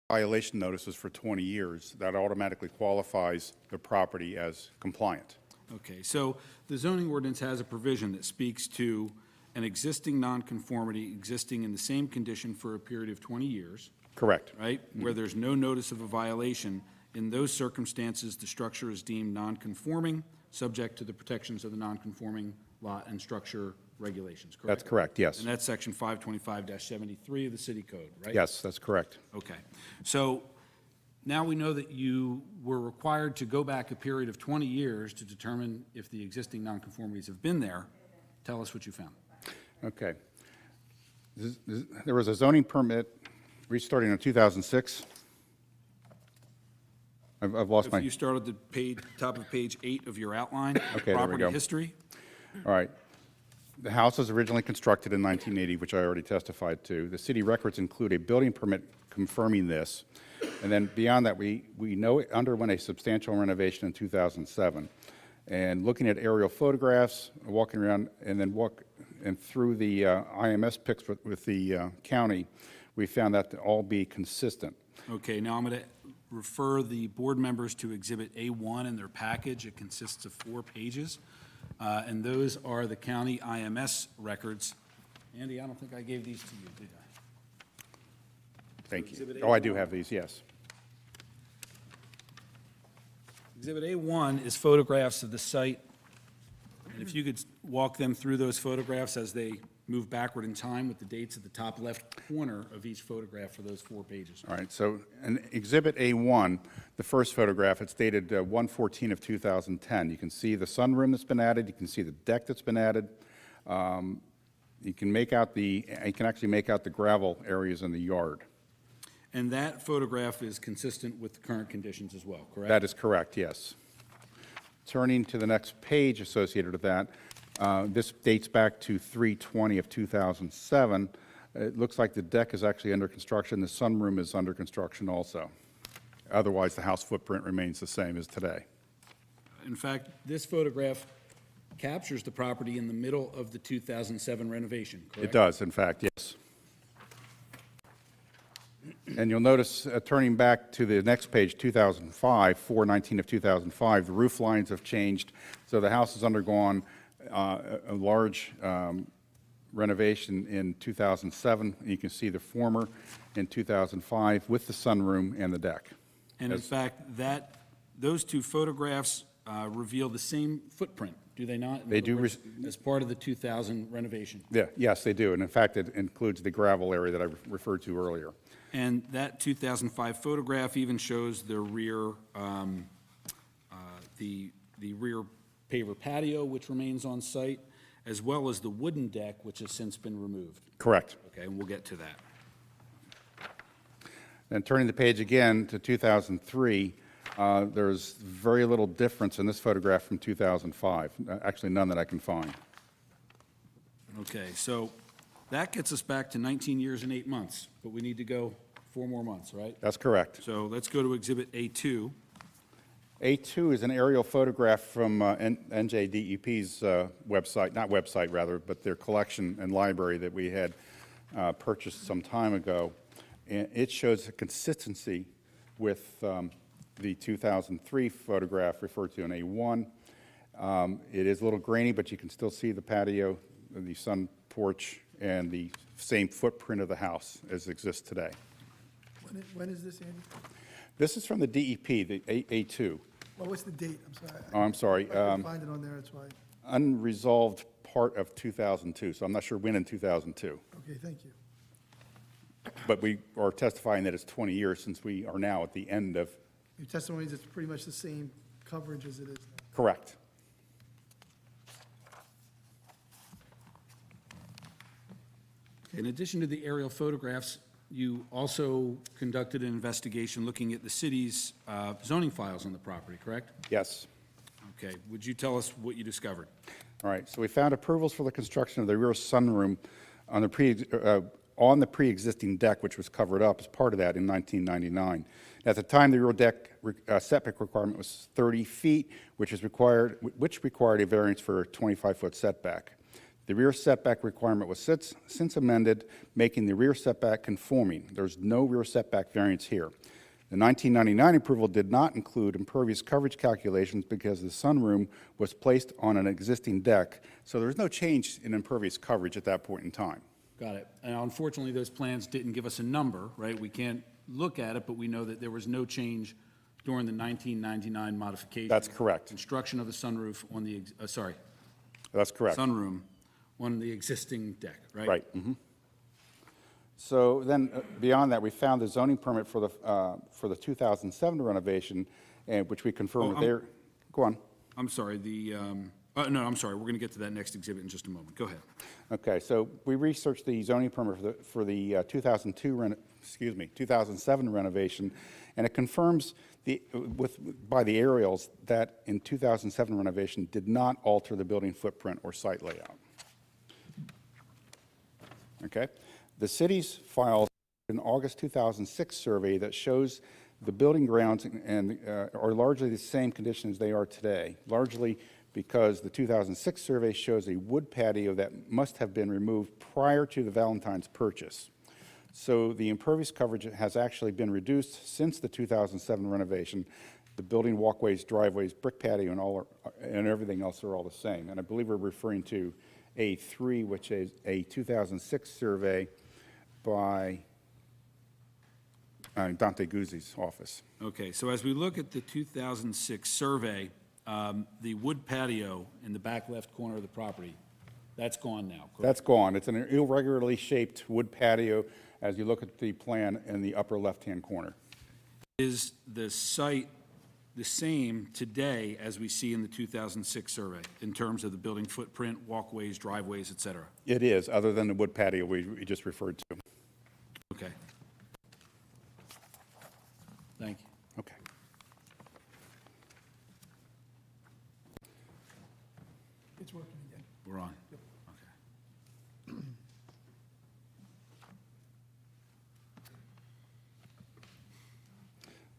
violation notices for 20 years, that automatically qualifies the property as compliant. Okay, so the zoning ordinance has a provision that speaks to an existing nonconformity existing in the same condition for a period of 20 years, Correct. right? Where there's no notice of a violation. In those circumstances, the structure is deemed nonconforming, subject to the protections of the nonconforming lot and structure regulations, correct? That's correct, yes. And that's section 525-73 of the city code, right? Yes, that's correct. Okay. So now we know that you were required to go back a period of 20 years to determine if the existing nonconformities have been there. Tell us what you found. Okay. There was a zoning permit restarting in 2006. I've lost my... If you start at the page, top of page 8 of your outline, Okay, there we property go. history. All right. The house was originally constructed in 1980, which I already testified to. The city records include a building permit confirming this. And then beyond that, we know it underwent a substantial renovation in 2007. And looking at aerial photographs, walking around, and then through the IMS pics with the county, we found that to all be consistent. Okay, now I'm going to refer the board members to Exhibit A1 in their package. It consists of 4 pages, and those are the county IMS records. Andy, I don't think I gave these to you, did I? Thank you. Exhibit Oh, I A1. do have these, yes. Exhibit A1 is photographs of the site, and if you could walk them through those photographs as they move backward in time with the dates at the top left corner of each photograph for those 4 pages. All right, so in Exhibit A1, the first photograph, it's dated 1/14 of 2010. You can see the sunroom that's been added. You can see the deck that's been added. You can actually make out the gravel areas in the yard. And that photograph is consistent with the current conditions as well, correct? That is correct, yes. Turning to the next page associated with that, this dates back to 3/20 of 2007. It looks like the deck is actually under construction. The sunroom is under construction also. Otherwise, the house footprint remains the same as today. In fact, this photograph captures the property in the middle of the 2007 renovation, correct? It does, in fact, yes. And you'll notice, turning back to the next page, 2005, 4/19 of 2005, the roof lines have changed. So the house has undergone a large renovation in 2007. You can see the former in 2005 with the sunroom and the deck. And in fact, those 2 photographs reveal the same footprint, do they not? In They other do. words, as part of the 2000 renovation. Yeah, yes, they do. And in fact, it includes the gravel area that I referred to earlier. And that 2005 photograph even shows the rear, the rear paver patio, which remains on site, as well as the wooden deck, which has since been removed. Correct. Okay, and we'll get to that. And turning the page again to 2003, there's very little difference in this photograph from 2005. Actually, none that I can find. Okay, so that gets us back to 19 years and 8 months, but we need to go 4 more months, right? That's correct. So let's go to Exhibit A2. A2 is an aerial photograph from NJDEP's website, not website rather, but their collection and library that we had purchased some time ago. And it shows a consistency with the 2003 photograph referred to in A1. It is a little grainy, but you can still see the patio, the sun porch, and the same footprint of the house as exists today. When is this, Andy? This is from the DEP, the A2. Well, what's the date? I'm sorry. Oh, I'm sorry. I couldn't find it on there, that's why. Unresolved part of 2002, so I'm not sure when in 2002. Okay, thank you. But we are testifying that it's 20 years since we are now at the end of, Your testimony is it's pretty much the same coverage as it is now. correct. In addition to the aerial photographs, you also conducted an investigation looking at the city's zoning files on the property, correct? Yes. Okay, would you tell us what you discovered? All right, so we found approvals for the construction of the rear sunroom on the pre-existing deck, which was covered up as part of that in 1999. At the time, the rear deck setback requirement was 30 feet, which required a variance for a 25-foot setback. The rear setback requirement was since amended, making the rear setback conforming. There's no rear setback variance here. The 1999 approval did not include impervious coverage calculations because the sunroom was placed on an existing deck, so there was no change in impervious coverage at that point in time. Got it. And unfortunately, those plans didn't give us a number, right? We can't look at it, but we know that there was no change during the 1999 modification. That's correct. Construction of the sunroof on the, That's correct. sunroom on the existing deck, right? Right. So then, beyond that, we found the zoning permit for the 2007 renovation, and which we confirmed with their. Go on. I'm sorry, no, I'm sorry, we're going to get to that next exhibit in just a moment. Go ahead. Okay, so we researched the zoning permit for the 2007 renovation, and it confirms by the aerials that in 2007 renovation did not alter the building footprint or site layout. Okay, the city's filed an August 2006 survey that shows the building grounds and are largely the same condition as they are today, largely because the 2006 survey shows a wood patio that must have been removed prior to the Valentine's purchase. So the impervious coverage has actually been reduced since the 2007 renovation. The building walkways, driveways, brick patio, and everything else are all the same. And I believe we're referring to A3, which is a 2006 survey by Dante Guzzi's office. Okay, so as we look at the 2006 survey, the wood patio in the back left corner of the property, that's gone now, correct? That's gone. It's an irregularly shaped wood patio as you look at the plan in the upper left-hand corner. Is the site the same today as we see in the 2006 survey in terms of the building footprint, walkways, driveways, et cetera? It is, other than the wood patio we just referred to. Okay. Thank you. Okay. It's working again. We're on. Okay.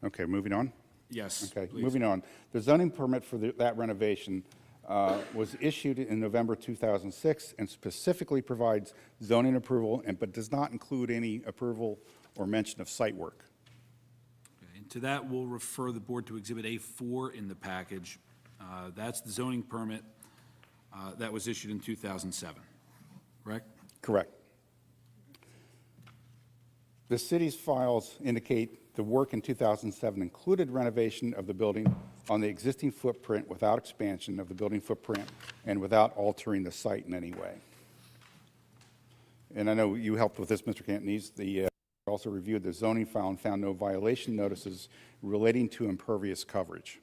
Okay, moving on. Yes, Okay, please. moving on. The zoning permit for that renovation was issued in November 2006 and specifically provides zoning approval, but does not include any approval or mention of site work. Okay, and to that, we'll refer the board to Exhibit A4 in the package. That's the zoning permit that was issued in 2007, correct? Correct. The city's files indicate the work in 2007 included renovation of the building on the existing footprint without expansion of the building footprint and without altering the site in any way. And I know you helped with this, Mr. Cantonese. The also reviewed the zoning file and found no violation notices relating to impervious coverage.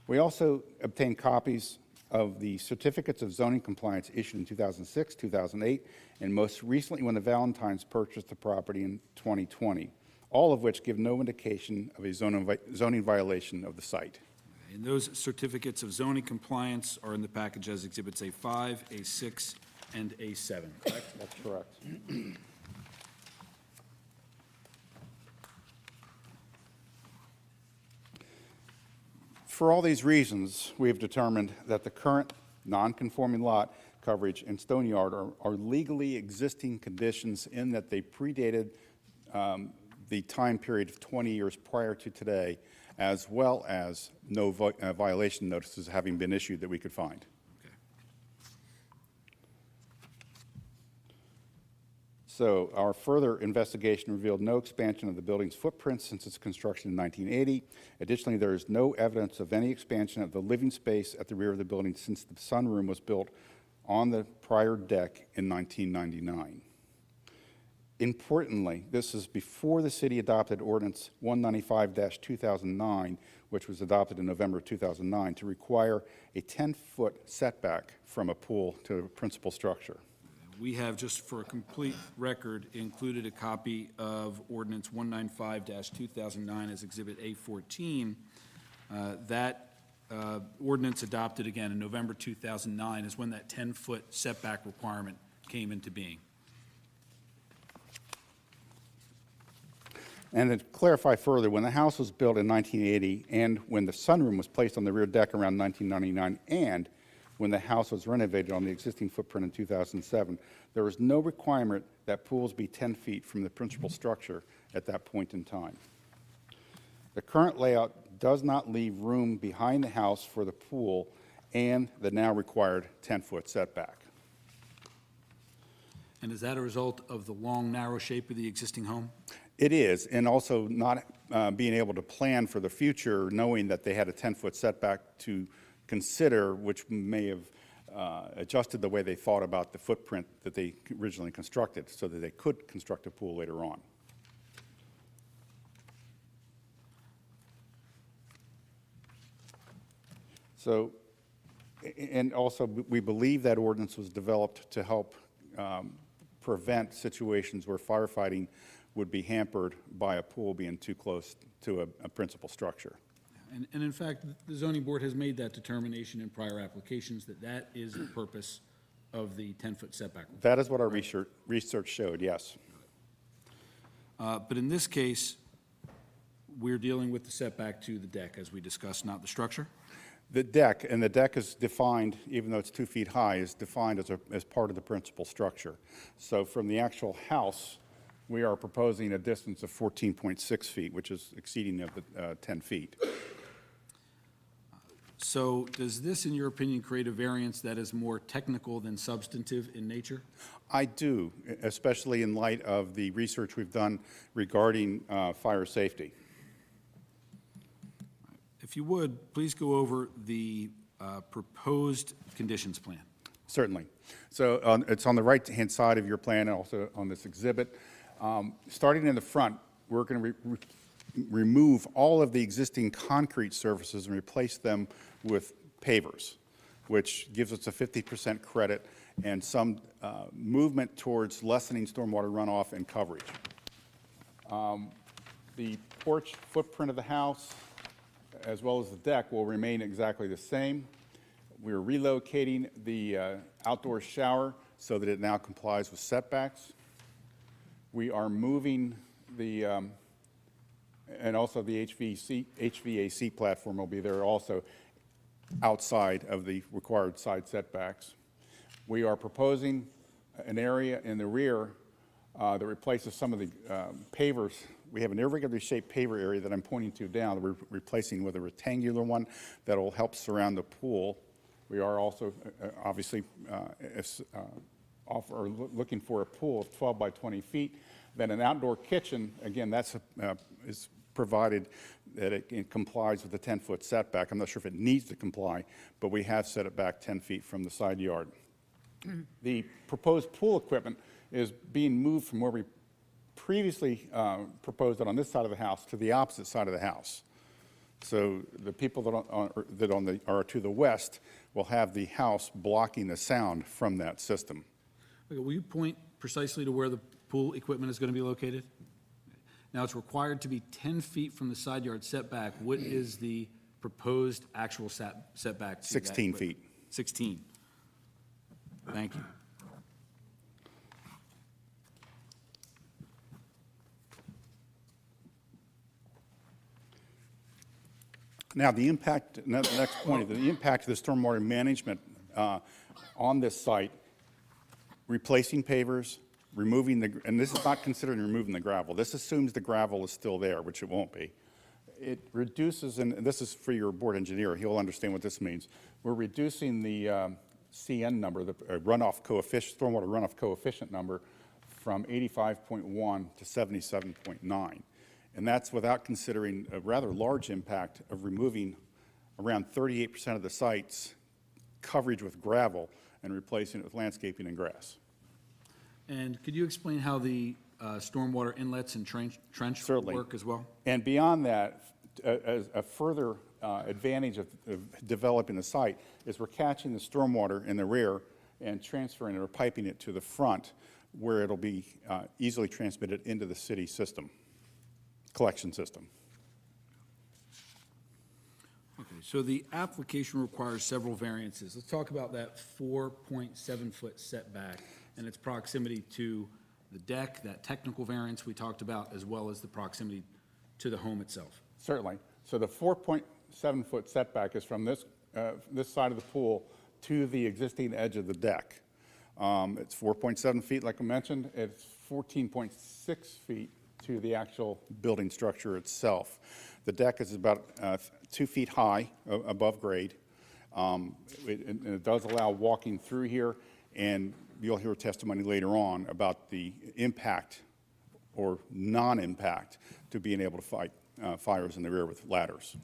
We also obtained copies of the certificates of zoning compliance issued in 2006, 2008, and most recently when the Valentines purchased the property in 2020, all of which give no indication of a zoning violation of the site. And those certificates of zoning compliance are in the package as Exhibits A5, A6, and A7, correct? That's correct. For all these reasons, we have determined that the current non-conforming lot coverage and stone yard are legally existing conditions in that they predated the time period of 20 years prior to today, as well as no violation notices having been issued that we could find. Okay. So our further investigation revealed no expansion of the building's footprint since its construction in 1980. Additionally, there is no evidence of any expansion of the living space at the rear of the building since the sunroom was built on the prior deck in 1999. Importantly, this is before the city adopted Ordinance 195-2009, which was adopted in November 2009, to require a 10-foot setback from a pool to a principal structure. We have, just for a complete record, included a copy of Ordinance 195-2009 as Exhibit A14. That ordinance adopted again in November 2009 is when that 10-foot setback requirement came into being. And to clarify further, when the house was built in 1980 and when the sunroom was placed on the rear deck around 1999 and when the house was renovated on the existing footprint in 2007. There was no requirement that pools be 10 feet from the principal structure at that point in time. The current layout does not leave room behind the house for the pool and the now required 10-foot setback. And is that a result of the long, narrow shape of the existing home? It is, and also not being able to plan for the future, knowing that they had a 10-foot setback to consider, which may have adjusted the way they thought about the footprint that they originally constructed, so that they could construct a pool later on. So, and also, we believe that ordinance was developed to help prevent situations where firefighting would be hampered by a pool being too close to a principal structure. And in fact, the zoning board has made that determination in prior applications, that that is the purpose of the 10-foot setback. That is what our research showed, yes. But in this case, we're dealing with the setback to the deck, as we discussed, not the structure? The deck, and the deck is defined, even though it's 2 feet high, is defined as part of the principal structure. So from the actual house, we are proposing a distance of 14.6 feet, which is exceeding of the 10 feet. So does this, in your opinion, create a variance that is more technical than substantive in nature? I do, especially in light of the research we've done regarding fire safety. If you would, please go over the proposed conditions plan. Certainly. So it's on the right-hand side of your plan and also on this exhibit. Starting in the front, we're going to remove all of the existing concrete surfaces and replace them with pavers, which gives us a 50% credit and some movement towards lessening stormwater runoff and coverage. The porch footprint of the house, as well as the deck, will remain exactly the same. We're relocating the outdoor shower so that it now complies with setbacks. We are moving the, and also the HVAC platform will be there also outside of the required side setbacks. We are proposing an area in the rear that replaces some of the pavers. We have an irregularly shaped paver area that I'm pointing to down that we're replacing with a rectangular one that will help surround the pool. We are also obviously looking for a pool of 12 by 20 feet. Then an outdoor kitchen, again, that's is provided that it complies with the 10-foot setback. I'm not sure if it needs to comply, but we have set it back 10 feet from the side yard. The proposed pool equipment is being moved from where we previously proposed it on this side of the house to the opposite side of the house. So the people that are to the west will have the house blocking the sound from that system. Okay, will you point precisely to where the pool equipment is going to be located? Now, it's required to be 10 feet from the side yard setback. What is the proposed actual setback? To 16 that feet. 16. Thank you. Now, the impact, the next point, the impact of the stormwater management on this site, replacing pavers, removing the, and this is not considering removing the gravel. This assumes the gravel is still there, which it won't be. It reduces, and this is for your board engineer, he'll understand what this means. We're reducing the CN number, the runoff coefficient, stormwater runoff coefficient number from 85.1 to 77.9. And that's without considering a rather large impact of removing around 38% of the site's coverage with gravel and replacing it with landscaping and grass. And could you explain how the stormwater inlets and trench Certainly. work as well? And beyond that, as a further advantage of developing the site is we're catching the stormwater in the rear and transferring it or piping it to the front where it'll be easily transmitted into the city system, collection system. Okay, so the application requires several variances. Let's talk about that 4.7-foot setback and its proximity to the deck, that technical variance we talked about, as well as the proximity to the home itself. Certainly. So the 4.7-foot setback is from this side of the pool to the existing edge of the deck. It's 4.7 feet, like I mentioned. It's 14.6 feet to the actual building structure itself. The deck is about 2 feet high above grade. And it does allow walking through here, and you'll hear testimony later on about the impact or non-impact to being able to fight fires in the rear with ladders.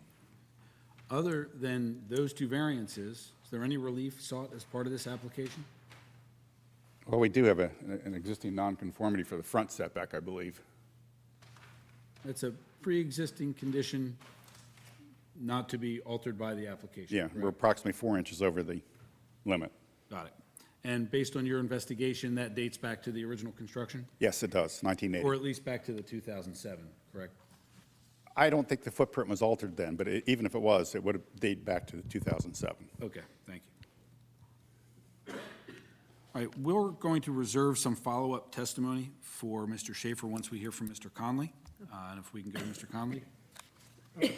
Other than those two variances, is there any relief sought as part of this application? Well, we do have an existing nonconformity for the front setback, I believe. It's a pre-existing condition not to be altered by the application. Yeah, we're approximately 4 inches over the limit. Got it. And based on your investigation, that dates back to the original construction? Yes, it does, 1980. Or at least back to the 2007, correct? I don't think the footprint was altered then, but even if it was, it would have dated back to the 2007. Okay, thank you. All right, we're going to reserve some follow-up testimony for Mr. Schaefer once we hear from Mr. Conley. And if we can go to Mr. Conley.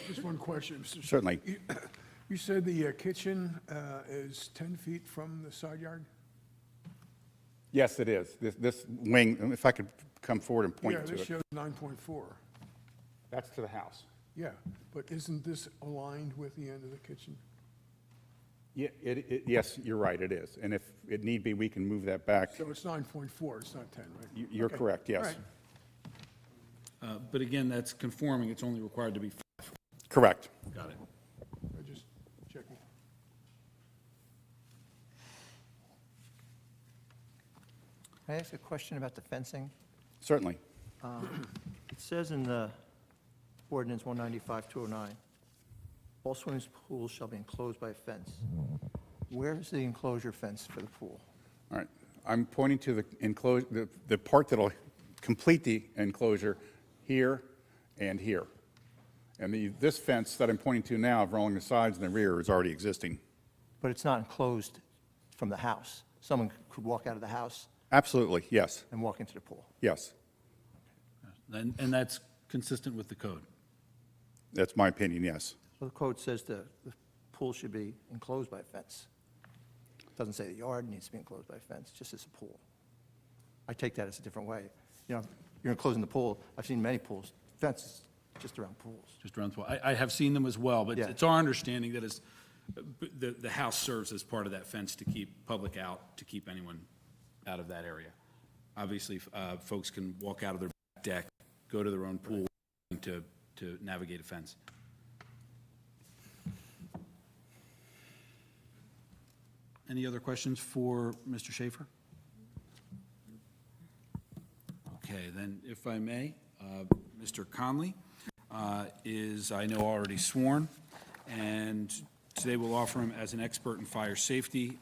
Just one question, Mr. Chairman. Certainly. You said the kitchen is 10 feet from the side yard? Yes, it is. This wing, if I could come forward and point Yeah, to this it. shows 9.4. That's to the house. Yeah, but isn't this aligned with the end of the kitchen? Yeah, yes, you're right, it is. And if it need be, we can move that back. So it's 9.4, it's not 10, right? You're Okay. correct, All yes. right. But again, that's conforming, it's only required to be 5. Correct. Got it. I just checking. Can I ask a question about the fencing? Certainly. It says in the ordinance 195-209, all swimming pools shall be enclosed by a fence. Where is the enclosure fence for the pool? All right. I'm pointing to the enclosure, the part that'll complete the enclosure here and here. And this fence that I'm pointing to now, along the sides and the rear, is already existing. But it's not enclosed from the house. Someone could walk out of the house Absolutely, yes, and walk into the pool. yes. And that's consistent with the code. That's my opinion, yes. Well, the code says the pool should be enclosed by a fence. It doesn't say the yard needs to be enclosed by a fence, just as a pool. I take that as a different way. You know, you're enclosing the pool. I've seen many pools, fences just around pools. Just around 12. I have seen them as well, but Yeah. it's our understanding that the house serves as part of that fence to keep public out, to keep anyone out of that area. Obviously, folks can walk out of their back deck, go to their own pool to navigate a fence. Any other questions for Mr. Schaefer? Okay, then, if I may, Mr. Conley is, I know, already sworn, and today we'll offer him as an expert in fire safety.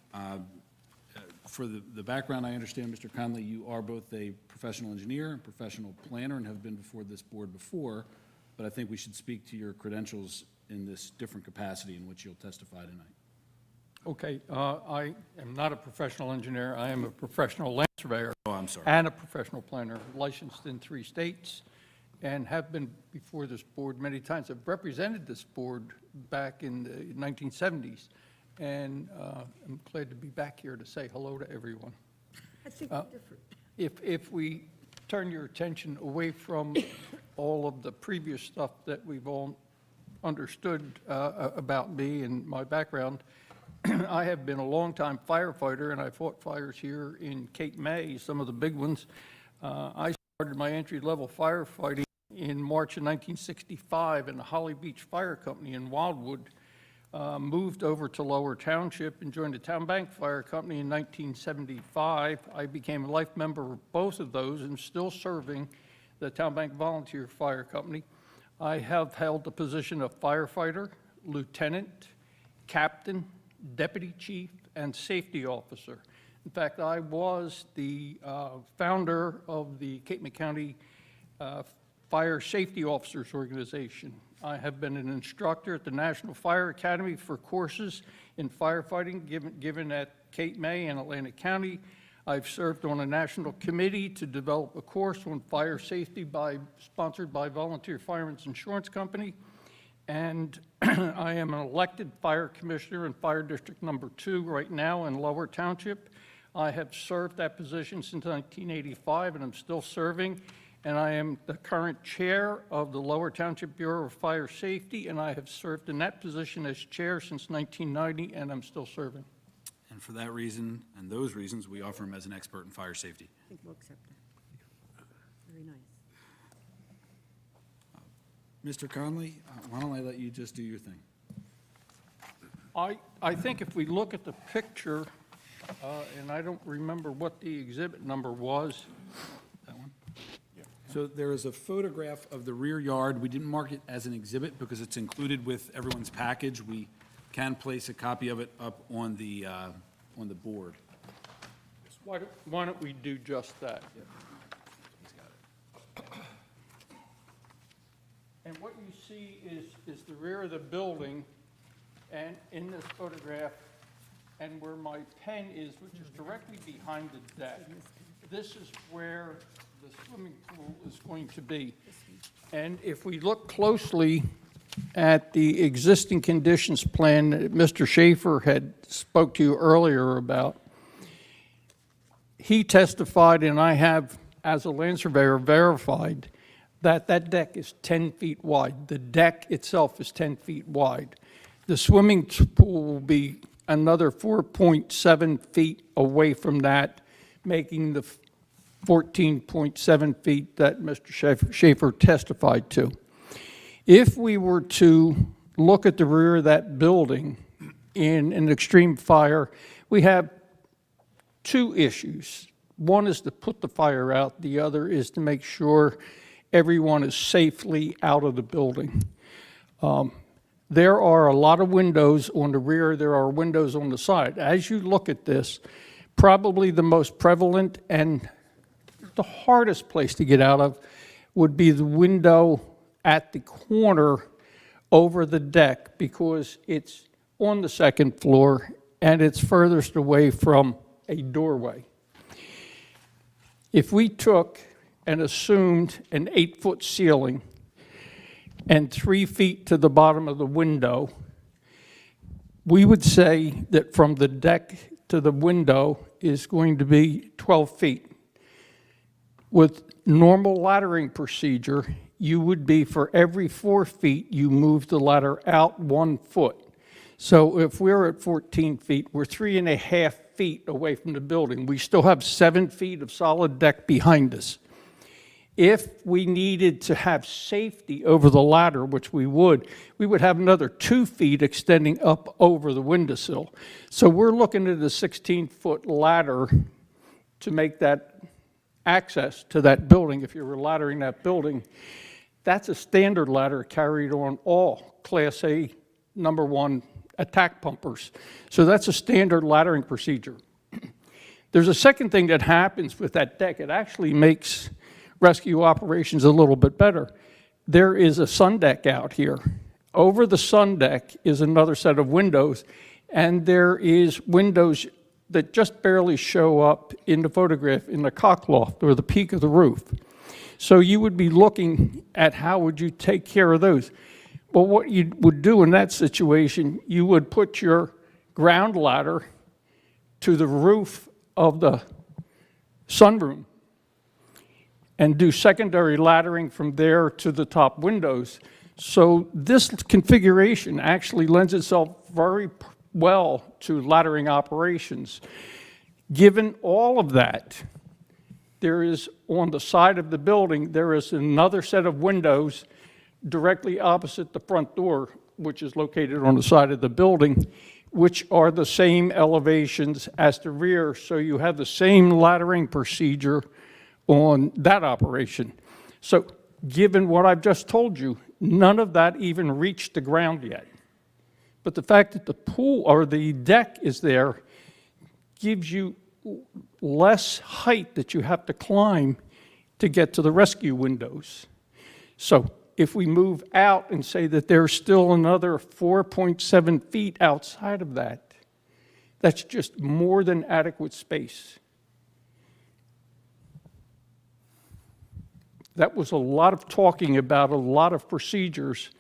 For the background, I understand, Mr. Conley, you are both a professional engineer and professional planner and have been before this board before, but I think we should speak to your credentials in this different capacity in which you'll testify tonight. Okay, I am not a professional engineer. I am a professional land surveyor. Oh, I'm sorry. And a professional planner, licensed in 3 states, and have been before this board many times. I've represented this board back in the 1970s, and I'm glad to be back here to say hello to everyone. I think we're different. If we turn your attention away from all of the previous stuff that we've all understood about me and my background, I have been a longtime firefighter, and I fought fires here in Cape May, some of the big ones. I started my entry-level firefighting in March of 1965 in the Holly Beach Fire Company in Wildwood, moved over to Lower Township and joined the Town Bank Fire Company in 1975. I became a life member of both of those and still serving the Town Bank Volunteer Fire Company. I have held the position of firefighter, lieutenant, captain, deputy chief, and safety officer. In fact, I was the founder of the Cape May County Fire Safety Officers Organization. I have been an instructor at the National Fire Academy for courses in firefighting given at Cape May and Atlantic County. I've served on a national committee to develop a course on fire safety sponsored by Volunteer Firemen's Insurance Company. and I am an elected fire commissioner in Fire District Number 2 right now in Lower Township. I have served that position since 1985, and I'm still serving. And I am the current chair of the Lower Township Bureau of Fire Safety, and I have served in that position as chair since 1990, and I'm still serving. And for that reason, and those reasons, we offer him as an expert in fire safety. I think we'll accept that. Very nice. Mr. Conley, why don't I let you just do your thing? I think if we look at the picture, and I don't remember what the exhibit number was. That one? So there is a photograph of the rear yard. We didn't mark it as an exhibit because it's included with everyone's package. We can place a copy of it up on the board. Why don't we do just that? And what you see is the rear of the building, and in this photograph, and where my pen is, which is directly behind the deck, this is where the swimming pool is going to be. And if we look closely at the existing conditions plan that Mr. Schaefer had spoke to you earlier about, he testified, and I have, as a land surveyor, verified that that deck is 10 feet wide. The deck itself is 10 feet wide. The swimming pool will be another 4.7 feet away from that, making the 14.7 feet that Mr. Schaefer testified to. If we were to look at the rear of that building in an extreme fire, we have two issues. One is to put the fire out. The other is to make sure everyone is safely out of the building. There are a lot of windows on the rear. There are windows on the side. As you look at this, probably the most prevalent and the hardest place to get out of would be the window at the corner over the deck, because it's on the second floor and it's furthest away from a doorway. If we took and assumed an 8-foot ceiling and 3 feet to the bottom of the window, we would say that from the deck to the window is going to be 12 feet. With normal laddering procedure, you would be, for every 4 feet, you move the ladder out 1 foot. So if we're at 14 feet, we're 3.5 feet away from the building. We still have 7 feet of solid deck behind us. If we needed to have safety over the ladder, which we would have another 2 feet extending up over the windowsill. So we're looking at a 16-foot ladder to make that access to that building. If you were laddering that building, that's a standard ladder carried on all Class A #1 attack pumpers. So that's a standard laddering procedure. There's a second thing that happens with that deck. It actually makes rescue operations a little bit better. There is a sun deck out here. Over the sun deck is another set of windows, and there is windows that just barely show up in the photograph in the cockloft or the peak of the roof. So you would be looking at how would you take care of those. Well, what you would do in that situation, you would put your ground ladder to the roof of the sunroom and do secondary laddering from there to the top windows. So this configuration actually lends itself very well to laddering operations. Given all of that, there is, on the side of the building, there is another set of windows directly opposite the front door, which is located on the side of the building, which are the same elevations as the rear. So you have the same laddering procedure on that operation. So given what I've just told you, none of that even reached the ground yet. But the fact that the pool or the deck is there gives you less height that you have to climb to get to the rescue windows. So if we move out and say that there's still another 4.7 feet outside of that, that's just more than adequate space. That was a lot of talking about a lot of procedures.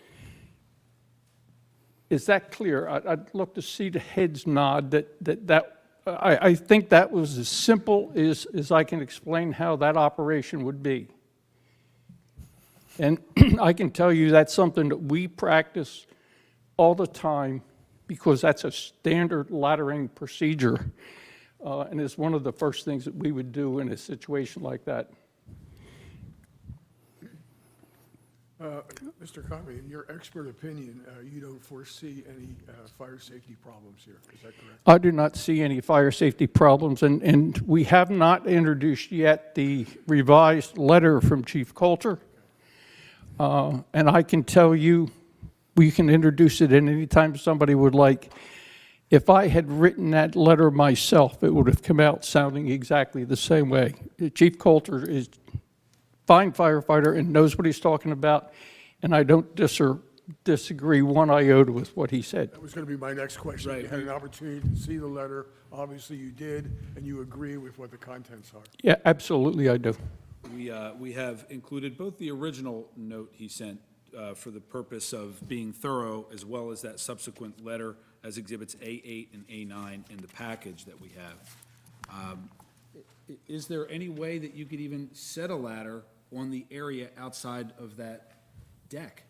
is that clear? I'd look to see the heads nod I think that was as simple as I can explain how that operation would be. And I can tell you that's something that we practice all the time because that's a standard laddering procedure. And it's one of the first things that we would do in a situation like that. Mr. Conway, in your expert opinion, you don't foresee any fire safety problems here, is that correct? I do not see any fire safety problems, and we have not introduced yet the revised letter from Chief Coulter. And I can tell you, we can introduce it at any time somebody would like. If I had written that letter myself, it would have come out sounding exactly the same way. Chief Coulter is a fine firefighter and knows what he's talking about, and I don't disagree one iota with what he said. That was going to be my next question. Right. You had an opportunity to see the letter, obviously you did, and you agree with what the contents are. Yeah, absolutely I do. We have included both the original note he sent for the purpose of being thorough, as well as that subsequent letter as Exhibits A8 and A9 in the package that we have. Is there any way that you could even set a ladder on the area outside of that deck?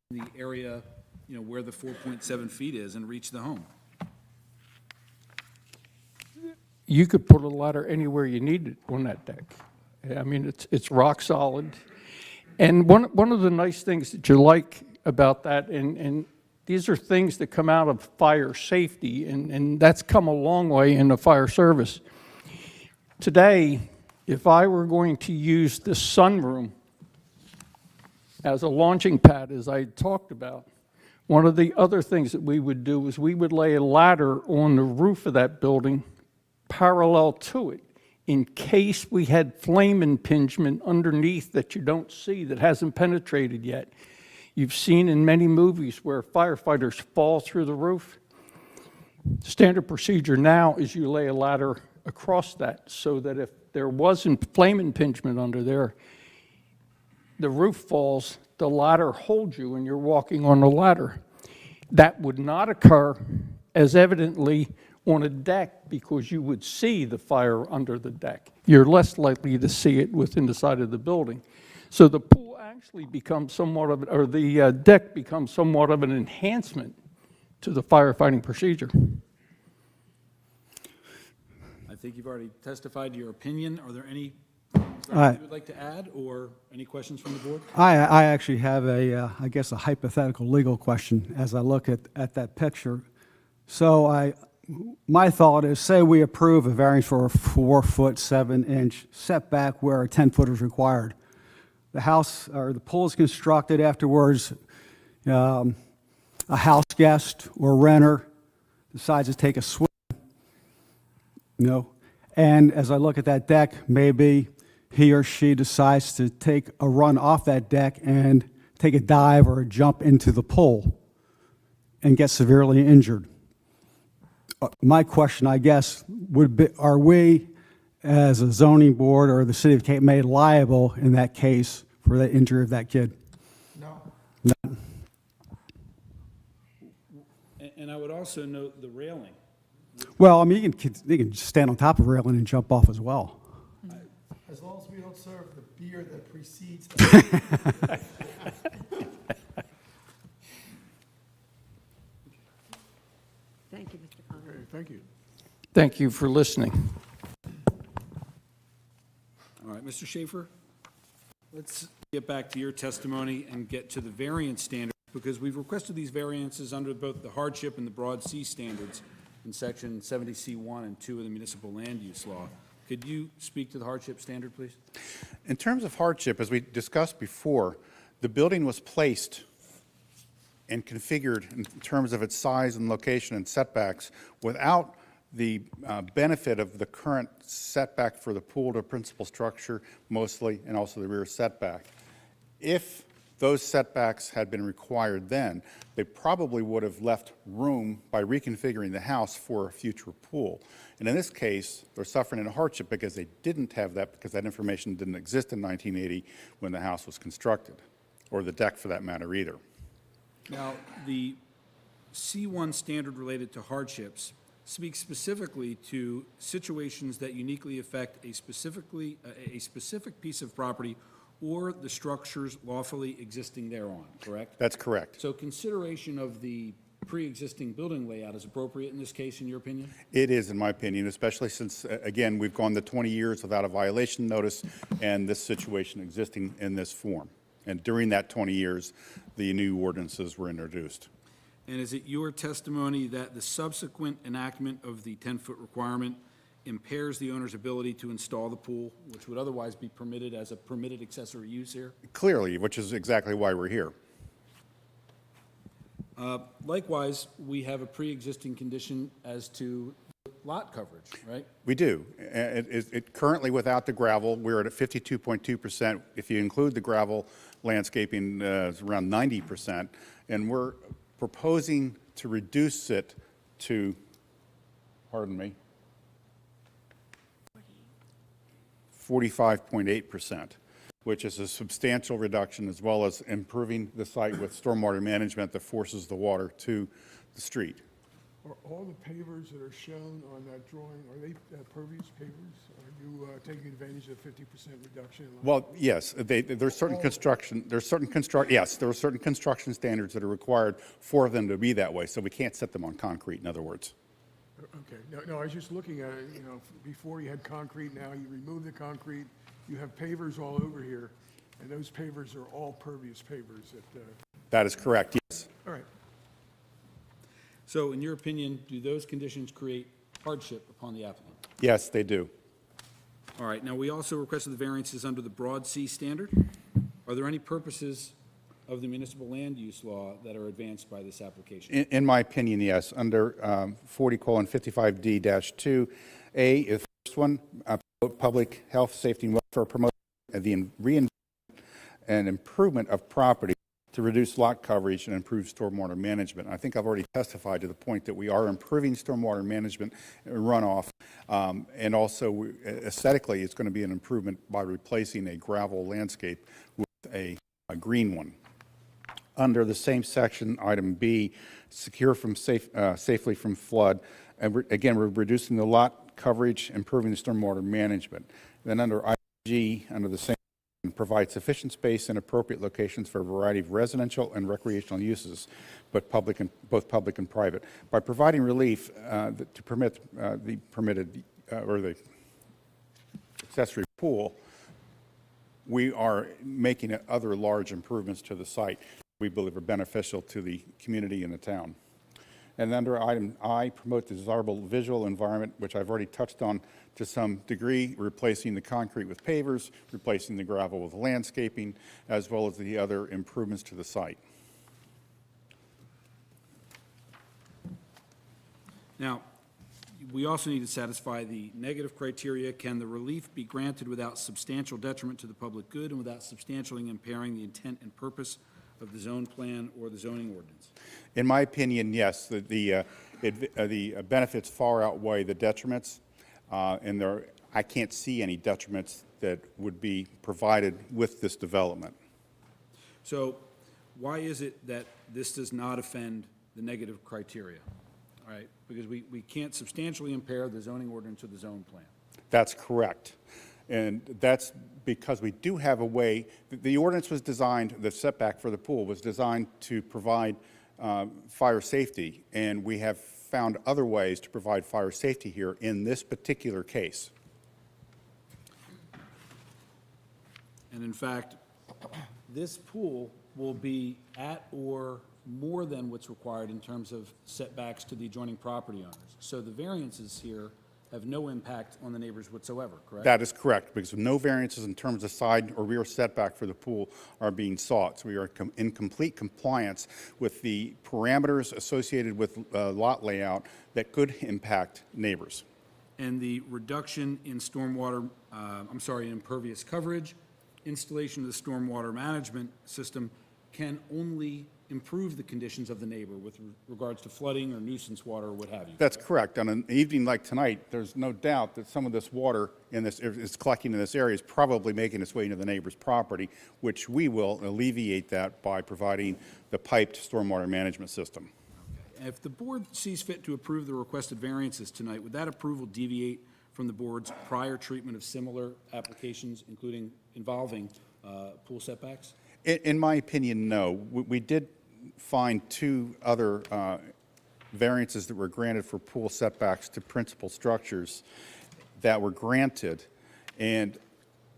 The area, where the 4.7 feet is and reach the home? You could put a ladder anywhere you need it on that deck. I mean, it's rock solid. And one of the nice things that you like about that, and these are things that come out of fire safety, and that's come a long way in the fire service. Today, if I were going to use the sunroom as a launching pad, as I talked about, one of the other things that we would do is we would lay a ladder on the roof of that building parallel to it in case we had flame impingement underneath that you don't see, that hasn't penetrated yet. You've seen in many movies where firefighters fall through the roof. Standard procedure now is you lay a ladder across that so that if there wasn't flame impingement under there, the roof falls, the ladder holds you and you're walking on the ladder. That would not occur as evidently on a deck because you would see the fire under the deck. You're less likely to see it within the side of the building. So the pool actually becomes somewhat of, or the deck becomes somewhat of an enhancement to the firefighting procedure. I think you've already testified to your opinion. Are there any things that you would like to add, or any questions from the board? I actually have I guess a hypothetical legal question as I look at that picture. So my thought is, say we approve a variance for a 4-foot 7-inch setback where a 10-foot is required. The house or the pool is constructed afterwards. A house guest or renter decides to take a swim, and as I look at that deck, maybe he or she decides to take a run off that deck and take a dive or a jump into the pool and get severely injured. My question, I guess, would be, are we, as a zoning board or the city of Cape May, liable in that case for the injury of that kid? No. And I would also note the railing. Well, I mean, you can stand on top of a railing and jump off as well. As long as we don't serve the beer that precedes that. Thank you, Mr. Conway. Okay, thank you. Thank you for listening. All right, Mr. Schaefer, let's get back to your testimony and get to the variance standards, because we've requested these variances under both the hardship and the broad C standards in section 70C1 and 2 of the municipal land use law. Could you speak to the hardship standard, please? In terms of hardship, as we discussed before, the building was placed and configured in terms of its size and location and setbacks without the benefit of the current setback for the pool to principal structure mostly, and also the rear setback. If those setbacks had been required then, they probably would have left room by reconfiguring the house for a future pool. And in this case, they're suffering a hardship because they didn't have that, because that information didn't exist in 1980 when the house was constructed, or the deck for that matter either. Now, the C1 standard related to hardships speaks specifically to situations that uniquely affect a specific piece of property or the structures lawfully existing thereon, correct? That's correct. So consideration of the pre-existing building layout is appropriate in this case, in your opinion? It is, in my opinion, especially since, again, we've gone the 20 years without a violation notice and this situation existing in this form. And during that 20 years, the new ordinances were introduced. And is it your testimony that the subsequent enactment of the 10-foot requirement impairs the owner's ability to install the pool, which would otherwise be permitted as a permitted accessory use here? Clearly, which is exactly why we're here. Likewise, we have a pre-existing condition as to lot coverage, right? We do. Currently, without the gravel, we're at 52.2%. If you include the gravel landscaping, it's around 90%. And we're proposing to reduce it to, pardon me, 45.8%, which is a substantial reduction, as well as improving the site with stormwater management that forces the water to the street. Are all the pavers that are shown on that drawing, are they pervious pavers? Are you taking advantage of 50% reduction? Well, yes, there's certain construction, there are certain construction standards that are required for them to be that way, so we can't set them on concrete, in other words. Okay, no, I was just looking at it, you know, before you had concrete, now you remove the concrete, you have pavers all over here, and those pavers are all pervious pavers that, That is correct, yes. all right. So in your opinion, do those conditions create hardship upon the applicant? Yes, they do. All right, now we also requested the variances under the Broad C standard. Are there any purposes of the municipal land use law that are advanced by this application? In my opinion, yes. Under 40:55D-2A is the first one, promote public health, safety, and welfare, promote the reinvestment and improvement of property to reduce lot coverage and improve stormwater management. I think I've already testified to the point that we are improving stormwater management and runoff, and also aesthetically, it's going to be an improvement by replacing a gravel landscape with a green one. Under the same section, item B, secure from safely from flood. And again, we're reducing the lot coverage, improving the stormwater management. Then under item G, under the same, provide sufficient space and appropriate locations for a variety of residential and recreational uses, but both public and private. By providing relief to permit the permitted or the accessory pool, we are making other large improvements to the site we believe are beneficial to the community and the town. And under item I, promote the desirable visual environment, which I've already touched on to some degree, replacing the concrete with pavers, replacing the gravel with landscaping, as well as the other improvements to the site. Now, we also need to satisfy the negative criteria. Can the relief be granted without substantial detriment to the public good and without substantially impairing the intent and purpose of the zone plan or the zoning ordinance? In my opinion, yes. The benefits far outweigh the detriments, and I can't see any detriments that would be provided with this development. So why is it that this does not offend the negative criteria? All right, because we can't substantially impair the zoning ordinance or the zone plan. That's correct. And that's because we do have a way, the ordinance was designed, the setback for the pool was designed to provide fire safety, and we have found other ways to provide fire safety here in this particular case. And in fact, this pool will be at or more than what's required in terms of setbacks to the adjoining property owners. So the variances here have no impact on the neighbors whatsoever, correct? That is correct, because no variances in terms of side or rear setback for the pool are being sought. So we are in complete compliance with the parameters associated with lot layout that could impact neighbors. And the reduction in stormwater, impervious coverage, installation of the stormwater management system can only improve the conditions of the neighbor with regards to flooding or nuisance water or what have you. That's correct. On an evening like tonight, there's no doubt that some of this water is collecting in this area is probably making its way into the neighbor's property, which we will alleviate that by providing the piped stormwater management system. If the board sees fit to approve the requested variances tonight, would that approval deviate from the board's prior treatment of similar applications, involving pool setbacks? In my opinion, no. We did find two other variances that were granted for pool setbacks to principal structures that were granted, and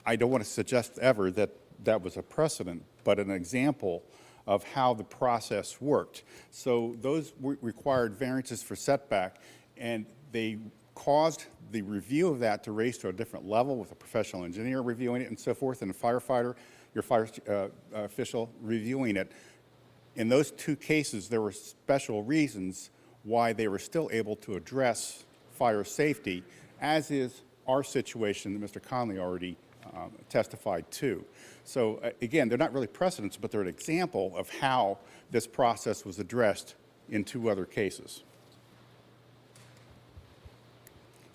I don't want to suggest ever that that was a precedent, but an example of how the process worked. So those required variances for setback, and they caused the review of that to raise to a different level with a professional engineer reviewing it and so forth, and a firefighter, your fire official reviewing it. In those two cases, there were special reasons why they were still able to address fire safety, as is our situation that Mr. Conley already testified to. So again, they're not really precedents, but they're an example of how this process was addressed in two other cases.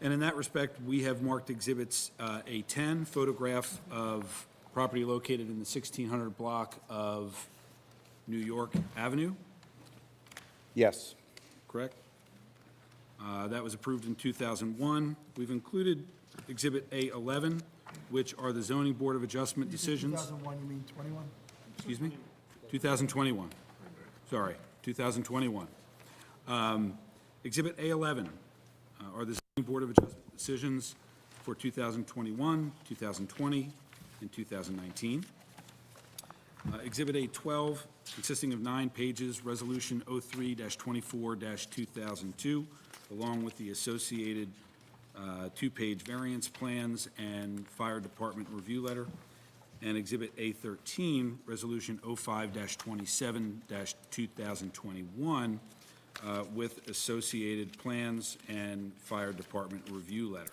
And in that respect, we have marked exhibits A10, photograph of property located in the 1600 block of New York Avenue, Yes. correct? That was approved in 2001. We've included exhibit A11, which are the zoning board of adjustment decisions. 2001, you mean 21? Excuse me? 2021. Sorry, 2021. Exhibit A11 are the zoning board of adjustment decisions for 2021, 2020, and 2019. Exhibit A12, consisting of 9 pages, Resolution 03-24-2002, along with the associated 2-page variance plans and fire department review letter. And Exhibit A13, Resolution 05-27-2021, with associated plans and fire department review letter.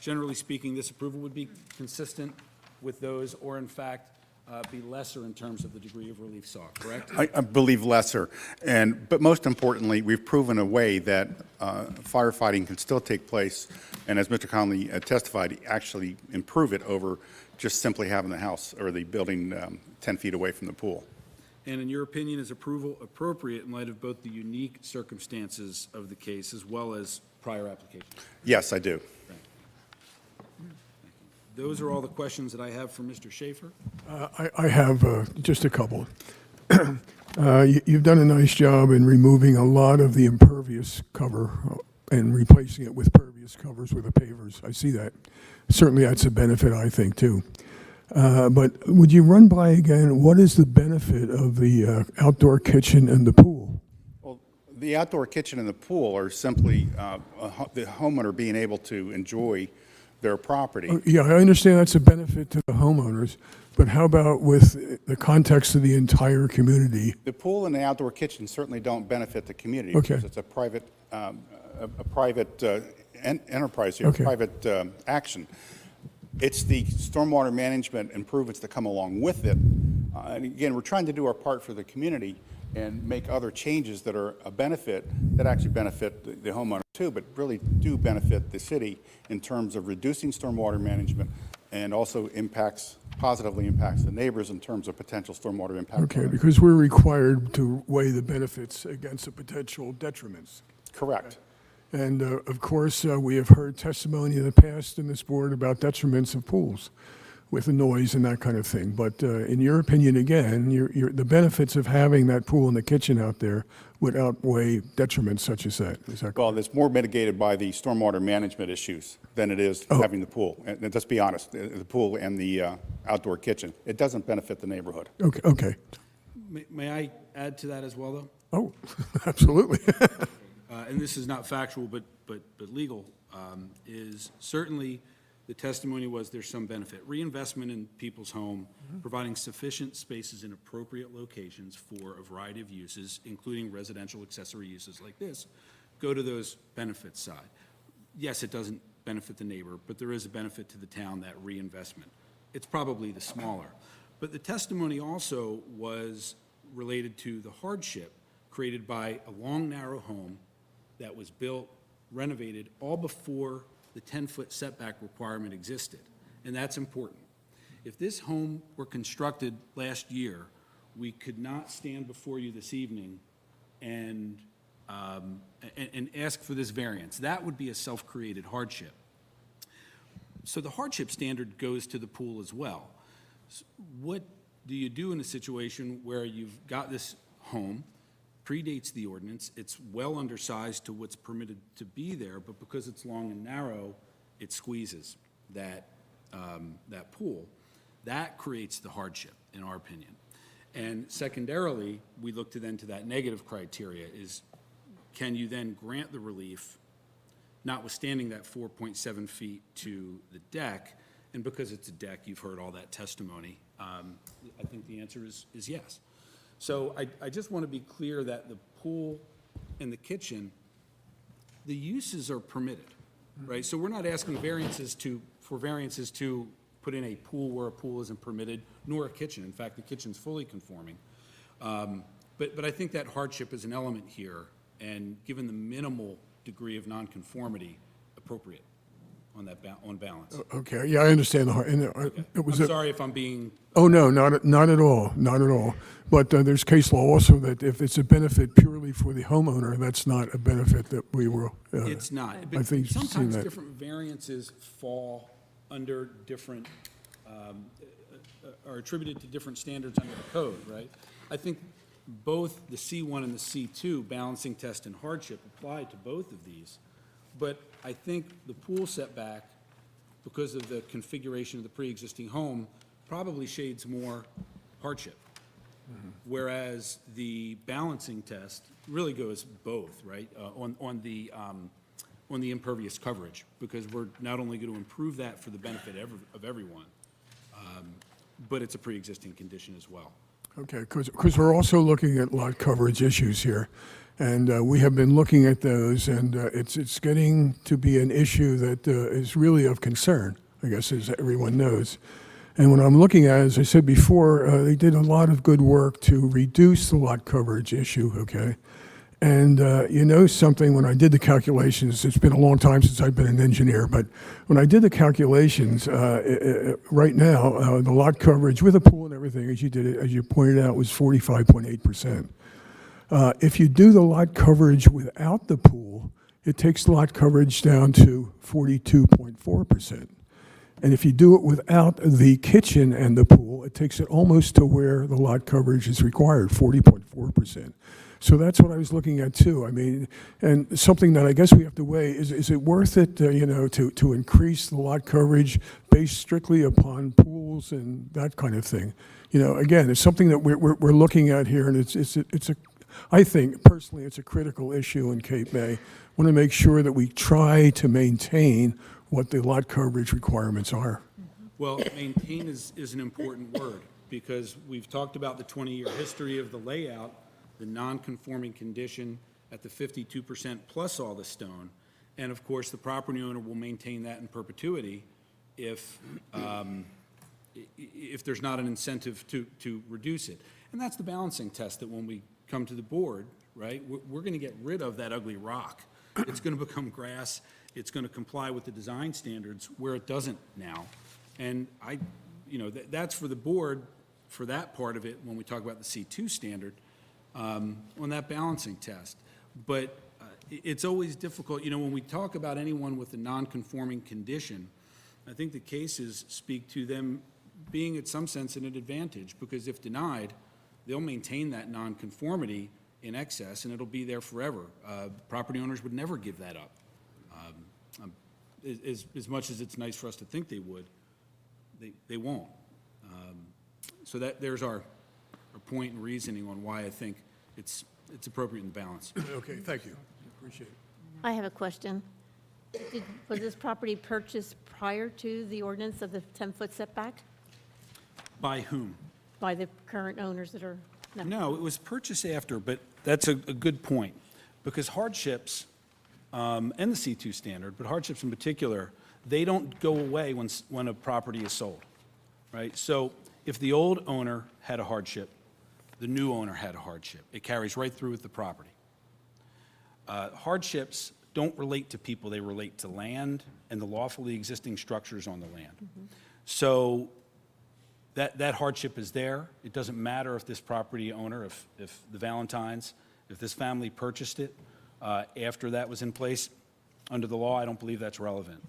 Generally speaking, this approval would be consistent with those, or in fact, be lesser in terms of the degree of relief sought, correct? I believe lesser. But most importantly, we've proven a way that firefighting can still take place, and as Mr. Conley testified, actually improve it over just simply having the house or the building 10 feet away from the pool. And in your opinion, is approval appropriate in light of both the unique circumstances of the case as well as prior applications? Yes, I do. Those are all the questions that I have for Mr. Schaefer. I have just a couple. You've done a nice job in removing a lot of the impervious cover and replacing it with pervious covers with the pavers. I see that. Certainly, that's a benefit, I think, too. But would you run by again, what is the benefit of the outdoor kitchen and the pool? Well, the outdoor kitchen and the pool are simply the homeowner being able to enjoy their property. Yeah, I understand that's a benefit to the homeowners, but how about with the context of the entire community? The pool and the outdoor kitchen certainly don't benefit the community Okay. because it's a private enterprise here, Okay. private action. It's the stormwater management improvements that come along with it. And again, we're trying to do our part for the community and make other changes that are a benefit, that actually benefit the homeowner too, but really do benefit the city in terms of reducing stormwater management and also positively impacts the neighbors in terms of potential stormwater impact. Okay, because we're required to weigh the benefits against the potential detriments. Correct. And of course, we have heard testimony in the past in this board about detriments of pools with the noise and that kind of thing. But in your opinion, again, the benefits of having that pool in the kitchen out there would outweigh detriments such as that. Is that Well, it's more mitigated by the stormwater management issues than it is having the pool. And let's be honest, the pool and the outdoor kitchen, it doesn't benefit the neighborhood. Okay, okay. May I add to that as well, though? Oh, absolutely. And this is not factual, but legal, is certainly the testimony was there's some benefit. Reinvestment in people's home, providing sufficient spaces in appropriate locations for a variety of uses, including residential accessory uses like this, go to those benefits side. Yes, it doesn't benefit the neighbor, but there is a benefit to the town, that reinvestment. It's probably the smaller. But the testimony also was related to the hardship created by a long, narrow home that was built, renovated, all before the 10-foot setback requirement existed, and that's important. If this home were constructed last year, we could not stand before you this evening and, and ask for this variance. That would be a self-created hardship. So the hardship standard goes to the pool as well. What do you do in a situation where you've got this home, predates the ordinance, it's well undersized to what's permitted to be there, but because it's long and narrow, it squeezes that, that pool? That creates the hardship, in our opinion. And secondarily, we look to then to that negative criteria is, can you then grant the relief, notwithstanding that 4.7 feet to the deck? And because it's a deck, you've heard all that testimony. I think the answer is yes. So I just want to be clear that the pool and the kitchen, the uses are permitted, right? So we're not asking for variances to put in a pool where a pool isn't permitted, nor a kitchen. In fact, the kitchen's fully conforming. But I think that hardship is an element here, and given the minimal degree of nonconformity, appropriate on that, on balance. Okay, yeah, I understand the, and it was. I'm sorry if I'm being, Oh, no, not at all, not at all. But there's case law also that if it's a benefit purely for the homeowner, that's not a benefit that we will. it's not. I But think you've seen sometimes that. different variances fall under different, are attributed to different standards under the code, right? I think both the C1 and the C2 balancing test and hardship apply to both of these. But I think the pool setback, because of the configuration of the pre-existing home, probably shades more hardship. Whereas the balancing test really goes both, right, on the impervious coverage, because we're not only going to improve that for the benefit of everyone, but it's a pre-existing condition as well. Okay, because we're also looking at lot coverage issues here. And we have been looking at those, and it's getting to be an issue that is really of concern, I guess, as everyone knows. And when I'm looking at it, as I said before, they did a lot of good work to reduce the lot coverage issue, okay? And you know something, when I did the calculations, it's been a long time since I've been an engineer, but when I did the calculations, right now, the lot coverage with a pool and everything, as you pointed out, was 45.8%. If you do the lot coverage without the pool, it takes lot coverage down to 42.4%. And if you do it without the kitchen and the pool, it takes it almost to where the lot coverage is required, 40.4%. So that's what I was looking at too. I mean, and something that I guess we have to weigh, is it worth it, you know, to increase the lot coverage based strictly upon pools and that kind of thing? You know, again, it's something that we're looking at here, and it's a I think personally it's a critical issue in Cape May. Want to make sure that we try to maintain what the lot coverage requirements are. Well, maintain is an important word, because we've talked about the 20-year history of the layout, the non-conforming condition at the 52% plus all the stone, and of course, the property owner will maintain that in perpetuity if there's not an incentive to reduce it. And that's the balancing test, that when we come to the board, right, we're going to get rid of that ugly rock. It's going to become grass. It's going to comply with the design standards where it doesn't now. And that's for the board, for that part of it, when we talk about the C2 standard, on that balancing test. But it's always difficult, when we talk about anyone with a non-conforming condition, I think the cases speak to them being at some sense at an advantage, because if denied, they'll maintain that nonconformity in excess, and it'll be there forever. Property owners would never give that up. As much as it's nice for us to think they would, they won't. So there's our point and reasoning on why I think it's appropriate in the balance. Okay, thank you. Appreciate it. I have a question. Was this property purchased prior to the ordinance of the 10-foot setback By whom? by the current owners that are? No, it was purchased after, but that's a good point, because hardships, and the C2 standard, but hardships in particular, they don't go away when a property is sold, right? So if the old owner had a hardship, the new owner had a hardship. It carries right through with the property. Hardships don't relate to people, they relate to land and the lawfully existing structures on the land. So that hardship is there. It doesn't matter if this property owner, if the Valentines If this family purchased it after that was in place, under the law, I don't believe that's relevant.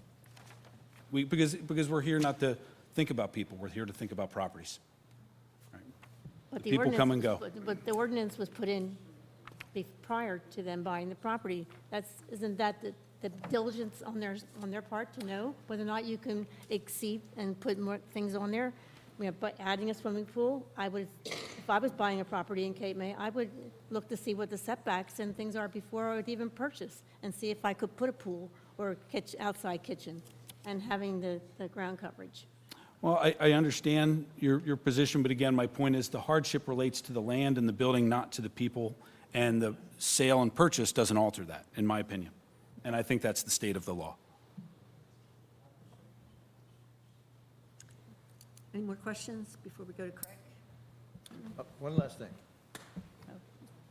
Because we're here not to think about people, we're here to think about properties. But the People come and ordinance- go. But the ordinance was put in prior to them buying the property. Isn't that the diligence on their part to know whether or not you can exceed and put more things on there? By adding a swimming pool, if I was buying a property in Cape May, I would look to see what the setbacks and things are before I would even purchase, and see if I could put a pool or a outside kitchen, and having the ground coverage. Well, I understand your position, but again, my point is the hardship relates to the land and the building, not to the people, and the sale and purchase doesn't alter that, in my opinion. And I think that's the state of the law. Any more questions before we go to Craig? One last thing.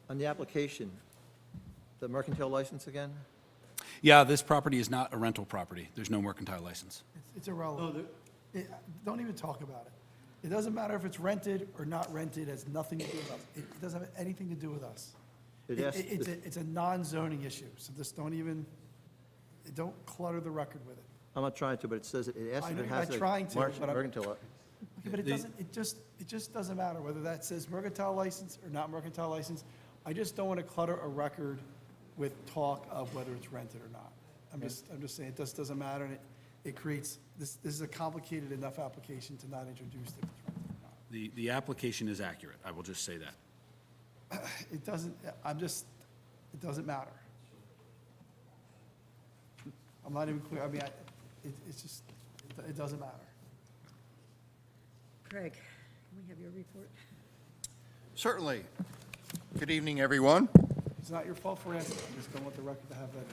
On the application, the mercantile license again? Yeah, this property is not a rental property. There's no mercantile license. It's irrelevant. Don't even talk about it. It doesn't matter if it's rented or not rented, it has nothing to do with us. It doesn't have anything to do with us. It's a non-zoning issue, so just don't clutter the record with it. I'm not trying to, but it says it asks I if know it you're has not a trying to, but I'm- mercantile. But it just doesn't matter whether that says mercantile license or not mercantile license. I just don't want to clutter a record with talk of whether it's rented or not. I'm just saying, it just doesn't matter, and it creates, this is a complicated enough application to not introduce if it's rented or not. The application is accurate. I will just say that. It doesn't, it doesn't matter. I'm not even clear, it's just, it doesn't matter. Craig, can we have your report? Certainly. Good evening, everyone. It's not your fault for answering, I just don't want the record to have that.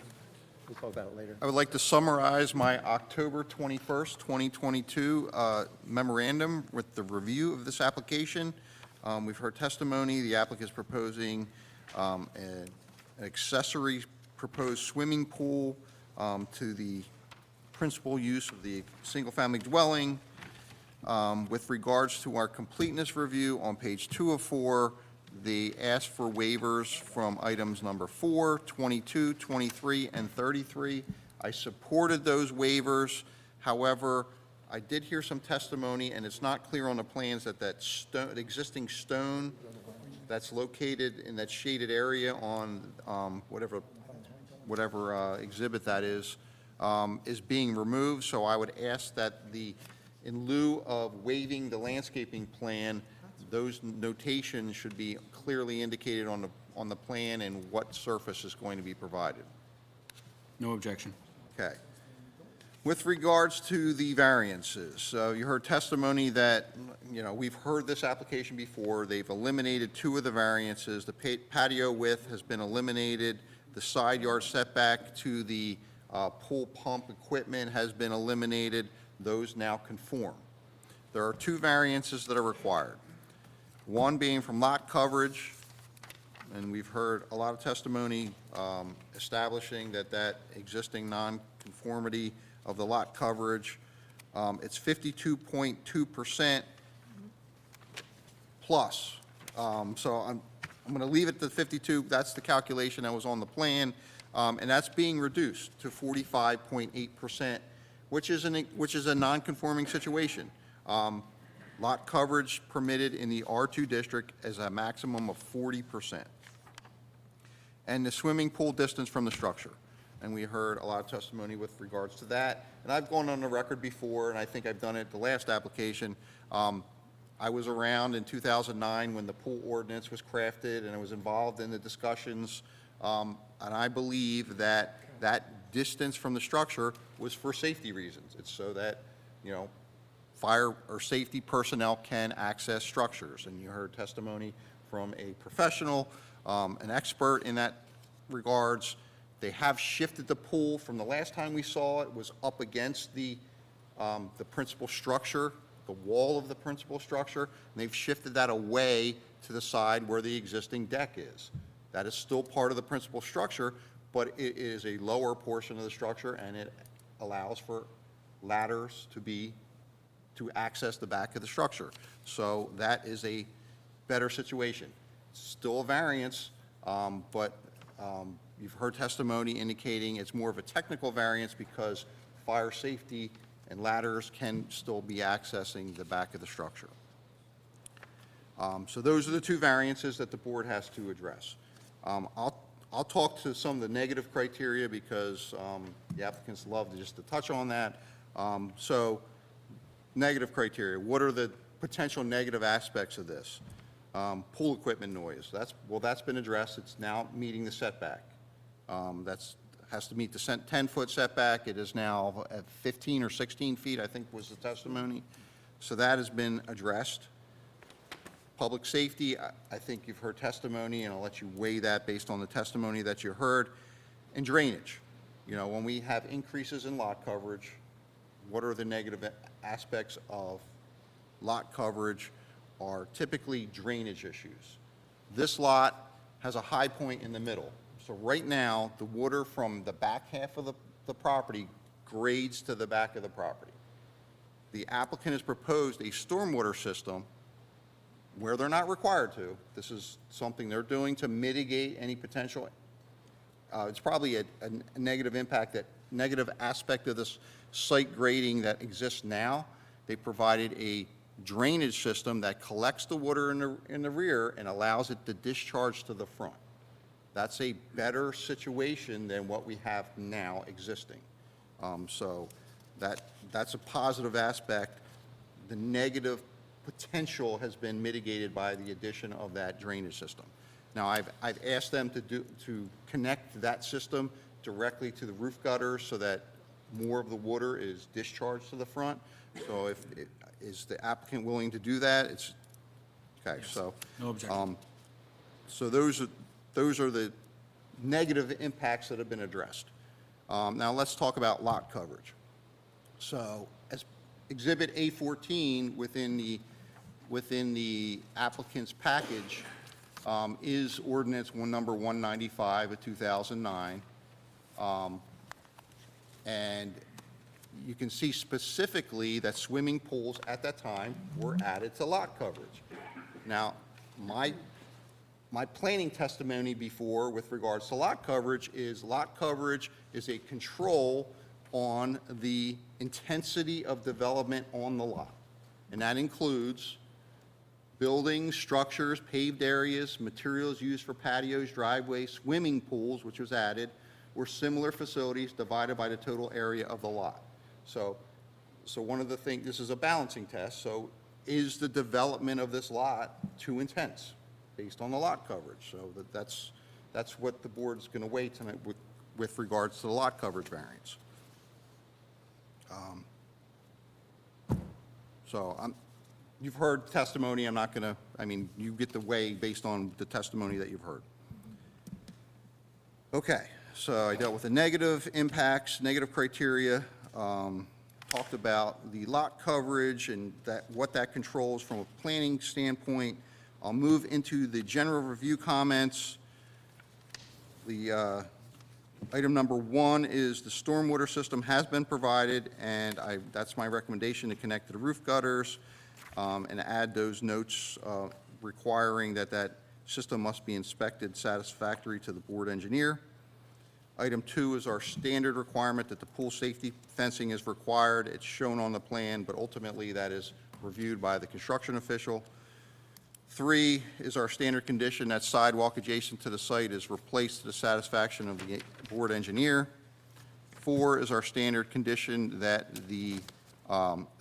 We'll talk about it later. I would like to summarize my October 21st, 2022 memorandum with the review of this application. We've heard testimony. The applicant is proposing an accessory proposed swimming pool to the principal use of the single-family dwelling. With regards to our completeness review, on page 2 of 4, they asked for waivers from items number 4, 22, 23, and 33. I supported those waivers. However, I did hear some testimony, and it's not clear on the plans that existing stone that's located in that shaded area on whatever exhibit that is being removed. So I would ask that in lieu of waiving the landscaping plan, those notations should be clearly indicated on the plan and what surface is going to be provided. No objection. Okay. With regards to the variances, you heard testimony that, we've heard this application before. They've eliminated 2 of the variances. The patio width has been eliminated. The side yard setback to the pool pump equipment has been eliminated. Those now conform. There are 2 variances that are required. One being from lot coverage, and we've heard a lot of testimony establishing that existing nonconformity of the lot coverage, it's 52.2% plus. So I'm going to leave it to 52. That's the calculation that was on the plan, and that's being reduced to 45.8%, which is a non-conforming situation. Lot coverage permitted in the R2 district is a maximum of 40%. And the swimming pool distance from the structure. And we heard a lot of testimony with regards to that. And I've gone on the record before, and I think I've done it the last application. I was around in 2009 when the pool ordinance was crafted, and I was involved in the discussions. And I believe that distance from the structure was for safety reasons. It's so that, fire or safety personnel can access structures. And you heard testimony from a professional, an expert in that regards. They have shifted the pool from the last time we saw it was up against the principal structure, the wall of the principal structure, and they've shifted that away to the side where the existing deck is. That is still part of the principal structure, but it is a lower portion of the structure, and it allows for ladders to access the back of the structure. So that is a better situation. Still a variance, but you've heard testimony indicating it's more of a technical variance because fire safety and ladders can still be accessing the back of the structure. So those are the two variances that the board has to address. I'll talk to some of the negative criteria because the applicants love to touch on that. So negative criteria, what are the potential negative aspects of this? Pool equipment noise, that's been addressed, it's now meeting the setback. Has to meet the 10-foot setback, it is now at 15 or 16 feet, I think was the testimony. So that has been addressed. Public safety, I think you've heard testimony, and I'll let you weigh that based on the testimony that you heard. And drainage, when we have increases in lot coverage, what are the negative aspects of lot coverage are typically drainage issues. This lot has a high point in the middle. So right now, the water from the back half of the property grades to the back of the property. The applicant has proposed a stormwater system where they're not required to. This is something they're doing to mitigate any potential. It's probably a negative impact, that negative aspect of this site grading that exists now. They provided a drainage system that collects the water in the rear and allows it to discharge to the front. That's a better situation than what we have now existing. So that's a positive aspect. The negative potential has been mitigated by the addition of that drainage system. Now, I've asked them to connect that system directly to the roof gutters so that more of the water is discharged to the front. So is the applicant willing to do that? Okay, so. No objection. So those are the negative impacts that have been addressed. Now let's talk about lot coverage. So as Exhibit A14 within the applicant's package is ordinance number 195 of 2009. And you can see specifically that swimming pools at that time were added to lot coverage. Now, my planning testimony before with regards to lot coverage is a control on the intensity of development on the lot. And that includes buildings, structures, paved areas, materials used for patios, driveways, swimming pools, which was added, or similar facilities divided by the total area of the lot. So one of the things, this is a balancing test, so is the development of this lot too intense based on the lot coverage? So that's what the board's going to weigh tonight with regards to the lot coverage variance. You've heard testimony, I'm not going to, you get the weigh based on the testimony that you've heard. Okay, so I dealt with the negative impacts, negative criteria, talked about the lot coverage and what that controls from a planning standpoint. I'll move into the general review comments. The item number 1 is the stormwater system has been provided, and that's my recommendation to connect to the roof gutters and add those notes requiring that system must be inspected satisfactory to the board engineer. Item 2 is our standard requirement that the pool safety fencing is required. It's shown on the plan, but ultimately that is reviewed by the construction official. 3 is our standard condition that sidewalk adjacent to the site is replaced to the satisfaction of the board engineer. 4 is our standard condition that the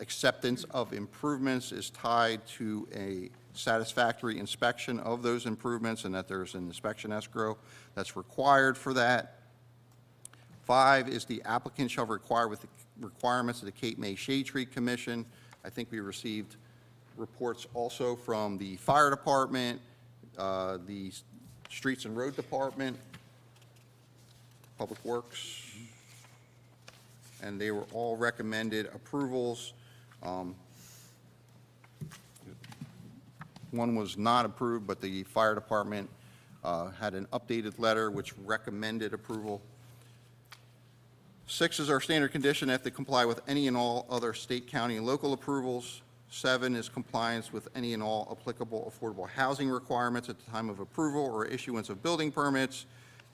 acceptance of improvements is tied to a satisfactory inspection of those improvements and that there's an inspection escrow that's required for that. 5 is the applicant shall require with the requirements of the Cape May Shade Tree Commission. I think we received reports also from the fire department, the streets and road department, Public Works, and they were all recommended approvals. One was not approved, but the fire department had an updated letter which recommended approval. 6 is our standard condition that they comply with any and all other state, county, and local approvals. 7 is compliance with any and all applicable affordable housing requirements at the time of approval or issuance of building permits.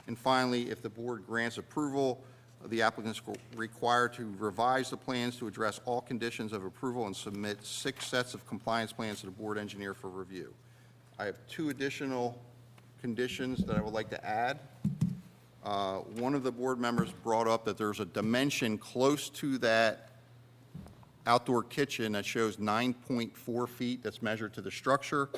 And finally, if the board grants approval, the applicant is required to revise the plans to address all conditions of approval and submit 6 sets of compliance plans to the board engineer for review. I have 2 additional conditions that I would like to add. One of the board members brought up that there's a dimension close to that outdoor kitchen that shows 9.4 feet that's measured to the structure.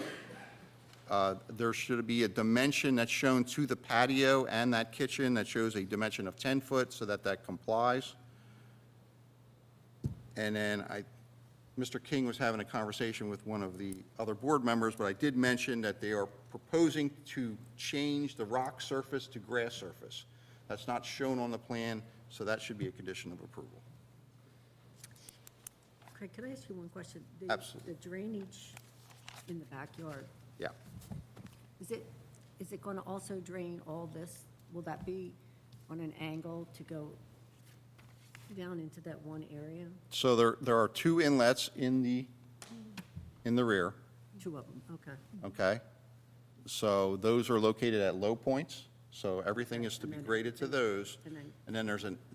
There should be a dimension that's shown to the patio and that kitchen that shows a dimension of 10 foot so that that complies. And then Mr. King was having a conversation with one of the other board members, but I did mention that they are proposing to change the rock surface to grass surface. That's not shown on the plan, so that should be a condition of approval. Craig, can I ask you one question? Absolutely. The drainage in the backyard, Yeah. is it going to also drain all this? Will that be on an angle to go down into that one area? So there are 2 inlets in the rear, 2 of them, okay. okay? So those are located at low points, so everything is to be graded to those. And then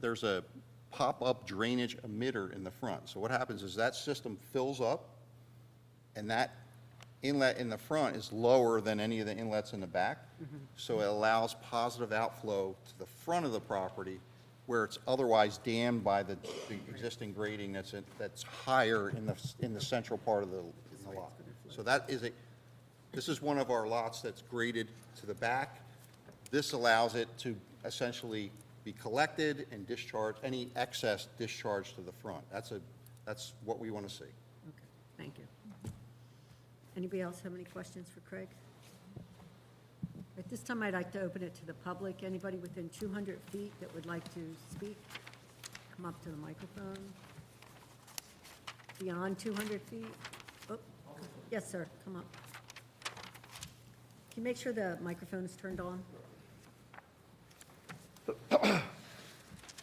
there's a pop-up drainage emitter in the front. So what happens is that system fills up, and that inlet in the front is lower than any of the inlets in the back. So it allows positive outflow to the front of the property where it's otherwise dammed by the existing grading that's higher in the central part of the lot. So this is one of our lots that's graded to the back. This allows it to essentially be collected and discharged, any excess discharged to the front. That's what we want to see. Okay, thank you. Anybody else have any questions for Craig? At this time, I'd like to open it to the public. Anybody within 200 feet that would like to speak, come up to the microphone. Beyond 200 feet? Oh, yes, sir, come up. Can you make sure the microphone is turned on?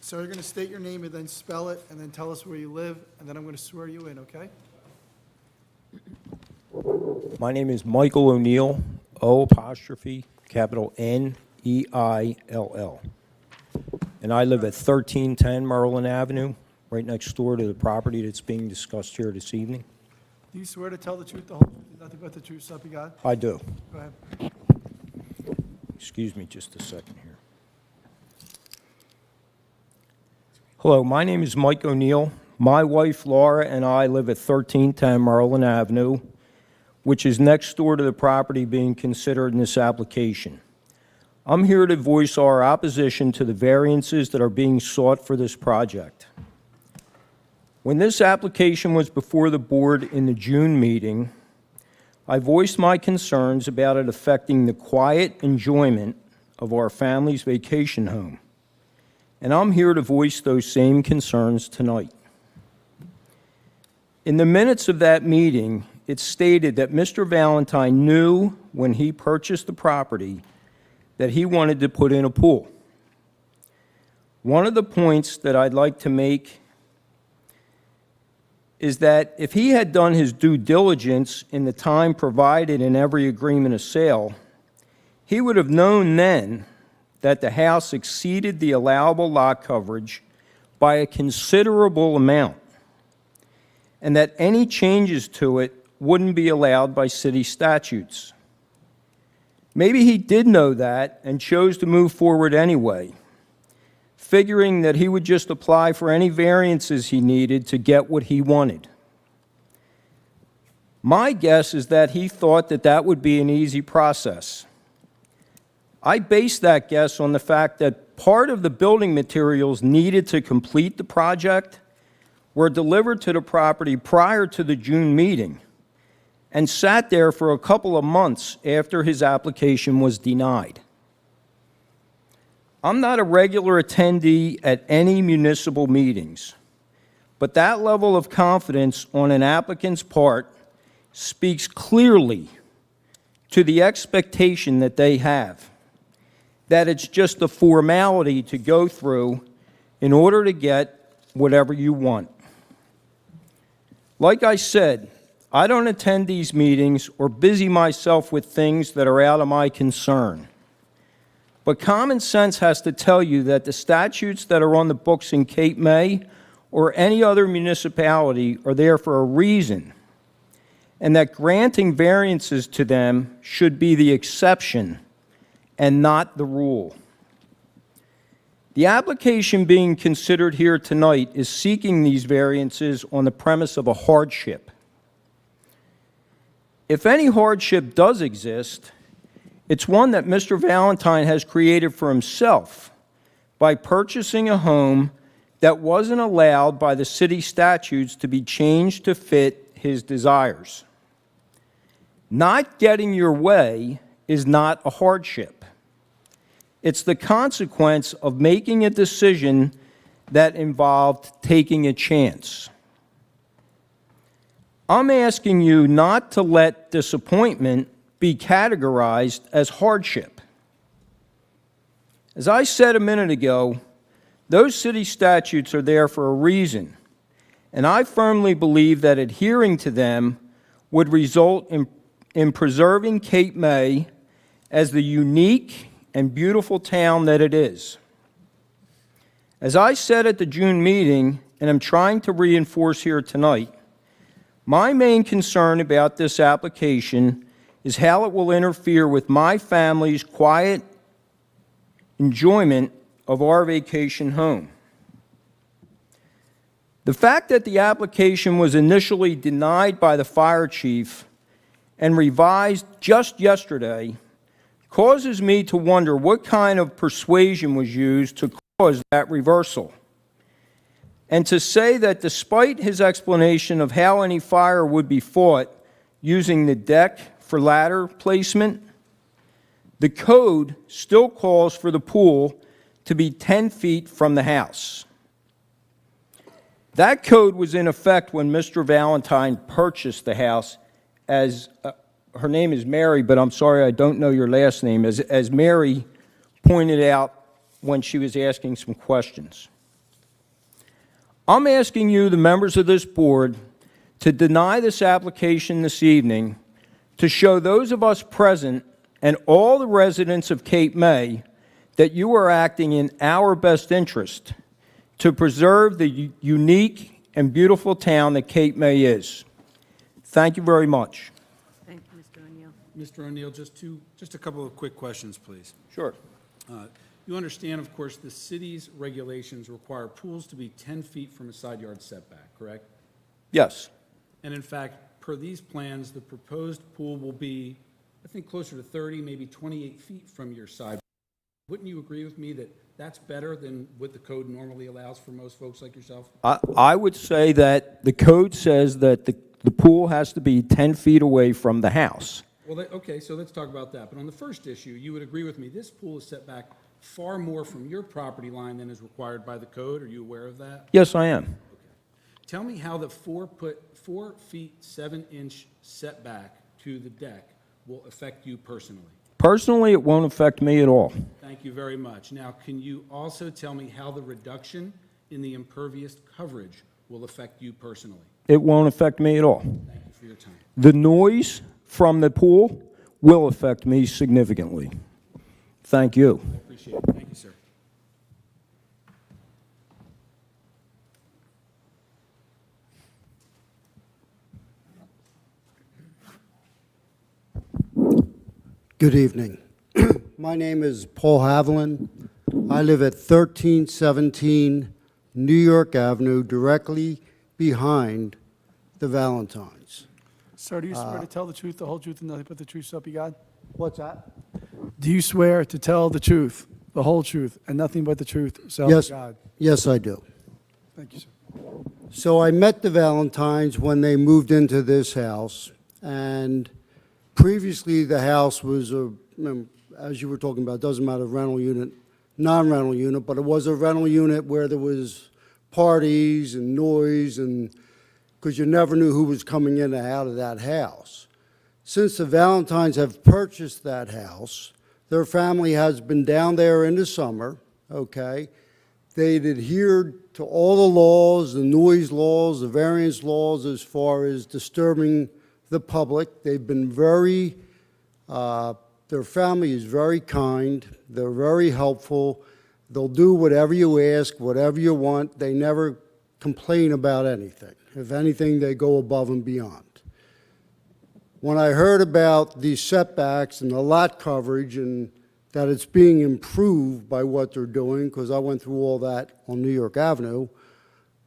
So you're going to state your name and then spell it, and then tell us where you live, and then I'm going to swear you in, okay? My name is Michael O'Neill, O''N''E''I''L'. And I live at 1310 Maryland Avenue, right next door to the property that's being discussed here this evening. Do you swear to tell the truth, the whole truth, and nothing but the truth, so help you God? I do. Go ahead. Excuse me just a second here. Hello, my name is Mike O'Neill. My wife Laura and I live at 1310 Maryland Avenue, which is next door to the property being considered in this application. I'm here to voice our opposition to the variances that are being sought for this project. When this application was before the board in the June meeting, I voiced my concerns about it affecting the quiet enjoyment of our family's vacation home. And I'm here to voice those same concerns tonight. In the minutes of that meeting, it stated that Mr. Valentine knew when he purchased the property that he wanted to put in a pool. One of the points that I'd like to make is that if he had done his due diligence in the time provided in every agreement of sale, he would have known then that the house exceeded the allowable lot coverage by a considerable amount, and that any changes to it wouldn't be allowed by city statutes. Maybe he did know that and chose to move forward anyway, figuring that he would just apply for any variances he needed to get what he wanted. My guess is that he thought that that would be an easy process. I base that guess on the fact that part of the building materials needed to complete the project were delivered to the property prior to the June meeting and sat there for a couple of months after his application was denied. I'm not a regular attendee at any municipal meetings, but that level of confidence on an applicant's part speaks clearly to the expectation that they have, that it's just a formality to go through in order to get whatever you want. Like I said, I don't attend these meetings or busy myself with things that are out of my concern. But common sense has to tell you that the statutes that are on the books in Cape May or any other municipality are there for a reason, and that granting variances to them should be the exception and not the rule. The application being considered here tonight is seeking these variances on the premise of a hardship. If any hardship does exist, it's one that Mr. Valentine has created for himself by purchasing a home that wasn't allowed by the city statutes to be changed to fit his desires. Not getting your way is not a hardship. It's the consequence of making a decision that involved taking a chance. I'm asking you not to let disappointment be categorized as hardship. As I said a minute ago, those city statutes are there for a reason, and I firmly believe that adhering to them would result in preserving Cape May as the unique and beautiful town that it is. As I said at the June meeting, and I'm trying to reinforce here tonight, my main concern about this application is how it will interfere with my family's quiet enjoyment of our vacation home. The fact that the application was initially denied by the fire chief and revised just yesterday causes me to wonder what kind of persuasion was used to cause that reversal. And to say that despite his explanation of how any fire would be fought using the deck for ladder placement, the code still calls for the pool to be 10 feet from the house. That code was in effect when Mr. Valentine purchased the house as, her name is Mary, but I'm sorry I don't know your last name, as Mary pointed out when she was asking some questions. I'm asking you, the members of this board, to deny this application this evening to show those of us present and all the residents of Cape May that you are acting in our best interest to preserve the unique and beautiful town that Cape May is. Thank you very much. Thank you, Mr. O'Neill. Mr. O'Neill, just a couple of quick questions, please. Sure. You understand, of course, the city's regulations require pools to be 10 feet from a side yard setback, correct? Yes. And in fact, per these plans, the proposed pool will be, I think, closer to 30, maybe 28 feet from your side. Wouldn't you agree with me that that's better than what the code normally allows for most folks like yourself? I would say that the code says that the pool has to be 10 feet away from the house. Well, okay, so let's talk about that. But on the first issue, you would agree with me, this pool is set back far more from your property line than is required by the code. Are you aware of that? Yes, I am. Tell me how the 4 feet 7-inch setback to the deck will affect you personally. Personally, it won't affect me at all. Thank you very much. Now, can you also tell me how the reduction in the impervious coverage will affect you personally? It won't affect me at all. Thank you for your time. The noise from the pool will affect me significantly. Thank you. I appreciate it. Thank you, sir. Good evening. My name is Paul Haviland. I live at 1317 New York Avenue, directly behind the Valentines. Sir, do you swear to tell the truth, the whole truth, and nothing but the truth, so help you God? What's that? Do you swear to tell the truth, the whole truth, and nothing but the truth, so help Yes, you God? yes, I do. Thank you, sir. So I met the Valentines when they moved into this house, and previously the house was as you were talking about, doesn't matter, rental unit, non-rental unit, but it was a rental unit where there was parties and noise, and because you never knew who was coming in and out of that house. Since the Valentines have purchased that house, their family has been down there in the summer, okay? They'd adhered to all the laws, the noise laws, the variance laws, as far as disturbing the public. They've been very, their family is very kind. They're very helpful. They'll do whatever you ask, whatever you want. They never complain about anything. If anything, they go above and beyond. When I heard about these setbacks and the lot coverage and that it's being improved by what they're doing, because I went through all that on New York Avenue,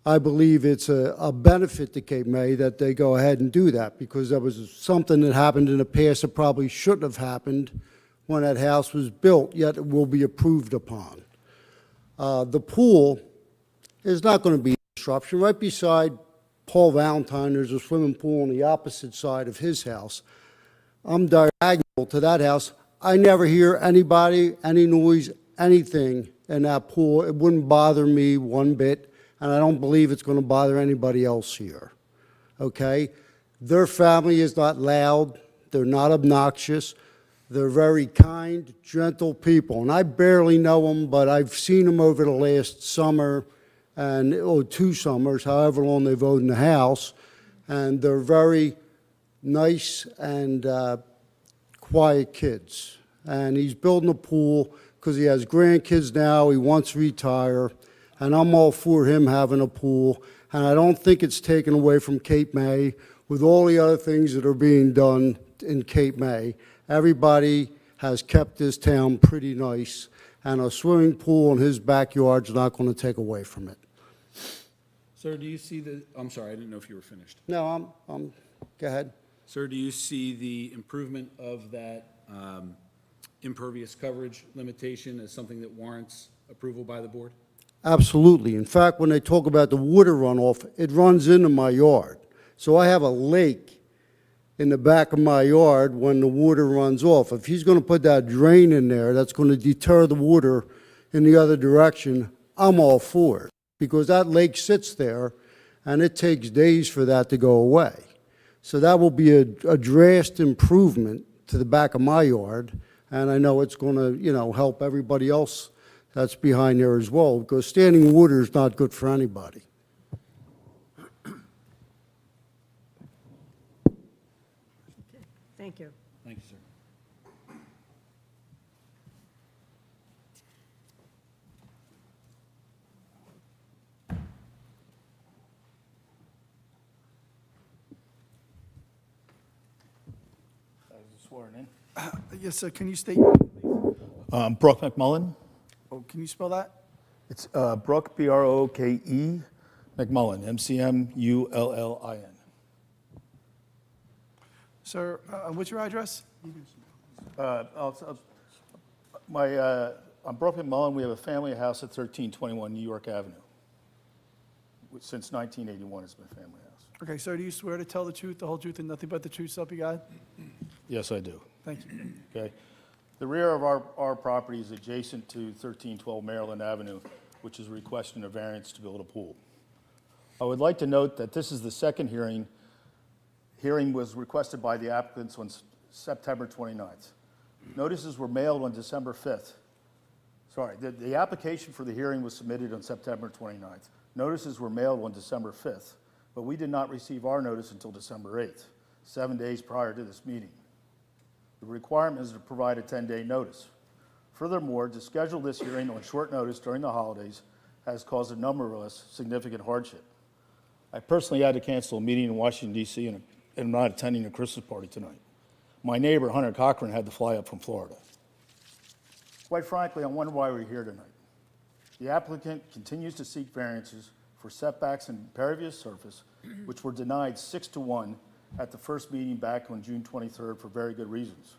I believe it's a benefit to Cape May that they go ahead and do that, because that was something that happened in the past that probably shouldn't have happened when that house was built, yet it will be approved upon. The pool is not going to be a disruption. Right beside Paul Valentine, there's a swimming pool on the opposite side of his house. I'm diagonal to that house. I never hear anybody, any noise, anything in that pool. It wouldn't bother me one bit, and I don't believe it's going to bother anybody else here, okay? Their family is not loud. They're not obnoxious. They're very kind, gentle people, and I barely know them, but I've seen them over the last summer and, or 2 summers, however long they've owned the house, and they're very nice and quiet kids. And he's building a pool because he has grandkids now, he wants to retire, and I'm all for him having a pool, and I don't think it's taken away from Cape May with all the other things that are being done in Cape May. Everybody has kept this town pretty nice, and a swimming pool in his backyard's not going to take away from it. Sir, do you see the, I'm sorry, I didn't know if you were finished. No, go ahead. Sir, do you see the improvement of that impervious coverage limitation as something that warrants approval by the board? Absolutely. In fact, when they talk about the water runoff, it runs into my yard. So I have a lake in the back of my yard when the water runs off. If he's going to put that drain in there, that's going to deter the water in the other direction, I'm all for it. Because that lake sits there, and it takes days for that to go away. So that will be a drastic improvement to the back of my yard, and I know it's going to, help everybody else that's behind there as well, because standing water is not good for anybody. Thank you. Thank you, sir. Sworn in. Yes, sir, can you state, Brooke McMullen. can you spell that? It's Brooke, B-R-O-K-E, McMullen, M-C-M-U-L-L-I-N. Sir, what's your address? I'm Brooke McMullen. We have a family house at 1321 New York Avenue. Since 1981, it's been a family house. Okay, sir, do you swear to tell the truth, the whole truth, and nothing but the truth, so help you God? Yes, I do. Thank you. Okay. The rear of our property is adjacent to 1312 Maryland Avenue, which is requesting a variance to build a pool. I would like to note that this is the second hearing. Hearing was requested by the applicants on September 29th. Notices were mailed on December 5th. Sorry, the application for the hearing was submitted on September 29th. Notices were mailed on December 5th, but we did not receive our notice until December 8th, 7 days prior to this meeting. The requirement is to provide a 10-day notice. Furthermore, to schedule this hearing on short notice during the holidays has caused a number of us significant hardship. I personally had to cancel a meeting in Washington, D.C., and I'm not attending a Christmas party tonight. My neighbor, Hunter Cochran, had to fly up from Florida. Quite frankly, I wonder why we're here tonight. The applicant continues to seek variances for setbacks and impervious surface, which were denied 6-1 at the first meeting back on June 23rd for very good reasons.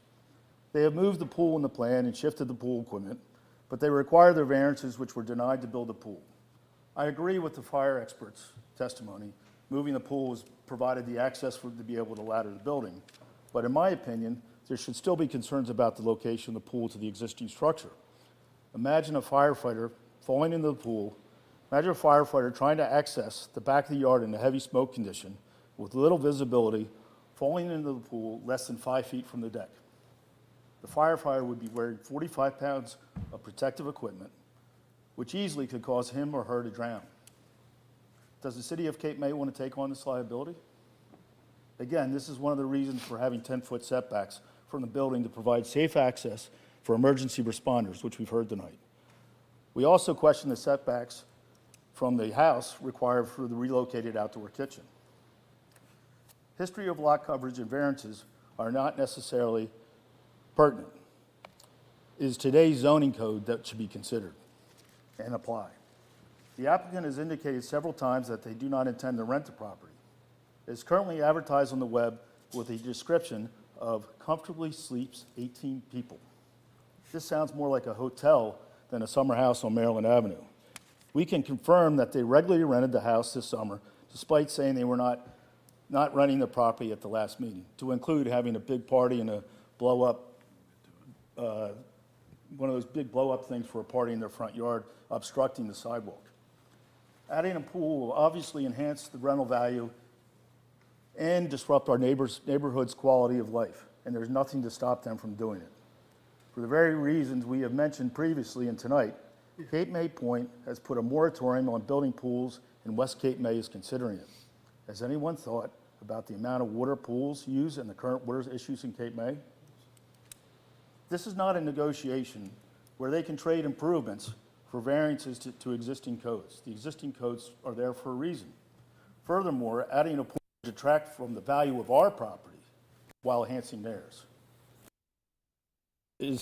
They have moved the pool in the plan and shifted the pool equipment, but they require their variances which were denied to build the pool. I agree with the fire expert's testimony. Moving the pool was provided the access to be able to ladder the building. But in my opinion, there should still be concerns about the location of the pool to the existing structure. Imagine a firefighter falling into the pool. Imagine a firefighter trying to access the back of the yard in a heavy smoke condition with little visibility, falling into the pool less than 5 feet from the deck. The firefighter would be wearing 45 pounds of protective equipment, which easily could cause him or her to drown. Does the city of Cape May want to take on this liability? Again, this is one of the reasons for having 10-foot setbacks from the building to provide safe access for emergency responders, which we've heard tonight. We also question the setbacks from the house required for the relocated outdoor kitchen. History of lot coverage and variances are not necessarily pertinent. It is today's zoning code that should be considered and apply. The applicant has indicated several times that they do not intend to rent the property. It is currently advertised on the web with a description of comfortably sleeps 18 people. This sounds more like a hotel than a summer house on Maryland Avenue. We can confirm that they regularly rented the house this summer, despite saying they were not renting the property at the last meeting, to include having a big party and a blow-up, one of those big blow-up things for a party in their front yard, obstructing the sidewalk. Adding a pool will obviously enhance the rental value and disrupt our neighborhood's quality of life, and there's nothing to stop them from doing it. For the very reasons we have mentioned previously and tonight, Cape May Point has put a moratorium on building pools, and West Cape May is considering it. Has anyone thought about the amount of water pools used and the current water issues in Cape May? This is not a negotiation where they can trade improvements for variances to existing codes. The existing codes are there for a reason. Furthermore, adding a pool would detract from the value of our property while enhancing theirs. It is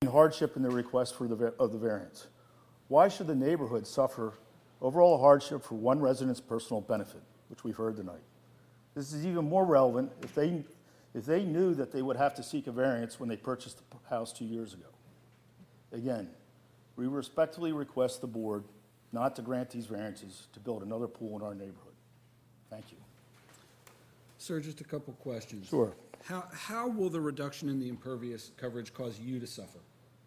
hardship in the request of the variance. Why should the neighborhood suffer overall hardship for one resident's personal benefit, which we've heard tonight? This is even more relevant if they knew that they would have to seek a variance when they purchased the house 2 years ago. Again, we respectfully request the board not to grant these variances to build another pool in our neighborhood. Thank you. Sir, just a couple questions. Sure. How will the reduction in the impervious coverage cause you to suffer?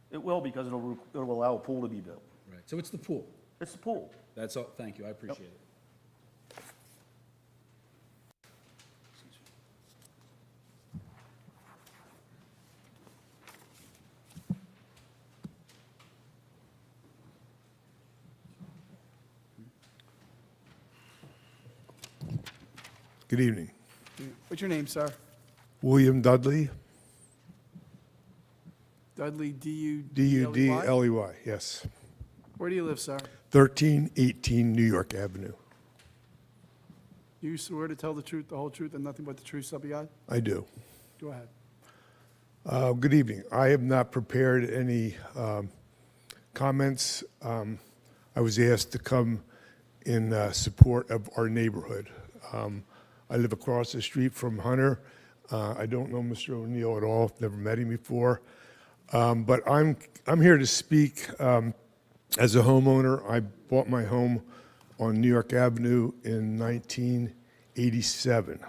It will, because it'll allow a pool to be built. Right, so it's the pool. It's the pool. That's all, thank you, I appreciate it. Good evening. What's your name, sir? William Dudley, Dudley, D-U-D-L-E-Y? D-U-D-L-E-Y, yes. Where do you live, sir? 1318 New York Avenue. You swear to tell the truth, the whole truth, and nothing but the truth, so be God? I do. Go ahead. Good evening. I have not prepared any comments. I was asked to come in support of our neighborhood. I live across the street from Hunter. I don't know Mr. O'Neill at all, never met him before. But I'm here to speak as a homeowner. I bought my home on New York Avenue in 1987.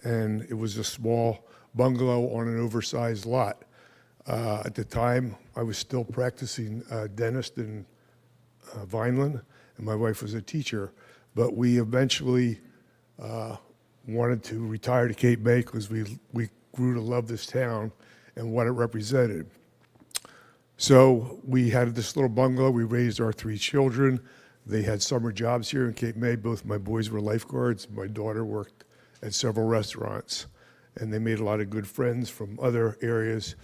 And it was a small bungalow on an oversized lot. At the time, I was still practicing dentist in Vineland, and my wife was a teacher. But we eventually wanted to retire to Cape May because we grew to love this town and what it represented. So we had this little bungalow. We raised our 3 children. They had summer jobs here in Cape May. Both my boys were lifeguards. My daughter worked at several restaurants. And they made a lot of good friends from other areas,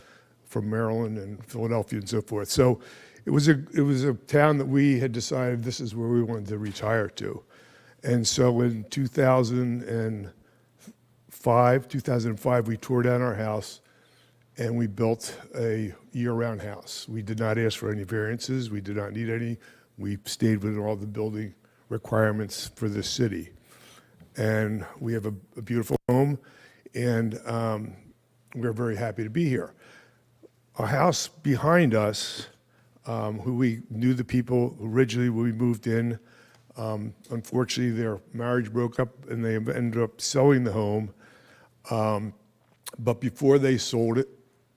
from Maryland and Philadelphia and so forth. So it was a town that we had decided this is where we wanted to retire to. And so in 2005, we tore down our house and we built a year-round house. We did not ask for any variances. We did not need any. We stayed within all the building requirements for this city. And we have a beautiful home, and we're very happy to be here. A house behind us, who we knew the people originally when we moved in. Unfortunately, their marriage broke up and they ended up selling the home. But before they sold it,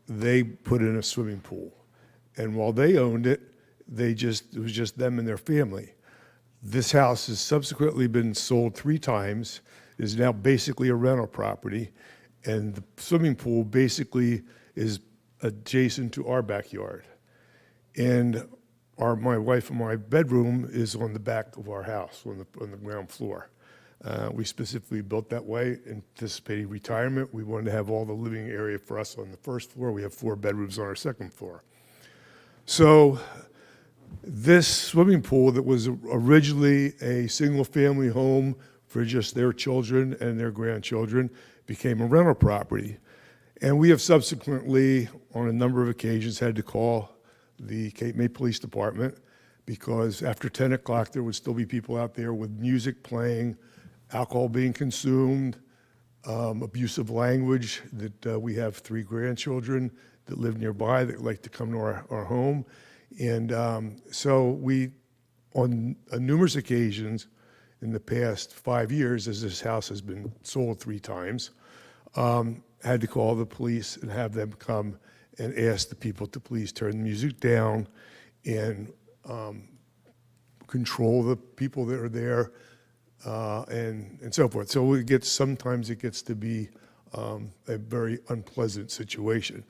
they put in a swimming pool. And while they owned it, it was just them and their family. This house has subsequently been sold 3 times, is now basically a rental property, and the swimming pool basically is adjacent to our backyard. And my wife and my bedroom is on the back of our house, on the ground floor. We specifically built that way, anticipating retirement. We wanted to have all the living area for us on the first floor. We have 4 bedrooms on our second floor. So this swimming pool that was originally a single-family home for just their children and their grandchildren became a rental property. And we have subsequently, on a number of occasions, had to call the Cape May Police Department because after 10 o'clock, there would still be people out there with music playing, alcohol being consumed, abusive language, that we have 3 grandchildren that live nearby that like to come to our home. And so we, on numerous occasions in the past 5 years, as this house has been sold 3 times, had to call the police and have them come and ask the people to please turn the music down and control the people that are there, and so forth. So sometimes it gets to be a very unpleasant situation.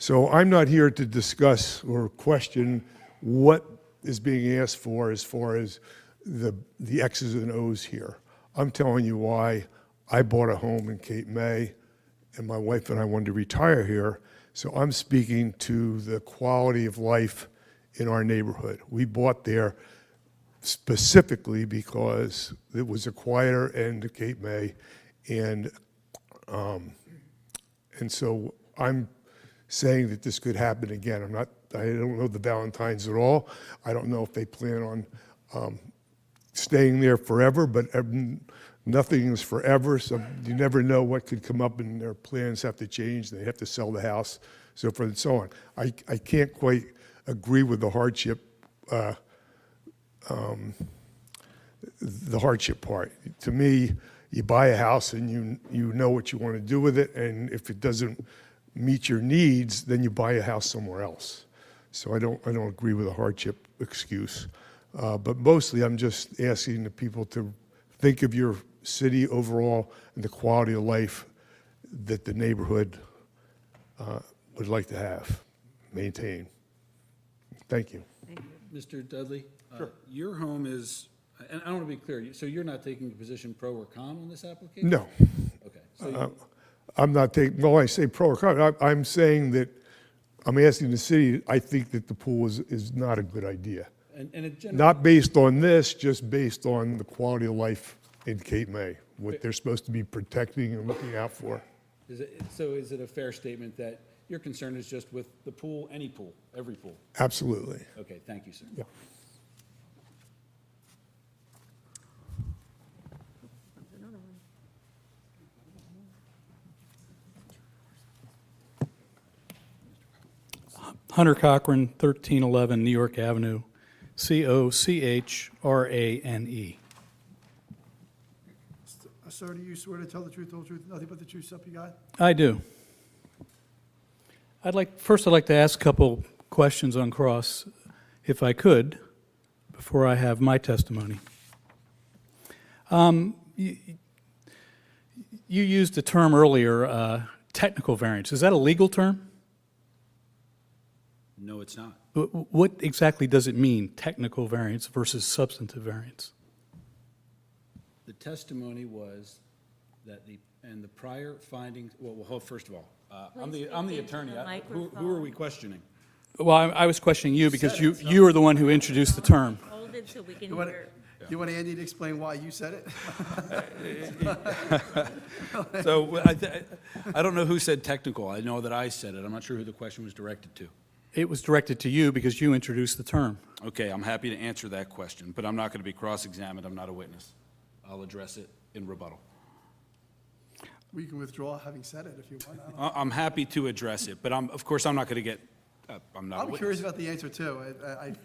So I'm not here to discuss or question what is being asked for as far as the X's and O's here. I'm telling you why I bought a home in Cape May, and my wife and I wanted to retire here. So I'm speaking to the quality of life in our neighborhood. We bought there specifically because it was a quieter end of Cape May, and so I'm saying that this could happen again. I don't know the Valentines at all. I don't know if they plan on staying there forever, but nothing is forever, so you never know what could come up, and their plans have to change. They have to sell the house, so forth and so on. I can't quite agree with the hardship part. To me, you buy a house and you know what you want to do with it, and if it doesn't meet your needs, then you buy a house somewhere else. So I don't agree with the hardship excuse. But mostly, I'm just asking the people to think of your city overall and the quality of life that the neighborhood would like to have, maintain. Thank you. Mr. Dudley? Your home is, and I want to be clear, so you're not taking a position pro or con on this application? No. Okay. So I'm not taking, well, I say pro or con, I'm saying that, I'm asking the city, I think that the pool is not a good idea. and it generally. Not based on this, just based on the quality of life in Cape May, what they're supposed to be protecting and looking out for. So is it a fair statement that your concern is just with the pool, any pool, every pool? Absolutely. Okay, thank you, sir. Yeah. Hunter Cochran, 1311 New York Avenue, Cochrane. Sir, do you swear to tell the truth, the whole truth, nothing but the truth, so help you God? I do. First, I'd like to ask a couple questions on cross, if I could, before I have my testimony. You used the term earlier, technical variance. Is that a legal term? No, it's not. What exactly does it mean, technical variance versus substantive variance? The testimony was that the prior findings, well, first of all, I'm Please the speak into attorney. the Who are microphone. we questioning? Well, I was questioning you because you were the one who introduced the term. Hold it so we can You want, hear. you want Andy to explain why you said it? So I don't know who said technical. I know that I said it. I'm not sure who the question was directed to. It was directed to you because you introduced the term. Okay, I'm happy to answer that question, but I'm not going to be cross-examined. I'm not a witness. I'll address it in rebuttal. We can withdraw having said it if you want. I don't know. I'm happy to address it, but of course, I'm not going to get, I'm not a I'm witness. curious about the answer too.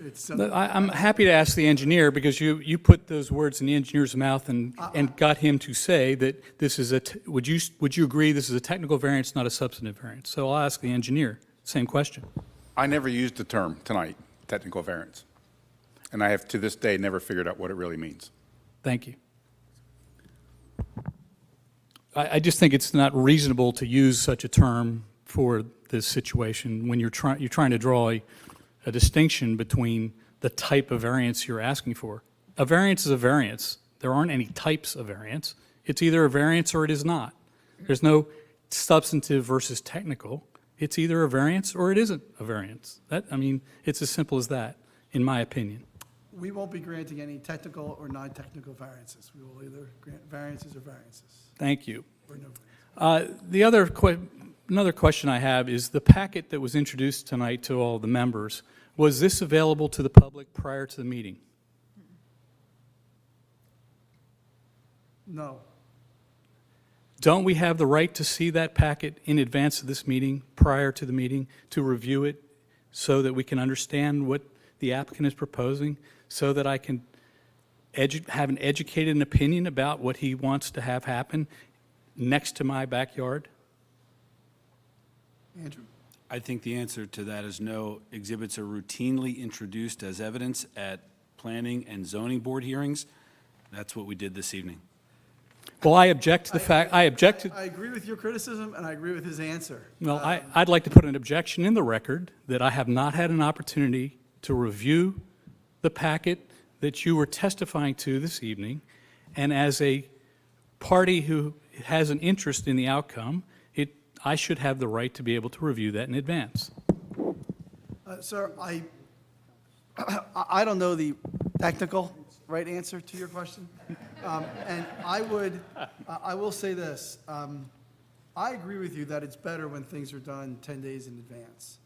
It's I'm happy to ask the engineer because you put those words in the engineer's mouth and got him to say that this is would you agree this is a technical variance, not a substantive variance? So I'll ask the engineer, same question. I never used the term tonight, technical variance. And I have to this day never figured out what it really means. Thank you. I just think it's not reasonable to use such a term for this situation when you're trying to draw a distinction between the type of variance you're asking for. A variance is a variance. There aren't any types of variance. It's either a variance or it is not. There's no substantive versus technical. It's either a variance or it isn't a variance. It's as simple as that, in my opinion. We won't be granting any technical or non-technical variances. We will either grant variances or variances, Thank you. or no variances. Another question I have is the packet that was introduced tonight to all the members, was this available to the public prior to the meeting? No. Don't we have the right to see that packet in advance of this meeting, prior to the meeting, to review it so that we can understand what the applicant is proposing, so that I can have an educated opinion about what he wants to have happen next to my backyard? Andrew? I think the answer to that is no. Exhibits are routinely introduced as evidence at planning and zoning board hearings. That's what we did this evening. Well, I object to the fact, I object to, I agree with your criticism, and I agree with his answer. well, I'd like to put an objection in the record that I have not had an opportunity to review the packet that you were testifying to this evening, and as a party who has an interest in the outcome, I should have the right to be able to review that in advance. Sir, I don't know the technical right answer to your question. And I will say this. I agree with you that it's better when things are done 10 days in advance.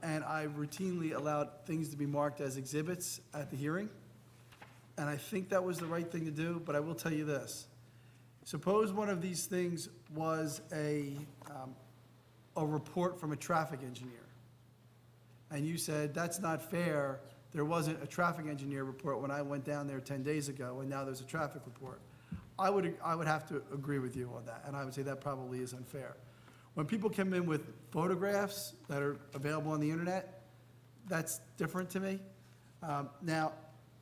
And I routinely allowed things to be marked as exhibits at the hearing. And I think that was the right thing to do, but I will tell you this. Suppose one of these things was a report from a traffic engineer. And you said, that's not fair. There wasn't a traffic engineer report when I went down there 10 days ago, and now there's a traffic report. I would have to agree with you on that, and I would say that probably is unfair. When people come in with photographs that are available on the internet, that's different to me. Now,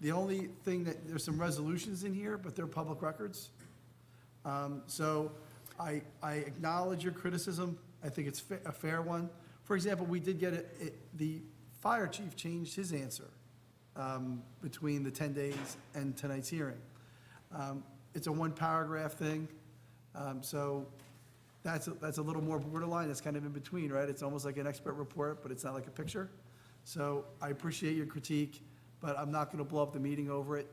the only thing there's some resolutions in here, but they're public records. So I acknowledge your criticism. I think it's a fair one. For example, we did get the fire chief changed his answer between the 10 days and tonight's hearing. It's a one-paragraph thing, so that's a little more borderline. It's kind of in between, right? It's almost like an expert report, but it's not like a picture. So I appreciate your critique, but I'm not going to blow up the meeting over it.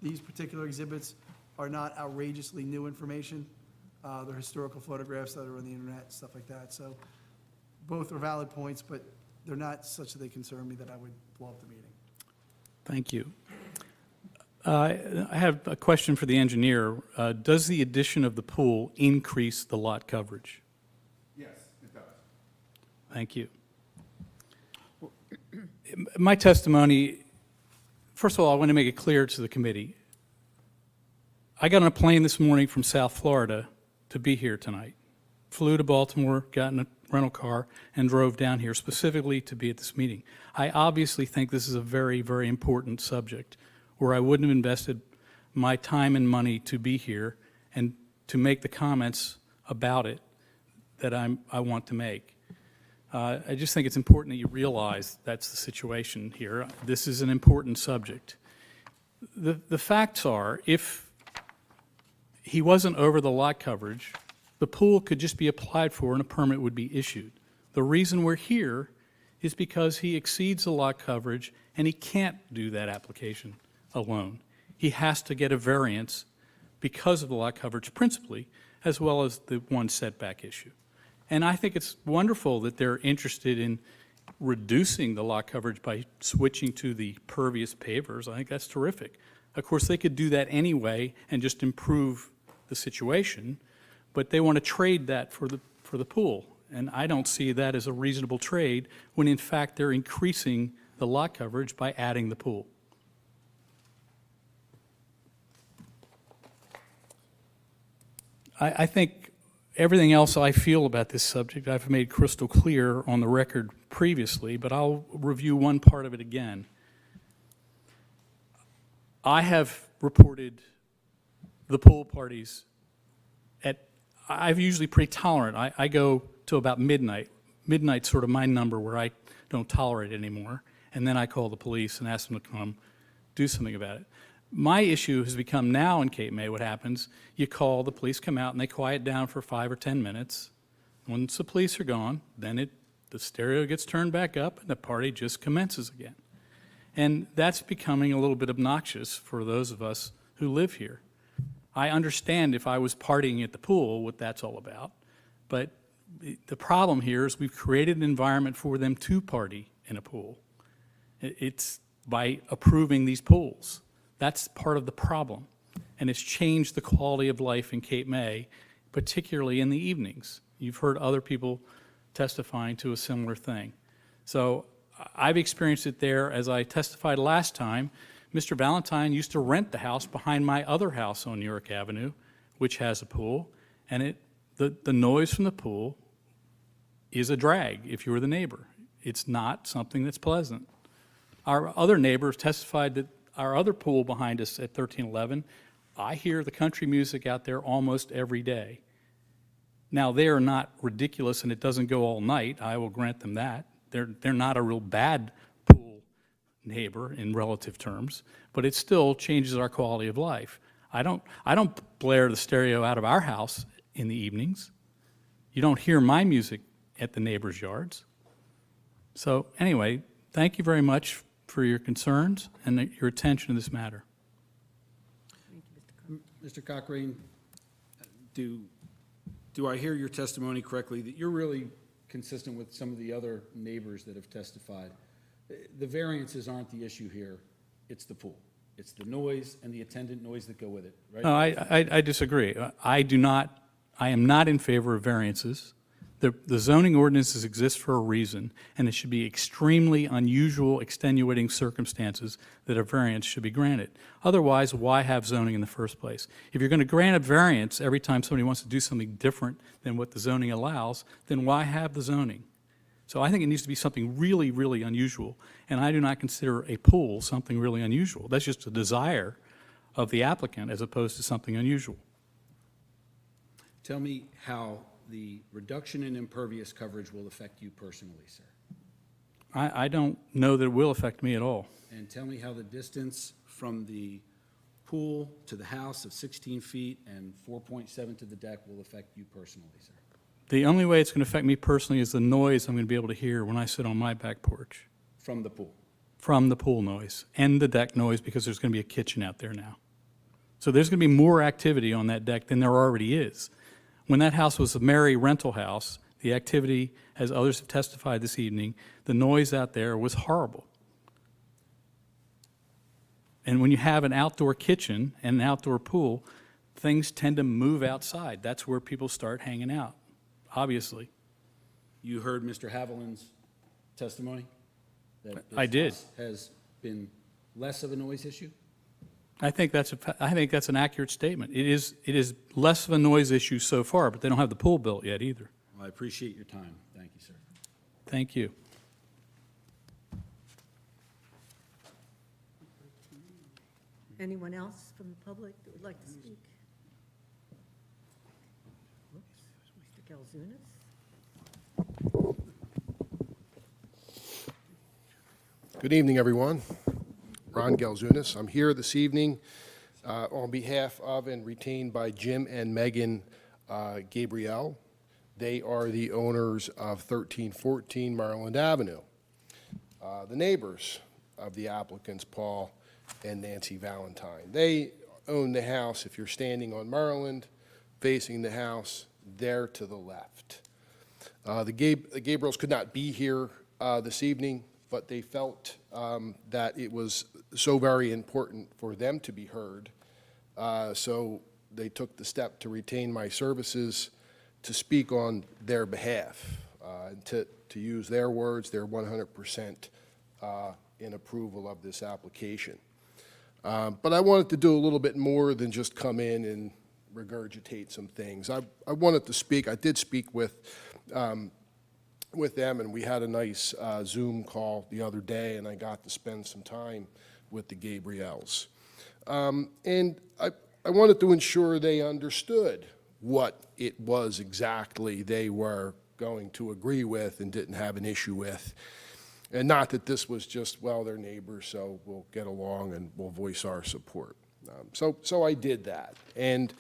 These particular exhibits are not outrageously new information. They're historical photographs that are on the internet, stuff like that. So both are valid points, but they're not such that they concern me that I would blow up the meeting. Thank you. I have a question for the engineer. Does the addition of the pool increase the lot coverage? Yes, it does. Thank you. My testimony, first of all, I want to make it clear to the committee. I got on a plane this morning from South Florida to be here tonight. Flew to Baltimore, got in a rental car, and drove down here specifically to be at this meeting. I obviously think this is a very, very important subject where I wouldn't have invested my time and money to be here and to make the comments about it that I want to make. I just think it's important that you realize that's the situation here. This is an important subject. The facts are, if he wasn't over the lot coverage, the pool could just be applied for and a permit would be issued. The reason we're here is because he exceeds the lot coverage and he can't do that application alone. He has to get a variance because of the lot coverage principally, as well as the one setback issue. And I think it's wonderful that they're interested in reducing the lot coverage by switching to the pervious pavers. I think that's terrific. Of course, they could do that anyway and just improve the situation, but they want to trade that for the pool. And I don't see that as a reasonable trade when in fact they're increasing the lot coverage by adding the pool. I think everything else I feel about this subject I've made crystal clear on the record previously, but I'll review one part of it again. I have reported the pool parties I'm usually pretty tolerant. I go to about midnight. Midnight's sort of my number where I don't tolerate it anymore. And then I call the police and ask them to come do something about it. My issue has become now in Cape May, what happens, you call, the police come out and they quiet down for 5 or 10 minutes. Once the police are gone, then the stereo gets turned back up and the party just commences again. And that's becoming a little bit obnoxious for those of us who live here. I understand if I was partying at the pool, what that's all about, but the problem here is we've created an environment for them to party in a pool. It's by approving these pools. That's part of the problem. And it's changed the quality of life in Cape May, particularly in the evenings. You've heard other people testifying to a similar thing. So I've experienced it there. As I testified last time, Mr. Valentine used to rent the house behind my other house on New York Avenue, which has a pool, and the noise from the pool is a drag if you were the neighbor. It's not something that's pleasant. Our other neighbors testified that our other pool behind us at 1311, I hear the country music out there almost every day. Now, they are not ridiculous and it doesn't go all night. I will grant them that. They're not a real bad pool neighbor in relative terms, but it still changes our quality of life. I don't blare the stereo out of our house in the evenings. You don't hear my music at the neighbors' yards. So anyway, thank you very much for your concerns and your attention to this matter. Mr. Cochrane, do I hear your testimony correctly, that you're really consistent with some of the other neighbors that have testified? The variances aren't the issue here, it's the pool. It's the noise and the attendant noise that go with it, right? No, I disagree. I am not in favor of variances. The zoning ordinances exist for a reason, and it should be extremely unusual, extenuating circumstances that a variance should be granted. Otherwise, why have zoning in the first place? If you're going to grant a variance every time somebody wants to do something different than what the zoning allows, then why have the zoning? So I think it needs to be something really, really unusual, and I do not consider a pool something really unusual. That's just a desire of the applicant as opposed to something unusual. Tell me how the reduction in impervious coverage will affect you personally, sir. I don't know that it will affect me at all. And tell me how the distance from the pool to the house of 16 feet and 4.7 to the deck will affect you personally, sir. The only way it's going to affect me personally is the noise I'm going to be able to hear when I sit on my back porch. From the pool. From the pool noise and the deck noise, because there's going to be a kitchen out there now. So there's going to be more activity on that deck than there already is. When that house was a Mary rental house, the activity, as others have testified this evening, the noise out there was horrible. And when you have an outdoor kitchen and an outdoor pool, things tend to move outside. That's where people start hanging out, obviously. You heard Mr. Haviland's testimony? That I did. this house has been less of a noise issue? I think that's an accurate statement. It is less of a noise issue so far, but they don't have the pool built yet either. Well, I appreciate your time. Thank you, sir. Thank you. Anyone else from the public that would like to speak? Mr. Galzunas? Good evening, everyone. Ron Galzunas. I'm here this evening on behalf of and retained by Jim and Megan Gabrielle. They are the owners of 1314 Maryland Avenue. The neighbors of the applicants, Paul and Nancy Valentine. They own the house, if you're standing on Maryland, facing the house, there to the left. The Gabriels could not be here this evening, but they felt that it was so very important for them to be heard. So they took the step to retain my services to speak on their behalf, and to use their words. They're 100% in approval of this application. But I wanted to do a little bit more than just come in and regurgitate some things. I wanted to speak. I did speak with them, and we had a nice Zoom call the other day, and I got to spend some time with the Gabriels. And I wanted to ensure they understood what it was exactly they were going to agree with and didn't have an issue with. And not that this was just, well, they're neighbors, so we'll get along and we'll voice our support. So I did that. And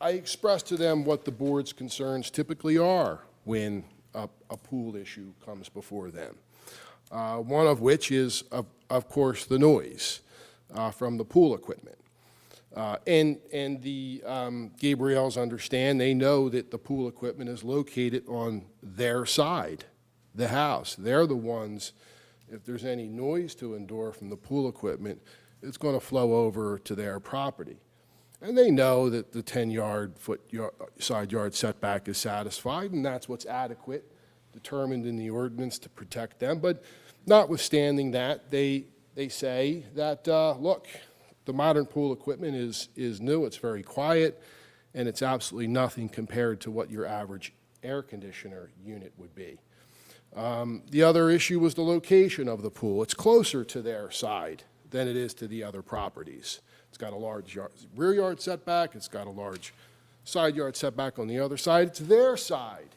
I expressed to them what the board's concerns typically are when a pool issue comes before them. One of which is, of course, the noise from the pool equipment. And the Gabriels understand, they know that the pool equipment is located on their side, the house. They're the ones, if there's any noise to endure from the pool equipment, it's going to flow over to their property. And they know that the 10-yard side yard setback is satisfied, and that's what's adequate, determined in the ordinance to protect them. But notwithstanding that, they say that, look, the modern pool equipment is new, it's very quiet, and it's absolutely nothing compared to what your average air conditioner unit would be. The other issue was the location of the pool. It's closer to their side than it is to the other properties. It's got a large rear yard setback, it's got a large side yard setback on the other side. It's their side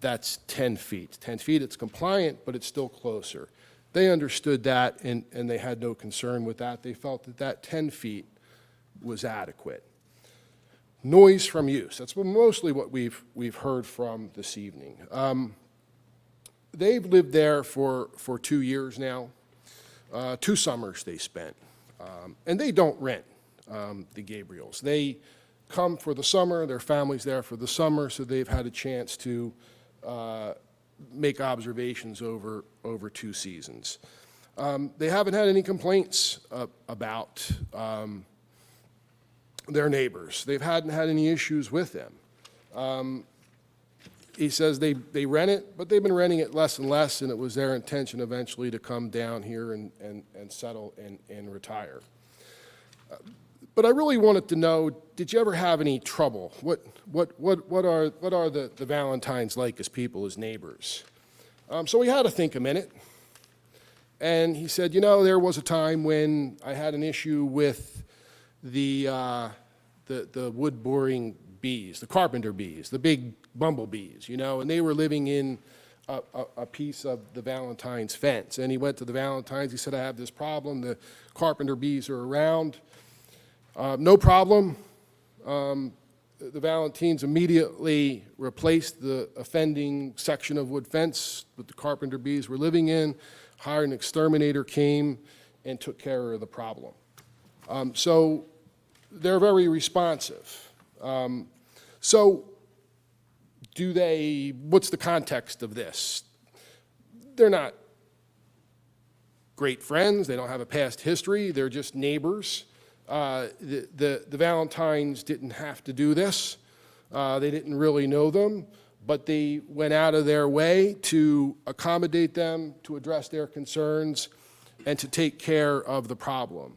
that's 10 feet. 10 feet, it's compliant, but it's still closer. They understood that, and they had no concern with that. They felt that that 10 feet was adequate. Noise from use, that's mostly what we've heard from this evening. They've lived there for 2 years now. 2 summers they spent. And they don't rent, the Gabriels. They come for the summer, their family's there for the summer, so they've had a chance to make observations over 2 seasons. They haven't had any complaints about their neighbors. They hadn't had any issues with them. He says they rent it, but they've been renting it less and less, and it was their intention eventually to come down here and settle and retire. But I really wanted to know, did you ever have any trouble? What are the Valentines like as people, as neighbors? So we had to think a minute. And he said, you know, there was a time when I had an issue with the wood boring bees, the carpenter bees, the big bumblebees, you know, and they were living in a piece of the Valentine's fence. And he went to the Valentine's, he said, I have this problem, the carpenter bees are around. No problem. The Valentines immediately replaced the offending section of wood fence that the carpenter bees were living in, hired an exterminator, came and took care of the problem. So they're very responsive. So what's the context of this? They're not great friends, they don't have a past history, they're just neighbors. The Valentines didn't have to do this. They didn't really know them, but they went out of their way to accommodate them, to address their concerns, and to take care of the problem.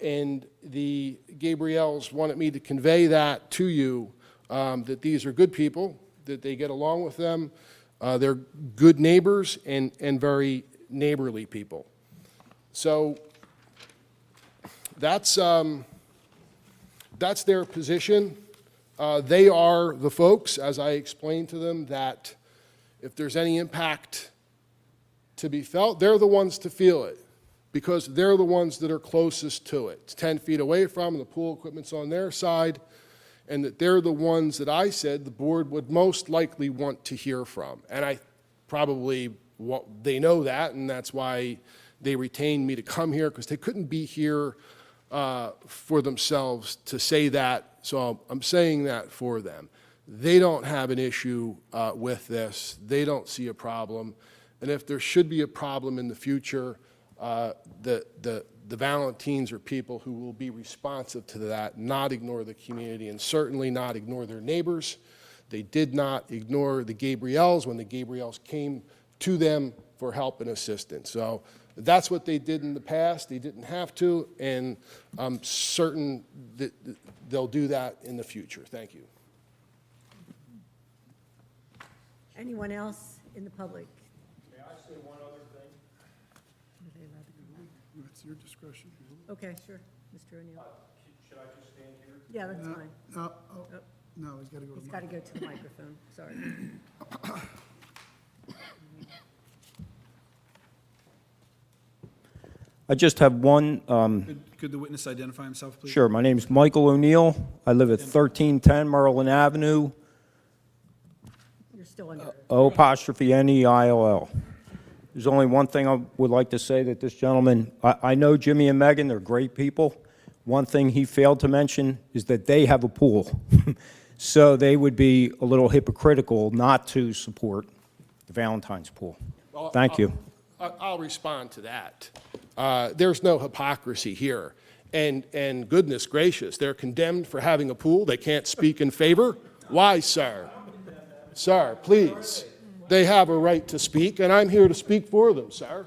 And the Gabriels wanted me to convey that to you, that these are good people, that they get along with them. They're good neighbors and very neighborly people. So that's their position. They are the folks, as I explained to them, that if there's any impact to be felt, they're the ones to feel it, because they're the ones that are closest to it. It's 10 feet away from, the pool equipment's on their side, and that they're the ones that I said the board would most likely want to hear from. And they know that, and that's why they retained me to come here, because they couldn't be here for themselves to say that, so I'm saying that for them. They don't have an issue with this. They don't see a problem. And if there should be a problem in the future, the Valentines are people who will be responsive to that, not ignore the community, and certainly not ignore their neighbors. They did not ignore the Gabriels when the Gabriels came to them for help and assistance. So that's what they did in the past. They didn't have to, and I'm certain that they'll do that in the future. Thank you. Anyone else in the public? May I say one other thing? It's your discretion. Okay, sure, Mr. O'Neill. Should I just stand here? Yeah, that's fine. No, he's got to go to He's got to go to the microphone, sorry. I just have one, Could the witness identify himself, please? sure, my name's Michael O'Neill. I live at 1310 Maryland Avenue, You're still under. O''Neill. There's only one thing I would like to say, that this gentleman, I know Jimmy and Megan, they're great people. One thing he failed to mention is that they have a pool. So they would be a little hypocritical not to support the Valentine's pool. Thank you. I'll respond to that. There's no hypocrisy here. And goodness gracious, they're condemned for having a pool. They can't speak in favor. Why, sir? Sir, please. They have a right to speak, and I'm here to speak for them, sir.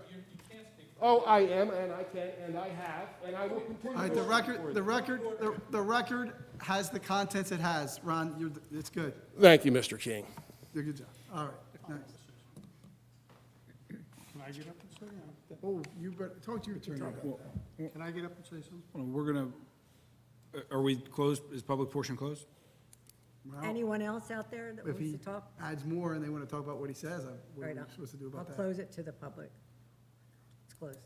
Oh, I am, and I can, and I have, and I will continue. All right, to speak for them. the record has the contents it has. Ron, it's good. Thank you, Mr. King. You're good job. All right, nice. Can I get up and say that? Oh, you better, talk to your attorney about that. Can I get up and say something? Well, we're going to, are we closed, is public portion closed? Anyone else out there that If wants he to talk? adds more and they want to talk about what he says, what are Right we on. supposed to do I'll about that? close it to the public. It's closed.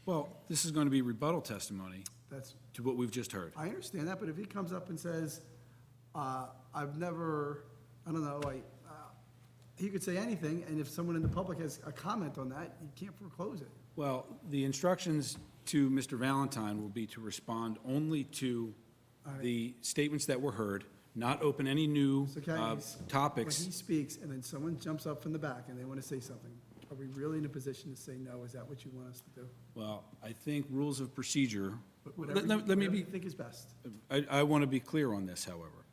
Well, this is going to be rebuttal testimony That's, to what we've just heard. I understand that, but if he comes up and says, I've never, I don't know, he could say anything, and if someone in the public has a comment on that, you can't foreclose it. Well, the instructions to Mr. Valentine will be to respond only to the statements that were heard, not open any new It's okay. When topics. he speaks and then someone jumps up from the back and they want to say something, are we really in a position to say no? Is that what you want us to do? Well, I think rules of procedure, Whatever let me whatever be, you think is best. I want to be clear on this, however.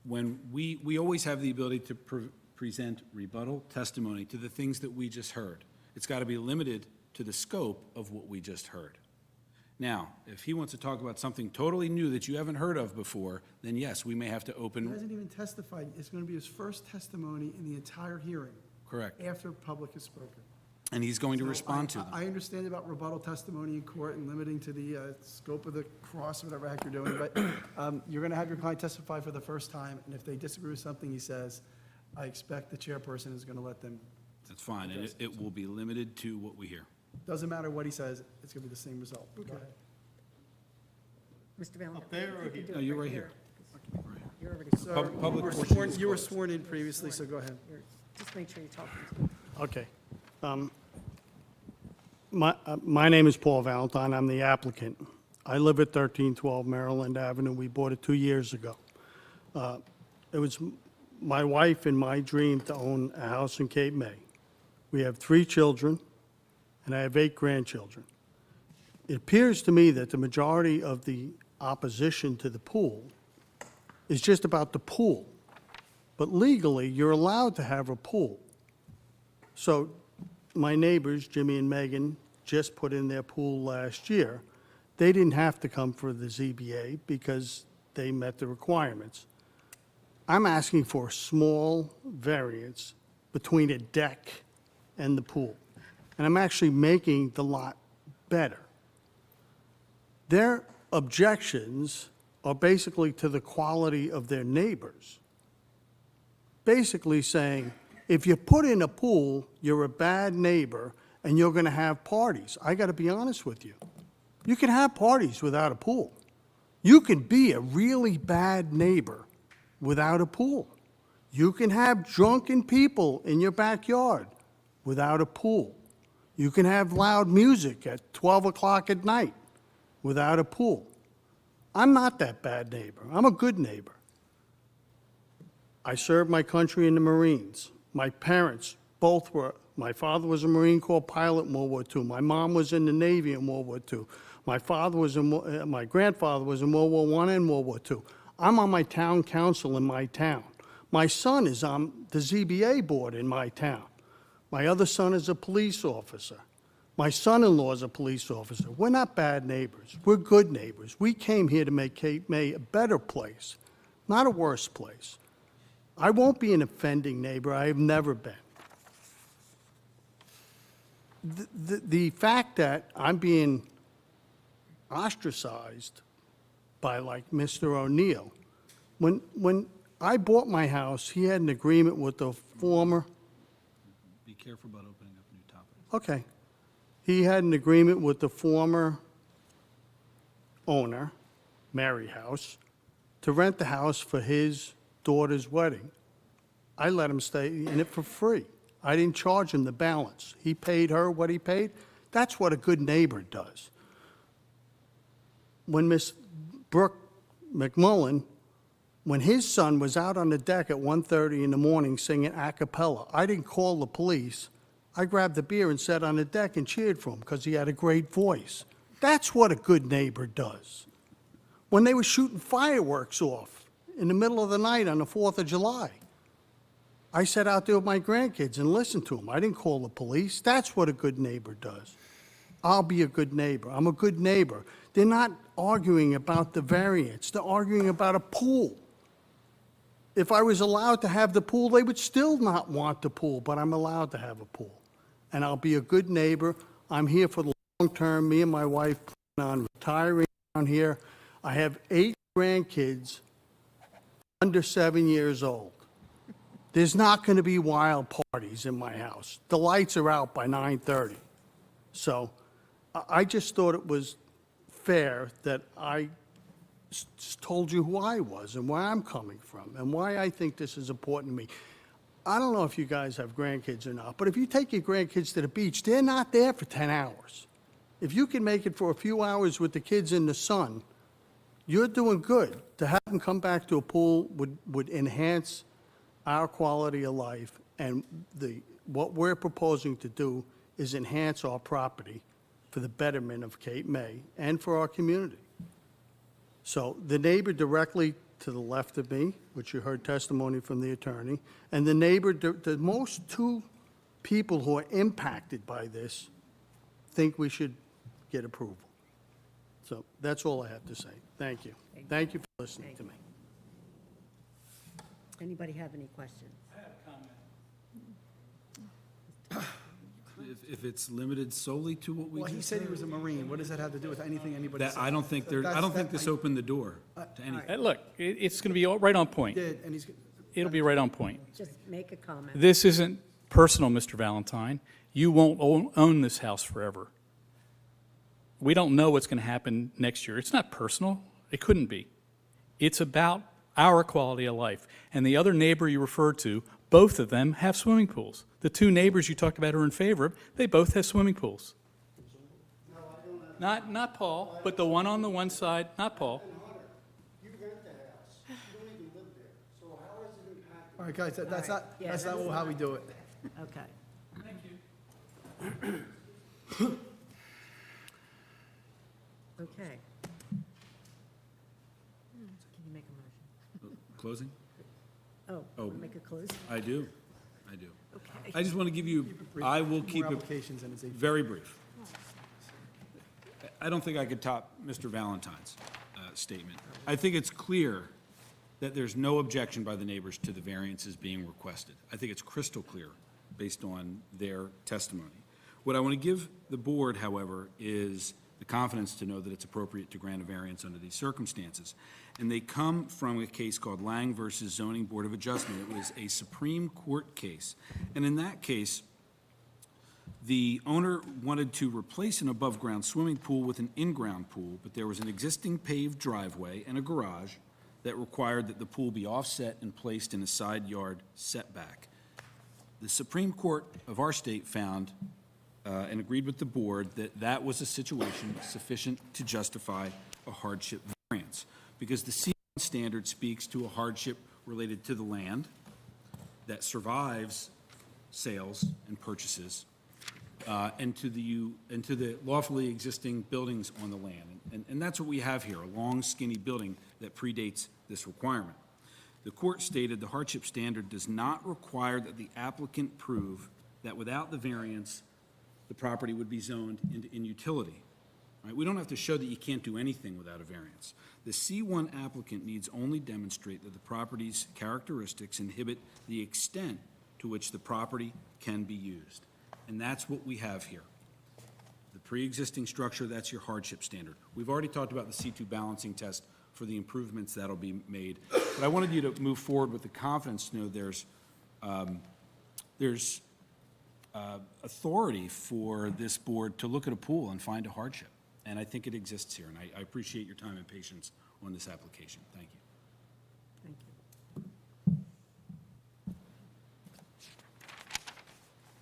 When we always have the ability to present rebuttal testimony to the things that we just heard. It's got to be limited to the scope of what we just heard. Now, if he wants to talk about something totally new that you haven't heard of before, then yes, we may have to He open, hasn't even testified. It's going to be his first testimony in the entire hearing correct, after public has spoken. and he's going to So respond to them. I understand about rebuttal testimony in court and limiting to the scope of the cross, whatever heck you're doing, but you're going to have your client testify for the first time, and if they disagree with something he says, I expect the chairperson is going to let them, That's fine, and it will be limited to what we hear. doesn't matter what he says, it's going to be the same result. Okay. Mr. Valentine? Up there or you can do No, it you're right here. You're already, Sir, Public you were portion sworn- is you were closed. sworn in previously, so go ahead. just make sure you're talking to Okay. My name is Paul Valentine. I'm the applicant. I live at 1312 Maryland Avenue. We bought it 2 years ago. It was my wife and my dream to own a house in Cape May. We have 3 children, and I have 8 grandchildren. It appears to me that the majority of the opposition to the pool is just about the pool. But legally, you're allowed to have a pool. So my neighbors, Jimmy and Megan, just put in their pool last year. They didn't have to come for the ZBA because they met the requirements. I'm asking for a small variance between a deck and the pool. And I'm actually making the lot better. Their objections are basically to the quality of their neighbors. Basically saying, if you put in a pool, you're a bad neighbor and you're going to have parties. I got to be honest with you. You can have parties without a pool. You can be a really bad neighbor without a pool. You can have drunken people in your backyard without a pool. You can have loud music at 12 o'clock at night without a pool. I'm not that bad neighbor. I'm a good neighbor. I served my country in the Marines. My parents both were, my father was a Marine Corps pilot in World War II. My mom was in the Navy in World War II. My grandfather was in World War I and World War II. I'm on my town council in my town. My son is on the ZBA board in my town. My other son is a police officer. My son-in-law is a police officer. We're not bad neighbors. We're good neighbors. We came here to make Cape May a better place, not a worse place. I won't be an offending neighbor. I have never been. The fact that I'm being ostracized by like Mr. O'Neill, when I bought my house, he had an agreement with the former, Be careful about opening up new topics. okay, He had an agreement with the former owner, Mary House, to rent the house for his daughter's wedding. I let him stay in it for free. I didn't charge him the balance. He paid her what he paid. That's what a good neighbor does. When Miss Brooke McMullen, when his son was out on the deck at 1:30 in the morning singing a cappella, I didn't call the police. I grabbed the beer and sat on the deck and cheered for him because he had a great voice. That's what a good neighbor does. When they were shooting fireworks off in the middle of the night on the 4th of July, I sat out there with my grandkids and listened to them. I didn't call the police. That's what a good neighbor does. I'll be a good neighbor. I'm a good neighbor. They're not arguing about the variance. They're arguing about a pool. If I was allowed to have the pool, they would still not want the pool, but I'm allowed to have a pool. And I'll be a good neighbor. I'm here for the long term. Me and my wife plan on retiring down here. I have 8 grandkids under 7 years old. There's not going to be wild parties in my house. The lights are out by 9:30. So I just thought it was fair that I told you who I was and where I'm coming from and why I think this is important to me. I don't know if you guys have grandkids or not, but if you take your grandkids to the beach, they're not there for 10 hours. If you can make it for a few hours with the kids in the sun, you're doing good. To have them come back to a pool would enhance our quality of life, and what we're proposing to do is enhance our property for the betterment of Cape May and for our community. So the neighbor directly to the left of me, which you heard testimony from the attorney, and the neighbor, the most 2 people who are impacted by this think we should get approval. So that's all I have to say. Thank you. Thank you for listening to me. Anybody have any questions? If it's limited solely to what we Well, he just said he heard, was a Marine. What does that have to do with anything anybody that, said? I don't think this opened the door to anything. Look, it's going to be right on point. Did, and he's, It'll be right on point. Just make a comment. This isn't personal, Mr. Valentine. You won't own this house forever. We don't know what's going to happen next year. It's not personal. It couldn't be. It's about our quality of life. And the other neighbor you referred to, both of them have swimming pools. The 2 neighbors you talked about are in favor of, they both have swimming pools. Not Paul, but the one on the one side, not Paul. You rent the house. You don't even live there. So how is it impacting? all right, guys, that's not, Yeah, that's not that's how we do it. Okay. Okay. Can you make a motion? Closing? Oh, Oh. wanna make a close? I do. Okay. I just want to give you, I will keep More it applications and it's a. very brief. I don't think I could top Mr. Valentine's statement. I think it's clear that there's no objection by the neighbors to the variances being requested. I think it's crystal clear based on their testimony. What I want to give the board, however, is the confidence to know that it's appropriate to grant a variance under these circumstances. And they come from a case called Lang versus Zoning Board of Adjustment. It was a Supreme Court case. And in that case, the owner wanted to replace an above-ground swimming pool with an in-ground pool, but there was an existing paved driveway and a garage that required that the pool be offset and placed in a side yard setback. The Supreme Court of our state found and agreed with the board that that was a situation sufficient to justify a hardship variance, because the C1 standard speaks to a hardship related to the land that survives sales and purchases, and to the lawfully existing buildings on the land. And that's what we have here, a long, skinny building that predates this requirement. The court stated the hardship standard does not require that the applicant prove that without the variance, the property would be zoned into inutility. Right? We don't have to show that you can't do anything without a variance. The C1 applicant needs only demonstrate that the property's characteristics inhibit the extent to which the property can be used. And that's what we have here. The pre-existing structure, that's your hardship standard. We've already talked about the C2 balancing test for the improvements that'll be made. But I wanted you to move forward with the confidence to know there's authority for this board to look at a pool and find a hardship. And I think it exists here, and I appreciate your time and patience on this application. Thank you.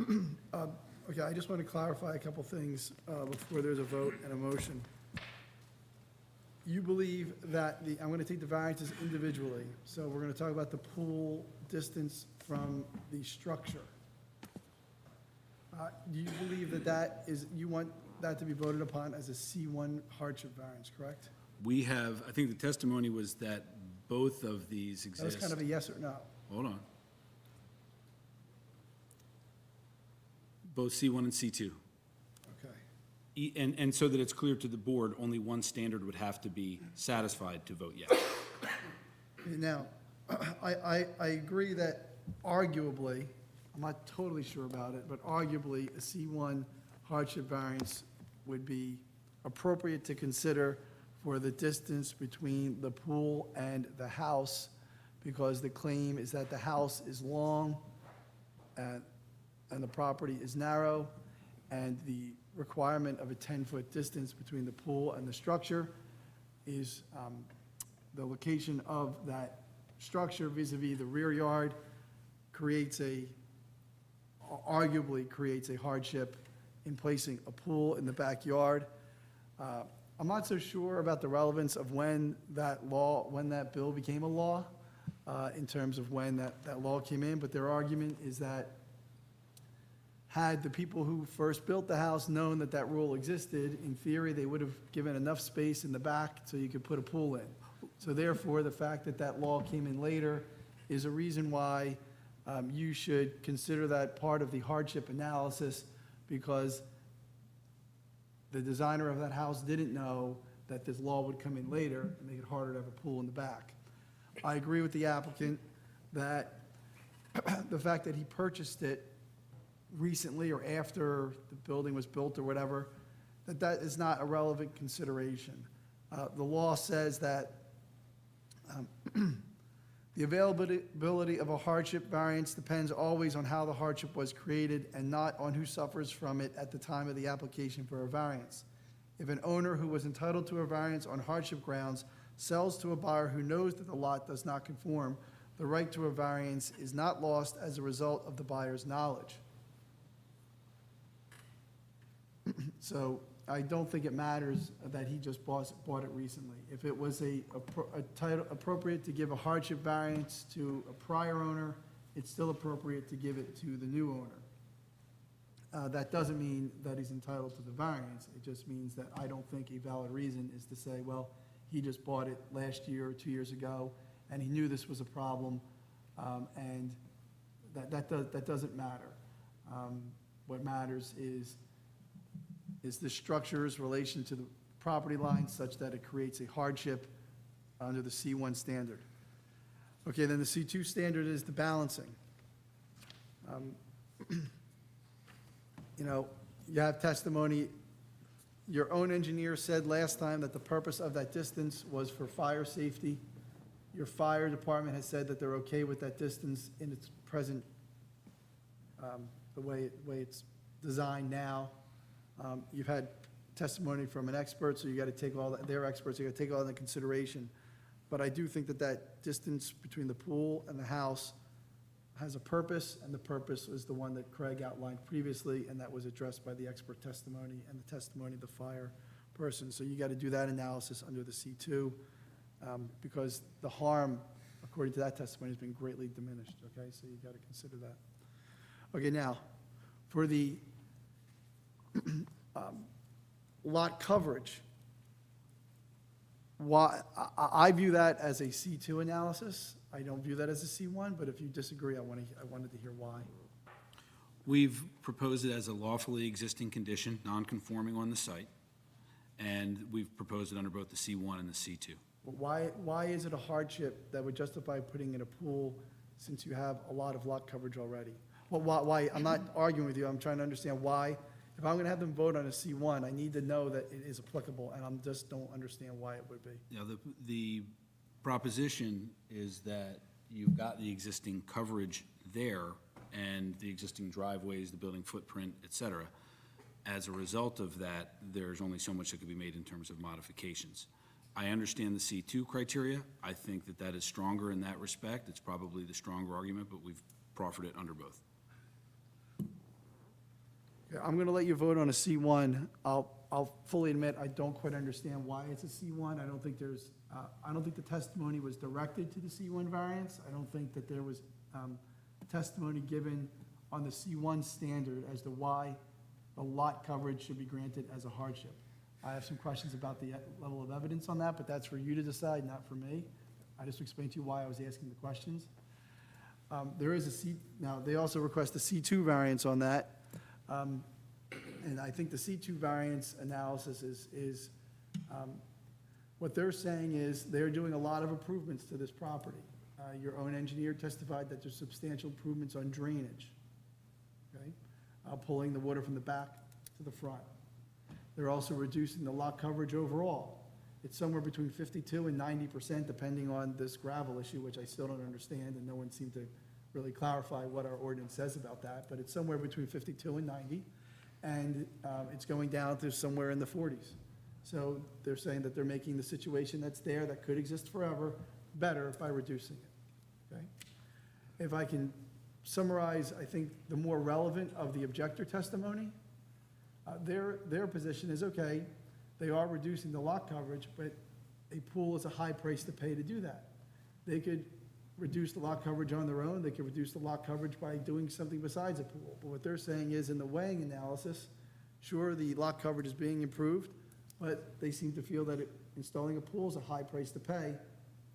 Thank you. Okay, I just want to clarify a couple things before there's a vote and a motion. You believe that I'm going to take the variances individually, so we're going to talk about the pool distance from the structure. Do you believe that you want that to be voted upon as a C1 hardship variance, correct? We have, I think the testimony was that both of these That exist. was kind of a yes or no. Hold on. Both C1 and C2. Okay. And so that it's clear to the board, only one standard would have to be satisfied to vote yes. Now, I agree that arguably, I'm not totally sure about it, but arguably, a C1 hardship variance would be appropriate to consider for the distance between the pool and the house, because the claim is that the house is long and the property is narrow, and the requirement of a 10-foot distance between the pool and the structure is the location of that structure vis-à-vis the rear yard arguably creates a hardship in placing a pool in the backyard. I'm not so sure about the relevance of when that bill became a law, in terms of when that law came in, but their argument is that had the people who first built the house known that that rule existed, in theory, they would have given enough space in the back so you could put a pool in. So therefore, the fact that that law came in later is a reason why you should consider that part of the hardship analysis, because the designer of that house didn't know that this law would come in later and make it harder to have a pool in the back. I agree with the applicant that the fact that he purchased it recently or after the building was built or whatever, that is not a relevant consideration. The law says that the availability of a hardship variance depends always on how the hardship was created and not on who suffers from it at the time of the application for a variance. If an owner who was entitled to a variance on hardship grounds sells to a buyer who knows that the lot does not conform, the right to a variance is not lost as a result of the buyer's knowledge. So I don't think it matters that he just bought it recently. If it was appropriate to give a hardship variance to a prior owner, it's still appropriate to give it to the new owner. That doesn't mean that he's entitled to the variance. It just means that I don't think a valid reason is to say, well, he just bought it last year or 2 years ago, and he knew this was a problem, and that doesn't matter. What matters is the structure's relation to the property line such that it creates a hardship under the C1 standard. Okay, then the C2 standard is the balancing. You have testimony. Your own engineer said last time that the purpose of that distance was for fire safety. Your fire department has said that they're okay with that distance in its present, the way it's designed now. You've had testimony from an expert, so you got to take all that, they're experts, you got to take all that into consideration. But I do think that distance between the pool and the house has a purpose, and the purpose is the one that Craig outlined previously, and that was addressed by the expert testimony and the testimony of the fire person. So you got to do that analysis under the C2, because the harm, according to that testimony, has been greatly diminished, okay? So you got to consider that. Okay, now, for the lot coverage, I view that as a C2 analysis. I don't view that as a C1, but if you disagree, I wanted to hear why. We've proposed it as a lawfully existing condition, non-conforming on the site, and we've proposed it under both the C1 and the C2. But why is it a hardship that would justify putting in a pool since you have a lot of lot coverage already? Well, why? I'm not arguing with you. I'm trying to understand why. If I'm going to have them vote on a C1, I need to know that it is applicable, and I just don't understand why it would be. Now, the proposition is that you've got the existing coverage there and the existing driveways, the building footprint, et cetera. As a result of that, there's only so much that could be made in terms of modifications. I understand the C2 criteria. I think that that is stronger in that respect. It's probably the stronger argument, but we've proffered it under both. Yeah, I'm going to let you vote on a C1. I'll fully admit, I don't quite understand why it's a C1. I don't think the testimony was directed to the C1 variance. I don't think that there was testimony given on the C1 standard as to why the lot coverage should be granted as a hardship. I have some questions about the level of evidence on that, but that's for you to decide, not for me. I just explained to you why I was asking the questions. There is a C, now, they also request a C2 variance on that. And I think the C2 variance analysis is what they're saying is they're doing a lot of improvements to this property. Your own engineer testified that there's substantial improvements on drainage, okay? Pulling the water from the back to the front. They're also reducing the lot coverage overall. It's somewhere between 52 and 90%, depending on this gravel issue, which I still don't understand, and no one seemed to really clarify what our ordinance says about that, but it's somewhere between 52 and 90, and it's going down to somewhere in the 40s. So they're saying that they're making the situation that's there, that could exist forever, better by reducing it, okay? If I can summarize, I think, the more relevant of the objector testimony, their position is, okay, they are reducing the lot coverage, but a pool is a high price to pay to do that. They could reduce the lot coverage on their own, they could reduce the lot coverage by doing something besides a pool. But what they're saying is, in the weighing analysis, sure, the lot coverage is being improved, but they seem to feel that installing a pool is a high price to pay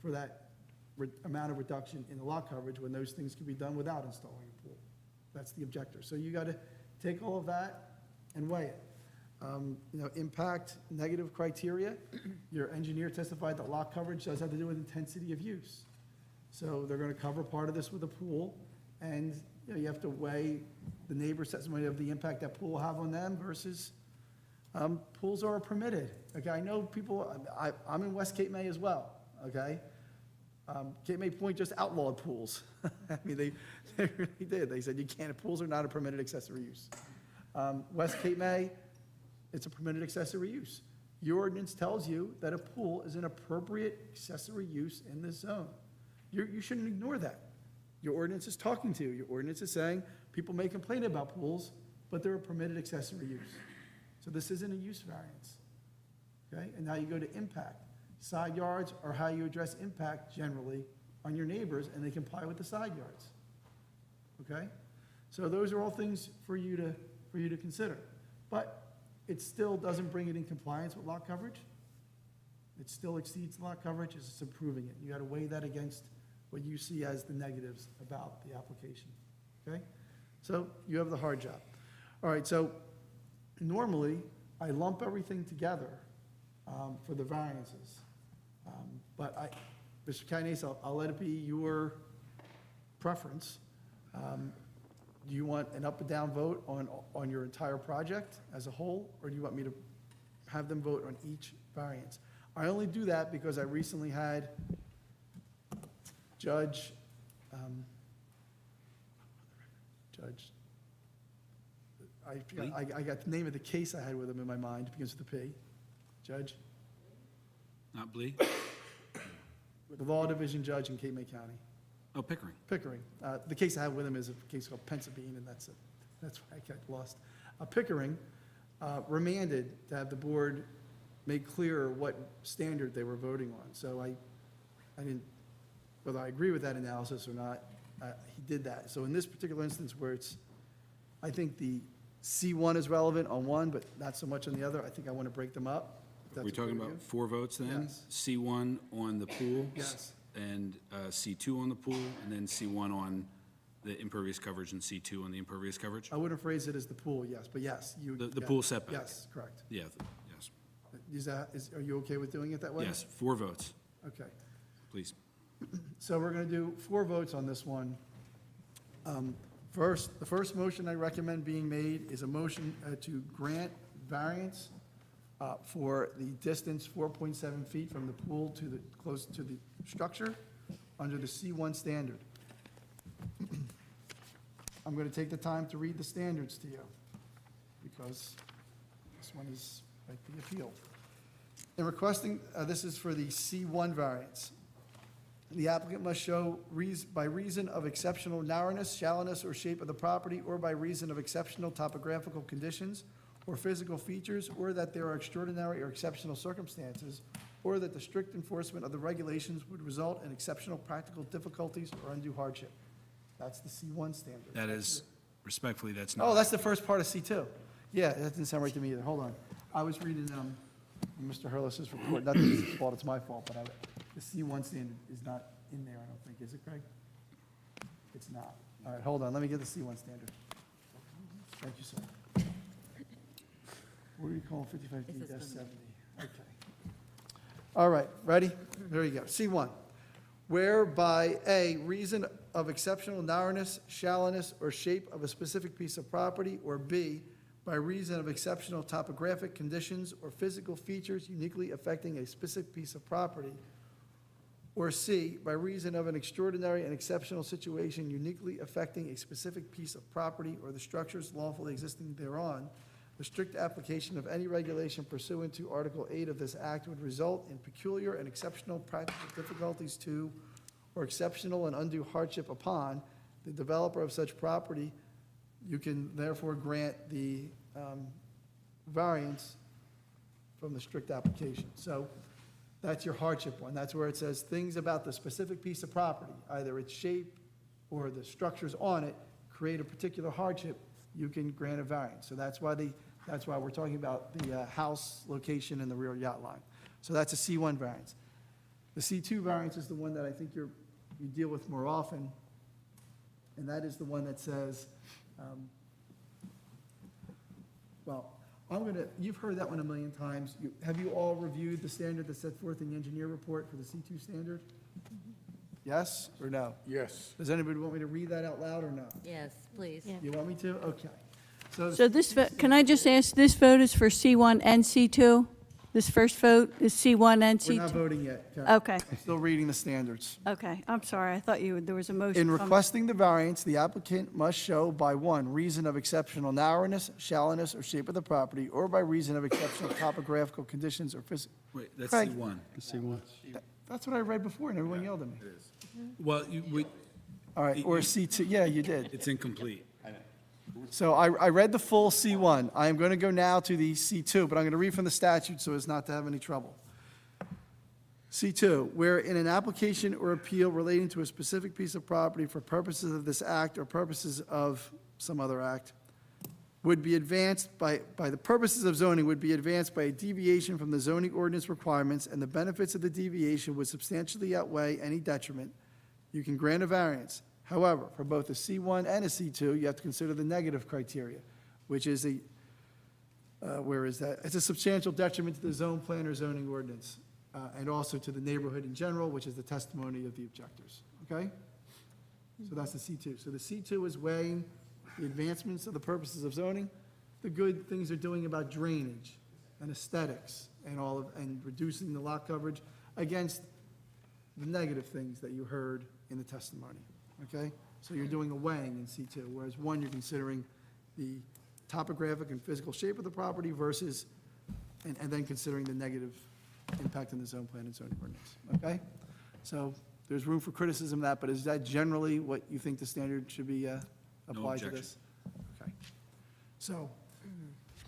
for that amount of reduction in the lot coverage when those things can be done without installing a pool. That's the objector. So you got to take all of that and weigh it. Impact, negative criteria. Your engineer testified that lot coverage does have to do with intensity of use. So they're going to cover part of this with a pool, and you have to weigh the neighbor's testimony of the impact that pool will have on them versus pools are permitted. Okay, I know people, I'm in West Cape May as well, okay? Cape May Point just outlawed pools. I mean, they really did. They said pools are not a permitted accessory use. West Cape May, it's a permitted accessory use. Your ordinance tells you that a pool is an appropriate accessory use in this zone. You shouldn't ignore that. Your ordinance is talking to you. Your ordinance is saying people may complain about pools, but they're a permitted accessory use. So this isn't a use variance, okay? And now you go to impact. Side yards are how you address impact generally on your neighbors, and they comply with the side yards, okay? So those are all things for you to consider. But it still doesn't bring it in compliance with lot coverage. It still exceeds lot coverage, it's just improving it. You got to weigh that against what you see as the negatives about the application, okay? So you have the hard job. All right, so normally I lump everything together for the variances. But Mr. Cagney, I'll let it be your preference. Do you want an up and down vote on your entire project as a whole, or do you want me to have them vote on each variance? I only do that because I recently had Judge, I got the name of the case I had with him in my mind, begins with a P. Judge? Not Blee? The Law Division Judge in Cape May County. Oh, Pickering. Pickering. The case I had with him is a case called Pensabene, and that's it. That's why I got lost. Pickering remanded to have the board make clear what standard they were voting on. So I didn't, whether I agree with that analysis or not, he did that. So in this particular instance where it's, I think the C1 is relevant on one, but not so much on the other, I think I want to break them up. if We're that's talking okay with about you. 4 votes then? Yes. C1 on the pool? Yes. And C2 on the pool, and then C1 on the impervious coverage and C2 on the impervious coverage? I wouldn't phrase it as the pool, yes, but yes. The pool setback? Yes, correct. Yeah, yes. Are you okay with doing it that way? Yes, 4 votes, Okay. please. So we're going to do 4 votes on this one. First, the first motion I recommend being made is a motion to grant variance for the distance 4.7 feet from the pool to the, close to the structure under the C1 standard. I'm going to take the time to read the standards to you, because this one is like the appeal. In requesting, this is for the C1 variance. The applicant must show by reason of exceptional narrowness, shallowness, or shape of the property, or by reason of exceptional topographical conditions or physical features, or that there are extraordinary or exceptional circumstances, or that the strict enforcement of the regulations would result in exceptional practical difficulties or undue hardship. That's the C1 standard. That is, respectfully, that's not. Oh, that's the first part of C2. Yeah, that didn't sound right to me either. Hold on. I was reading Mr. Hurlis's report. Not that it's his fault, it's my fault, but the C1 standard is not in there, I don't think. Is it, Craig? It's not. All right, hold on. Let me get the C1 standard. Thank you, sir. What do you call 55D-70? Okay. All right, ready? There you go. C1. Whereby A, reason of exceptional narrowness, shallowness, or shape of a specific piece of property, or B, by reason of exceptional topographic conditions or physical features uniquely affecting a specific piece of property, or C, by reason of an extraordinary and exceptional situation uniquely affecting a specific piece of property or the structures lawfully existing thereon, the strict application of any regulation pursuant to Article 8 of this act would result in peculiar and exceptional practical difficulties to, or exceptional and undue hardship upon, the developer of such property. You can therefore grant the variance from the strict application. So that's your hardship one. That's where it says things about the specific piece of property, either its shape or the structures on it, create a particular hardship, you can grant a variance. So that's why we're talking about the house location and the rear yacht line. So that's a C1 variance. The C2 variance is the one that I think you deal with more often, and that is the one that says, you've heard that one a million times. Have you all reviewed the standard that's set forth in the engineer report for the C2 standard? Yes or no? Yes. Does anybody want me to read that out loud or no? Yes, please. You want me to? Okay. So this, can I just ask, this vote is for C1 and C2? This first vote is C1 and We're not C2? voting yet, Karen. Okay, Still reading the standards. okay, I'm sorry, I thought there was a motion. In from- requesting the variance, the applicant must show by one, reason of exceptional narrowness, shallowness, or shape of the property, or by reason of exceptional topographical conditions or physical. Wait, that's Craig. C1. C1. That's what I read before, and everyone yelled at me. Well, All right, or C2, yeah, you did. it's incomplete. So I read the full C1. I am going to go now to the C2, but I'm going to read from the statute so as not to have any trouble. C2, where in an application or appeal relating to a specific piece of property for purposes of this act or purposes of some other act, would be advanced by the purposes of zoning, would be advanced by a deviation from the zoning ordinance requirements, and the benefits of the deviation would substantially outweigh any detriment, you can grant a variance. However, for both a C1 and a C2, you have to consider the negative criteria, which is where is that? It's a substantial detriment to the zone plan or zoning ordinance, and also to the neighborhood in general, which is the testimony of the objectors, okay? So that's the C2. So the C2 is weighing the advancements of the purposes of zoning, the good things they're doing about drainage and aesthetics and reducing the lot coverage against the negative things that you heard in the testimony, okay? So you're doing a weighing in C2, whereas one, you're considering the topographic and physical shape of the property versus, and then considering the negative impact on the zone plan and zoning ordinance, okay? So there's room for criticism of that, but is that generally what you think the standard should be applied to this? Okay. So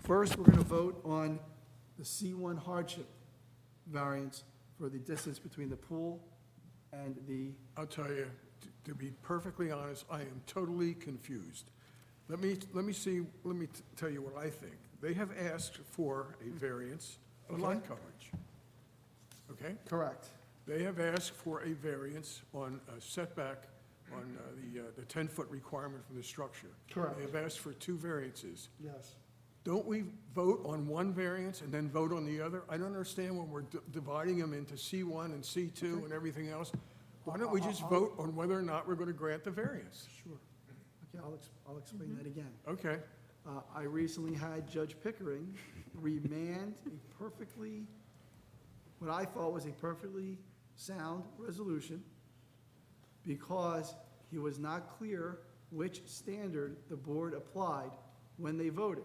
first, we're going to vote on the C1 hardship variance for the distance between the pool and the, I'll tell you, to be perfectly honest, I am totally confused. Let me tell you what I think. They have asked for a variance on lot coverage. Okay? correct. They have asked for a variance on a setback on the 10-foot requirement from the structure. Correct. They have asked for two variances. Yes. Don't we vote on one variance and then vote on the other? I don't understand when we're dividing them into C1 and C2 and everything else. Why don't we just vote on whether or not we're going to grant the variance? Sure. Okay, I'll explain that again. Okay. I recently had Judge Pickering remand a perfectly, what I thought was a perfectly sound resolution because he was not clear which standard the board applied when they voted.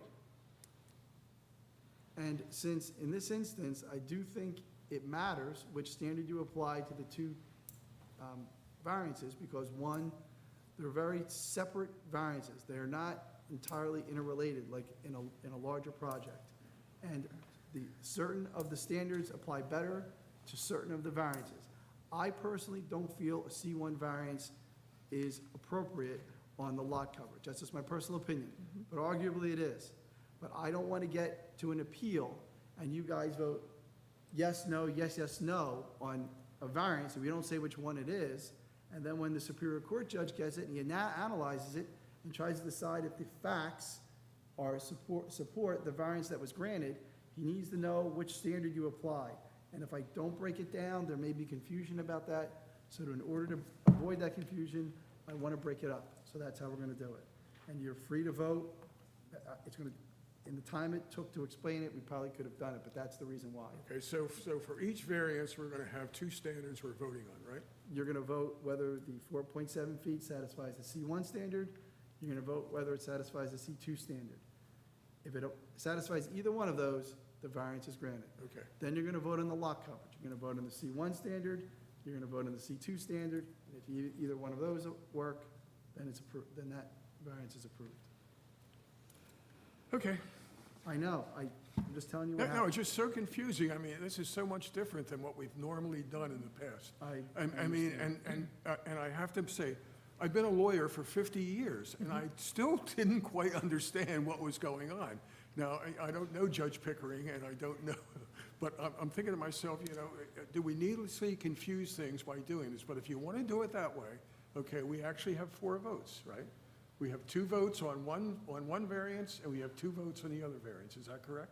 And since, in this instance, I do think it matters which standard you apply to the two variances, because one, they're very separate variances. They're not entirely interrelated, like in a larger project. And certain of the standards apply better to certain of the variances. I personally don't feel a C1 variance is appropriate on the lot coverage. That's just my personal opinion, but arguably it is. But I don't want to get to an appeal and you guys vote yes, no, yes, yes, no on a variance, and we don't say which one it is, and then when the Superior Court judge gets it and he now analyzes it and tries to decide if the facts are support the variance that was granted, he needs to know which standard you apply. And if I don't break it down, there may be confusion about that. So in order to avoid that confusion, I want to break it up. So that's how we're going to do it. And you're free to vote. It's going to, in the time it took to explain it, we probably could have done it, but that's the reason why. Okay, so for each variance, we're going to have two standards we're voting on, right? You're going to vote whether the 4.7 feet satisfies the C1 standard. You're going to vote whether it satisfies the C2 standard. If it satisfies either one of those, the variance is granted. Okay. Then you're going to vote on the lot coverage. You're going to vote on the C1 standard, you're going to vote on the C2 standard, and if either one of those work, then it's approved, then that variance is approved. Okay. I know, I'm just telling you what No, happened. it's just so confusing. I mean, this is so much different than what we've normally done in the past. I mean, and I have to say, I've been a lawyer for 50 years, and I still didn't quite understand what was going on. Now, I don't know Judge Pickering, and I don't know, but I'm thinking to myself, you know, do we needlessly confuse things by doing this? But if you want to do it that way, okay, we actually have 4 votes, right? We have 2 votes on one variance, and we have 2 votes on the other variance. Is that correct?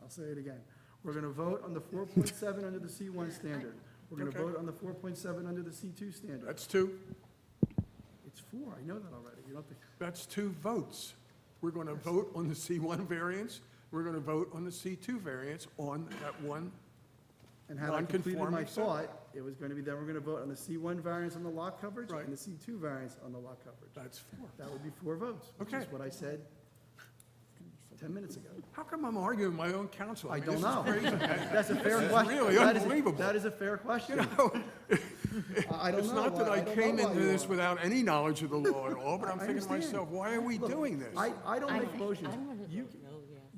I'll say it again. We're going to vote on the 4.7 under the C1 standard. We're going to Okay. vote on the 4.7 under the C2 standard. That's 2. It's 4, I know that already. You don't think, That's 2 votes. We're going to vote on the C1 variance. We're going to vote on the C2 variance on that one. and had I completed my Non-conforming set. thought, it was going to be, then we're going to vote on the C1 variance on the lot coverage Right. and the C2 variance on the lot coverage. That's 4. That would be 4 votes, which is Okay. what I said 10 minutes ago. How come I'm arguing with my own counsel? I mean, don't this is know. crazy. That's a fair This is question. really That is- unbelievable. That is a fair question. I don't know. It's not that why- I don't came know why into you this are. without any knowledge of the law at all, but I'm I thinking to understand. myself, why are we Look, doing this? I don't make motions. wanna You,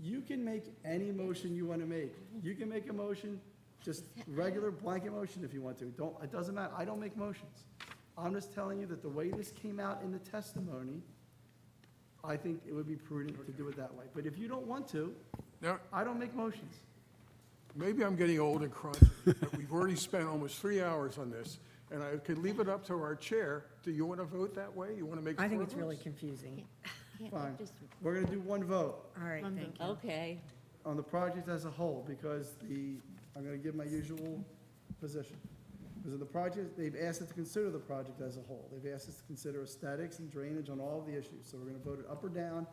you can make any motion you want to make. You can make a motion, just regular blanket motion if you want to. Don't, it doesn't matter. I don't make motions. I'm just telling you that the way this came out in the testimony, I think it would be prudent to do it that way. But if you don't want to, Now, I don't make motions. maybe I'm getting old and crunchy, but we've already spent almost 3 hours on this, and I could leave it up to our chair. Do you want to vote that way? You want to make 4 I think votes? it's really confusing. Fine. We're going to do one vote All right, thank you. Okay. on the project as a whole, because I'm going to give my usual position. Because of the project, they've asked us to consider the project as a whole. They've asked us to consider aesthetics and drainage on all of the issues, so we're going to vote it up or down.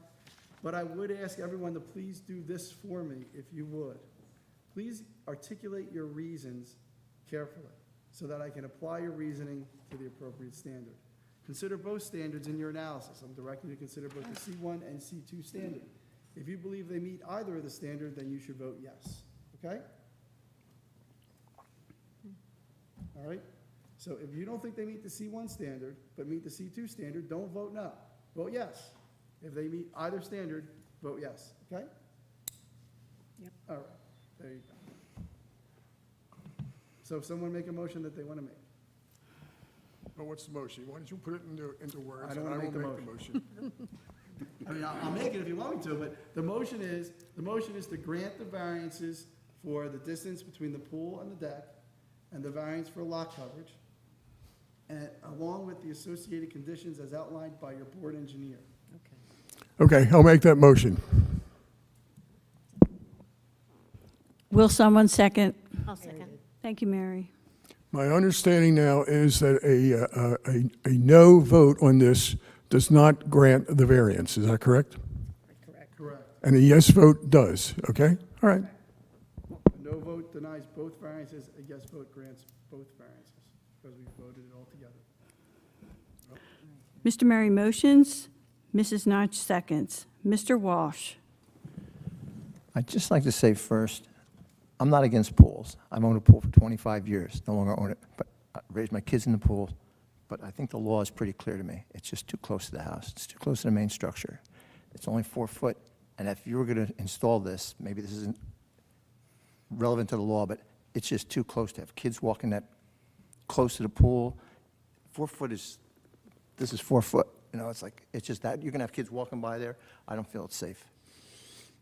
But I would ask everyone to please do this for me, if you would. Please articulate your reasons carefully, so that I can apply your reasoning to the appropriate standard. Consider both standards in your analysis. I'm directing you to consider both the C1 and C2 standard. If you believe they meet either of the standard, then you should vote yes, okay? All right? So if you don't think they meet the C1 standard, but meet the C2 standard, don't vote no. Vote yes. If they meet either standard, vote yes, okay? Yep. All right, there you go. So if someone make a motion that they want to make. But what's the motion? Why don't you put it into words? I don't and wanna will make the motion. I mean, I'll make it if you want me to, but the motion is to grant the variances for the distance between the pool and the deck, and the variance for lot coverage, and along with the associated conditions as outlined by your board engineer. Okay, I'll make that motion. Will someone second? I'll second. Thank you, Mary. My understanding now is that a no vote on this does not grant the variance. Is that correct? Correct. Correct. And a yes vote does, okay? All right. A no vote denies both variances, a yes vote grants both variances, because we voted it all together. Mr. Murray motions, Mrs. Notch seconds. Mr. Walsh. I'd just like to say first, I'm not against pools. I've owned a pool for 25 years, no longer own it, but I raised my kids in the pool. But I think the law is pretty clear to me. It's just too close to the house. It's too close to the main structure. It's only 4 foot, and if you were going to install this, maybe this isn't relevant to the law, but it's just too close to have kids walking that close to the pool. 4 foot is, this is 4 foot. You know, it's like, it's just that, you're going to have kids walking by there. I don't feel it's safe.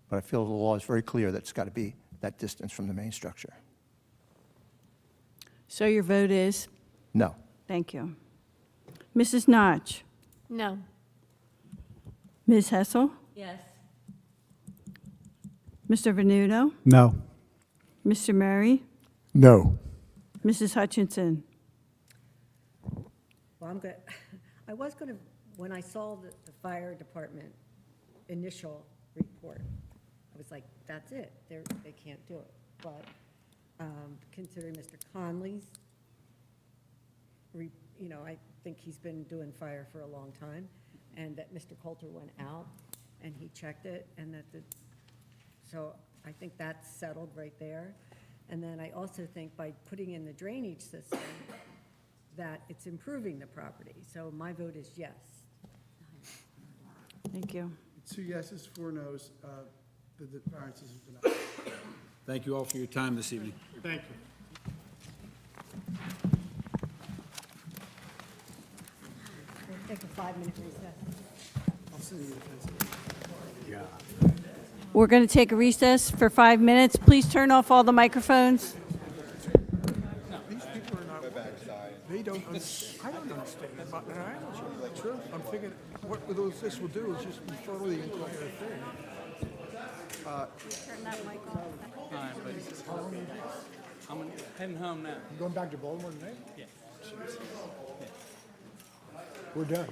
But I feel the law is very clear that it's got to be that distance from the main structure. So your vote is? No. Thank you. Mrs. Notch. No. Ms. Hessel. Yes. Mr. Venuto. No. Mr. Murray. No. Mrs. Hutchinson. Well, I was going to, when I saw the fire department initial report, I was like, that's it, they can't do it. But considering Mr. Conley's, I think he's been doing fire for a long time, and that Mr. Coulter went out and he checked it, and so I think that's settled right there. And then I also think by putting in the drainage system, that it's improving the property. So my vote is yes. Thank you. 2 yeses, 4 noes, the variances have been denied. Thank you all for your time this evening. Thank you. We'll take a 5-minute recess. I'll send you the fence. We're going to take a recess for 5 minutes. Please turn off all the microphones. These people are not, they don't, I don't understand about that. I'm thinking, what this will do is just befuddle the entire thing. Turn that mic off. I'm heading home now. You going back to Baltimore tonight? Yeah. We're done.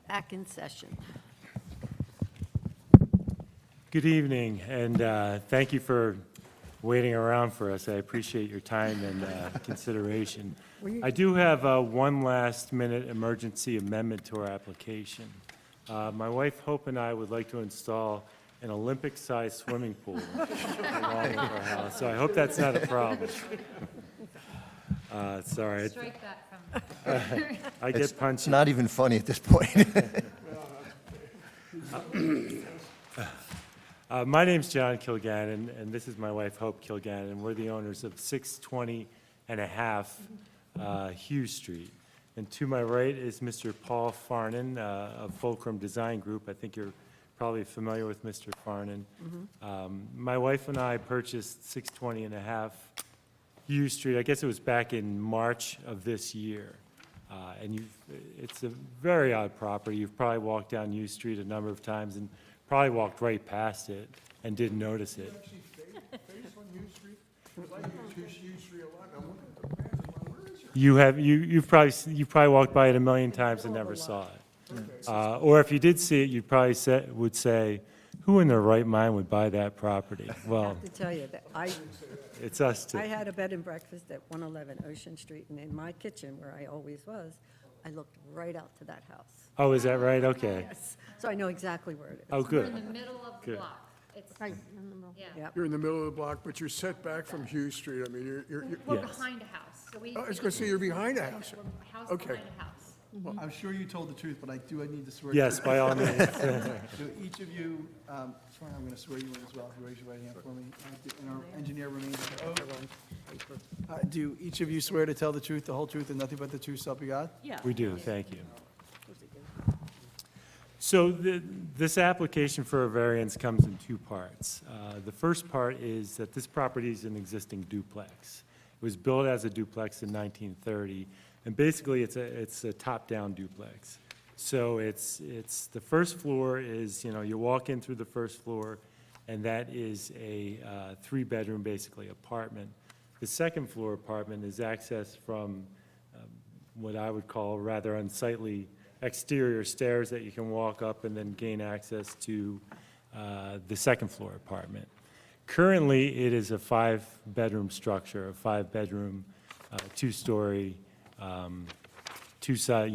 Back in session. Good evening, and thank you for waiting around for us. I appreciate your time and consideration. I do have one last-minute emergency amendment to our application. My wife Hope and I would like to install an Olympic-sized swimming pool along with our house, so I hope that's not a problem. Sorry. Strike that from. I get punchy. It's not even funny at this point. My name's John Kilgannon, and this is my wife, Hope Kilgannon. We're the owners of 620 and a half Hughes Street. And to my right is Mr. Paul Farnan of Fulcrum Design Group. I think you're probably familiar with Mr. Farnan. My wife and I purchased 620 and a half Hughes Street. I guess it was back in March of this year. And it's a very odd property. You've probably walked down Hughes Street a number of times and probably walked right past it and didn't notice it. You've probably walked by it a million times and never saw it. Or if you did see it, you probably would say, who in their right mind would buy that property? I Well, have to tell you that it's us too. I had a bed and breakfast at 111 Ocean Street, and in my kitchen, where I always was, I looked right out to that house. Oh, is that right? Okay. Yes, so I know exactly where it is. Oh, good. We're in the middle of the Good. block. It's, Right, in the middle. yeah. Yep. You're in the middle of the block, but you're set back from Hughes Street. I mean, you're We're Yes. behind a house, so we. I was gonna say you're behind a house. We're a house Okay. behind a house. Well, I'm sure you told the truth, but I need to swear. Yes, by all means. Do each of you, swear I'm going to swear you in as well, if you raise your right hand for me, and our engineer remains at oath. Do each of you swear to tell the truth, the whole truth, and nothing but the truth, so help you God? Yeah. We do, thank you. So this application for a variance comes in two parts. The first part is that this property is an existing duplex. It was built as a duplex in 1930, and basically it's a top-down duplex. So it's the first floor is, you walk in through the first floor, and that is a three-bedroom, basically, apartment. The second floor apartment is accessed from what I would call rather unsightly exterior stairs that you can walk up and then gain access to the second floor apartment. Currently, it is a five-bedroom structure, a five-bedroom, two-story, two-side,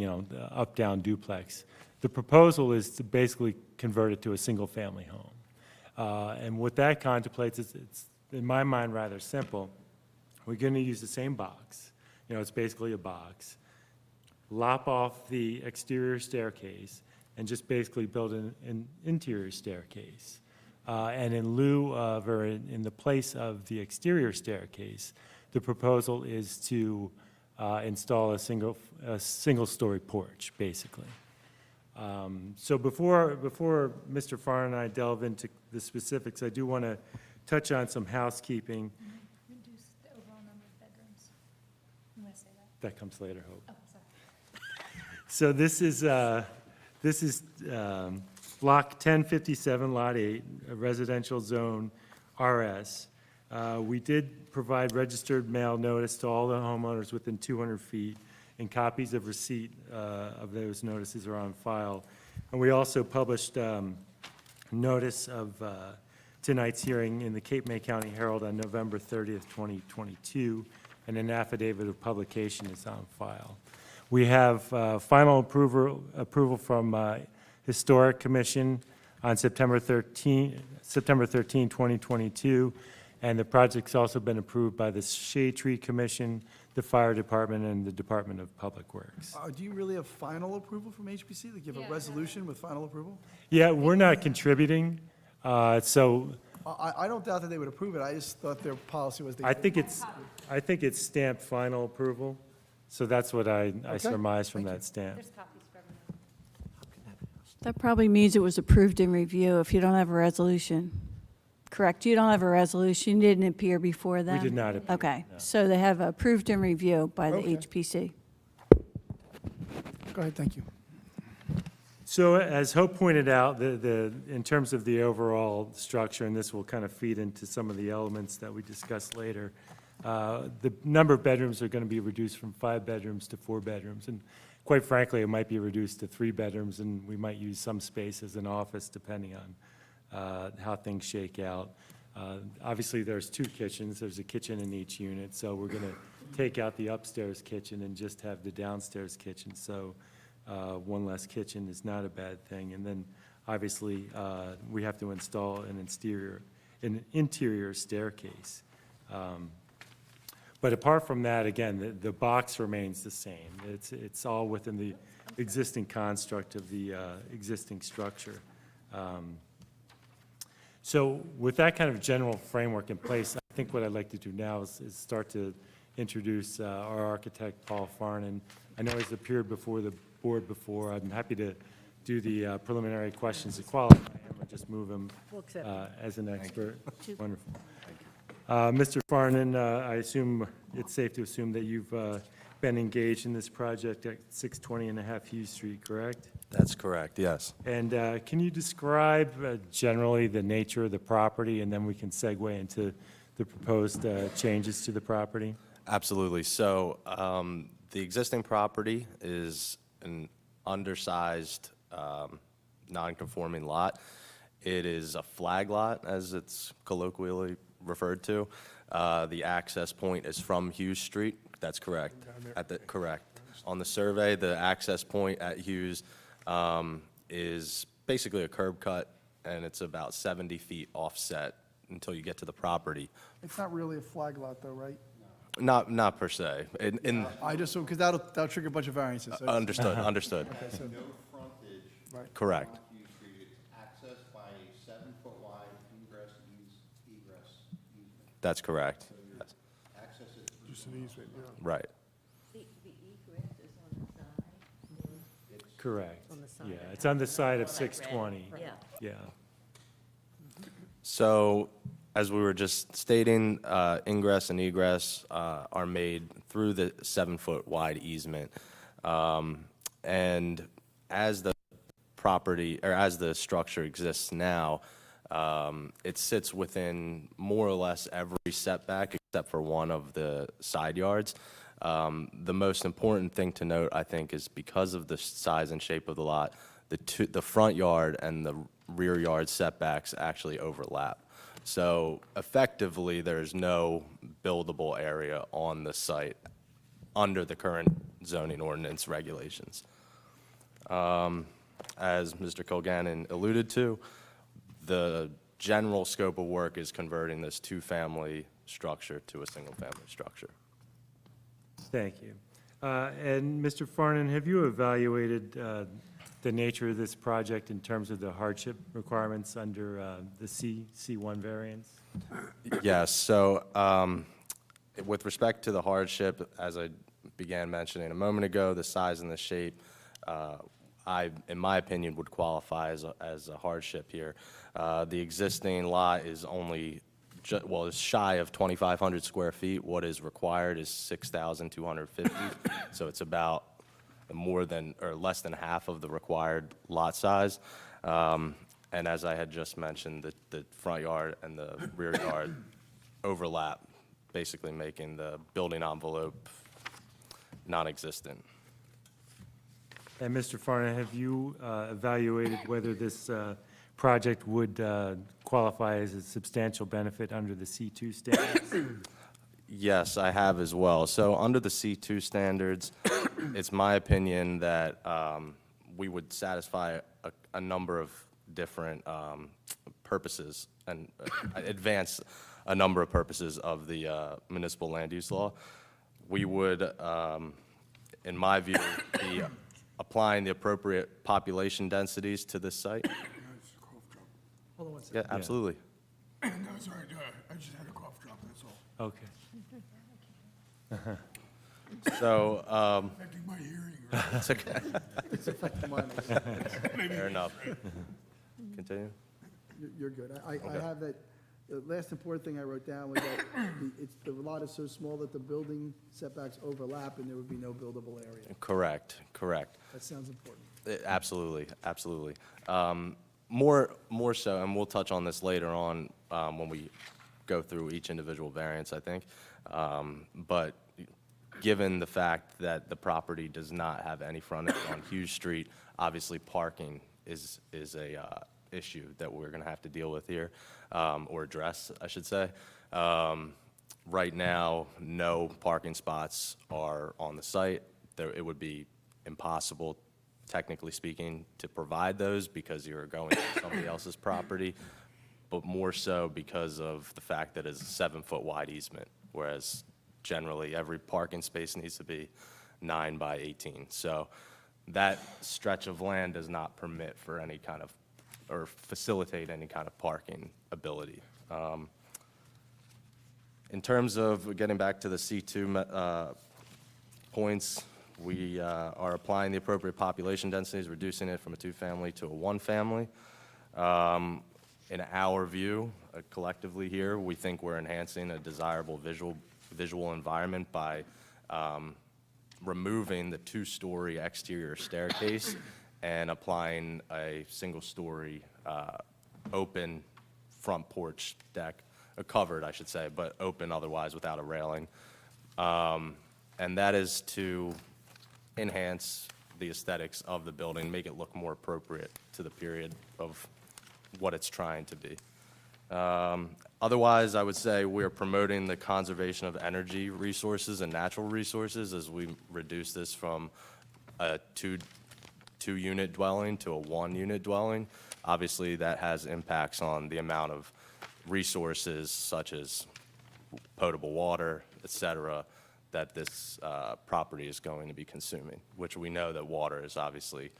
up-down duplex. The proposal is to basically convert it to a single-family home. And what that contemplates is, it's, in my mind, rather simple. We're going to use the same box. It's basically a box. Lop off the exterior staircase and just basically build an interior staircase. And in lieu of, or in the place of the exterior staircase, the proposal is to install a single-story porch, basically. So before Mr. Farr and I delve into the specifics, I do want to touch on some housekeeping. Reduce the overall number of bedrooms. You want to say that? That comes later, Hope. Oh, sorry. So this is Block 1057, Lot 8, a residential zone RS. We did provide registered mail notice to all the homeowners within 200 feet, and copies of receipt of those notices are on file. And we also published notice of tonight's hearing in the Cape May County Herald on November 30th, 2022, and an affidavit of publication is on file. We have final approval from Historic Commission on September 13, 2022, and the project's also been approved by the Shade Tree Commission, the Fire Department, and the Department of Public Works. Do you really have final approval from HPC? Like, you have a resolution with final approval? Yeah, we're not contributing, so I don't doubt that they would approve it, I just thought their policy was. I think it's stamped final approval, so that's what I surmise from that stamp. There's copies for everyone. That probably means it was approved in review if you don't have a resolution. Correct? You don't have a resolution, you didn't appear before them? did not appear, Okay, no. so they have approved in review by the Okay. HPC. Go ahead, thank you. So as Hope pointed out, in terms of the overall structure, and this will kind of feed into some of the elements that we discuss later, the number of bedrooms are going to be reduced from 5 bedrooms to 4 bedrooms. And quite frankly, it might be reduced to 3 bedrooms, and we might use some space as an office, depending on how things shake out. Obviously, there's 2 kitchens. There's a kitchen in each unit, so we're going to take out the upstairs kitchen and just have the downstairs kitchen. So one less kitchen is not a bad thing. And then, obviously, we have to install an interior staircase. But apart from that, again, the box remains the same. It's all within the existing construct of the existing structure. So with that kind of general framework in place, I think what I'd like to do now is start to introduce our architect, Paul Farnan. I know he's appeared before the board before. I'm happy to do the preliminary questions to qualify him or just move him We'll accept as an expert. Wonderful. Mr. Farnan, I assume, it's safe to assume that you've been engaged in this project at 620 and a half Hughes Street, correct? That's correct, yes. And can you describe generally the nature of the property, and then we can segue into the proposed changes to the property? Absolutely. So the existing property is an undersized, non-conforming lot. It is a flag lot, as it's colloquially referred to. The access point is from Hughes Street. That's correct. Correct. On the survey, the access point at Hughes is basically a curb cut, and it's about 70 feet offset until you get to the property. It's not really a flag lot though, right? Not per se. I just, because that'll trigger a bunch of variances. so- Understood, understood. Okay, so- No frontage. Right. Correct. on Hughes Street. It's accessed by a 7-foot wide egress easement. That's correct. Access it through Just an easement, yeah. Right. The egress is on the side. Correct. On the side. Yeah, it's on the side of 620. Yeah. Yeah. So, as we were just stating, ingress and egress are made through the 7-foot wide easement. And as the property, or as the structure exists now, it sits within more or less every setback except for one of the side yards. The most important thing to note, I think, is because of the size and shape of the lot, the front yard and the rear yard setbacks actually overlap. So effectively, there's no buildable area on the site under the current zoning ordinance regulations. As Mr. Colgannon alluded to, the general scope of work is converting this 2-family structure to a single-family structure. Thank you. And Mr. Farnan, have you evaluated the nature of this project in terms of the hardship requirements under the C1 variance? Yes, so with respect to the hardship, as I began mentioning a moment ago, the size and the shape, in my opinion, would qualify as a hardship here. The existing lot is only, is shy of 2,500 square feet. What is required is 6,250, so it's about more than, or less than half of the required lot size. And as I had just mentioned, the front yard and the rear yard overlap, basically making the building envelope non-existent. And Mr. Farnan, have you evaluated whether this project would qualify as a substantial benefit under the C2 standards? Yes, I have as well. So under the C2 standards, it's my opinion that we would satisfy a number of different purposes and advance a number of purposes of the municipal land use law. We would, in my view, be applying the appropriate population densities to this site. Hold on one second. Yeah, absolutely. No, sorry, I just had a cough drop, that's all. Okay. So, Affecting my hearing. Right? it's okay. It's affecting mine. Fair enough. Continue. You're good. I have that, the last important thing I wrote down was that the lot is so small that the building setbacks overlap and there would be no buildable area. Correct, correct. That sounds important. Absolutely, absolutely. More so, and we'll touch on this later on when we go through each individual variance, I think. But given the fact that the property does not have any frontage on Hughes Street, obviously parking is a issue that we're going to have to deal with here, or address, I should say. Right now, no parking spots are on the site. It would be impossible, technically speaking, to provide those because you're going to somebody else's property, but more so because of the fact that it's a 7-foot wide easement, whereas generally every parking space needs to be 9 by 18. So that stretch of land does not permit for any kind of, or facilitate any kind of parking ability. In terms of getting back to the C2 points, we are applying the appropriate population densities, reducing it from a 2-family to a 1-family. In our view, collectively here, we think we're enhancing a desirable visual environment by removing the 2-story exterior staircase and applying a single-story open front porch deck, covered, I should say, but open otherwise without a railing. And that is to enhance the aesthetics of the building, make it look more appropriate to the period of what it's trying to be. Otherwise, I would say we're promoting the conservation of energy resources and natural resources as we reduce this from a two-unit dwelling to a 1-unit dwelling. Obviously, that has impacts on the amount of resources such as potable water, et cetera, that this property is going to be consuming, which we know that water is obviously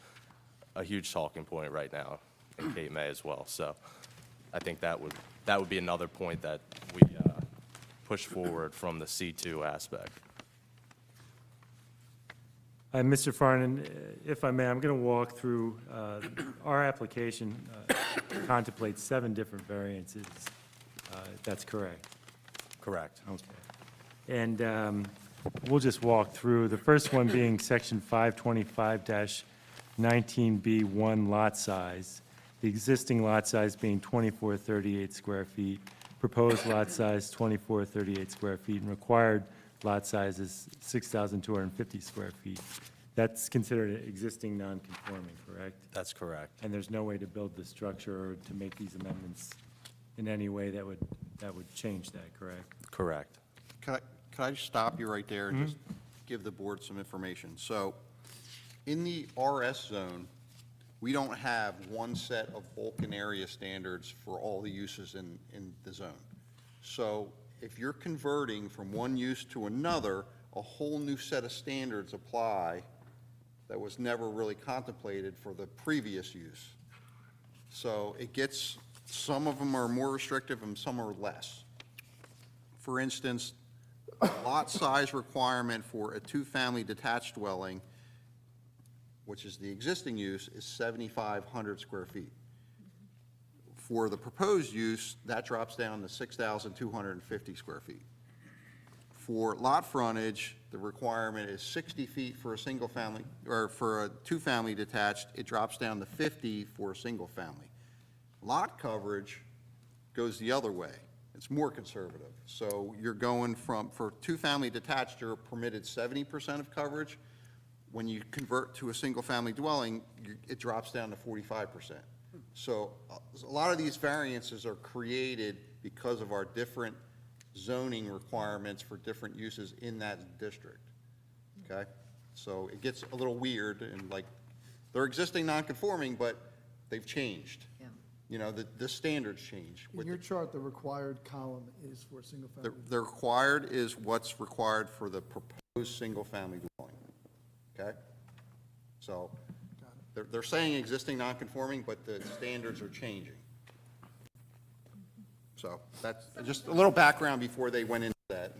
a huge talking point right now in Cape May as well. So I think that would be another point that we push forward from the C2 aspect. Mr. Farnan, if I may, I'm going to walk through, our application contemplates 7 different variances. That's correct? Correct. Okay. And we'll just walk through, the first one being section 525-19B1 lot size. The existing lot size being 2438 square feet, proposed lot size 2438 square feet, and required lot size is 6,250 square feet. That's considered existing non-conforming, correct? That's correct. And there's no way to build the structure or to make these amendments in any way that would change that, correct? Correct. Could I just stop you right there and just give the board some information? So in the RS zone, we don't have one set of bulk and area standards for all the uses in the zone. So if you're converting from one use to another, a whole new set of standards apply that was never really contemplated for the previous use. So it gets, some of them are more restrictive and some are less. For instance, lot size requirement for a 2-family detached dwelling, which is the existing use, is 7,500 square feet. For the proposed use, that drops down to 6,250 square feet. For lot frontage, the requirement is 60 feet for a single family, or for a 2-family detached, it drops down to 50 for a single family. Lot coverage goes the other way. It's more conservative. So you're going from, for 2-family detached, you're permitted 70% of coverage. When you convert to a single-family dwelling, it drops down to 45%. So a lot of these variances are created because of our different zoning requirements for different uses in that district, okay? So it gets a little weird, and like, they're existing non-conforming, but they've changed. Yeah. You know, the standards change. In your chart, the required column is for a single family. The required is what's required for the proposed single-family dwelling, okay? So they're saying existing non-conforming, but the standards are changing. So that's just a little background before they went into that.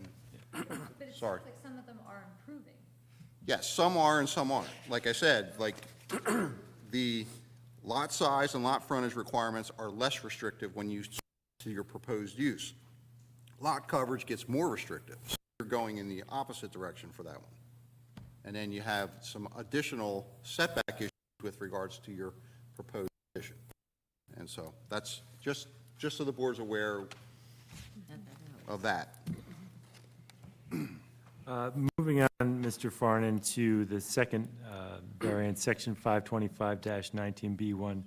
But it Sorry. sounds like some of them are improving. Yes, some are and some aren't. Like I said, like, the lot size and lot frontage requirements are less restrictive when you to your proposed use. Lot coverage gets more restrictive. So you're going in the opposite direction for that one. And then you have some additional setback issues with regards to your proposed addition. And so that's just so the board's aware of that. Moving on, Mr. Farnan, to the second variance, Section 525-19B1,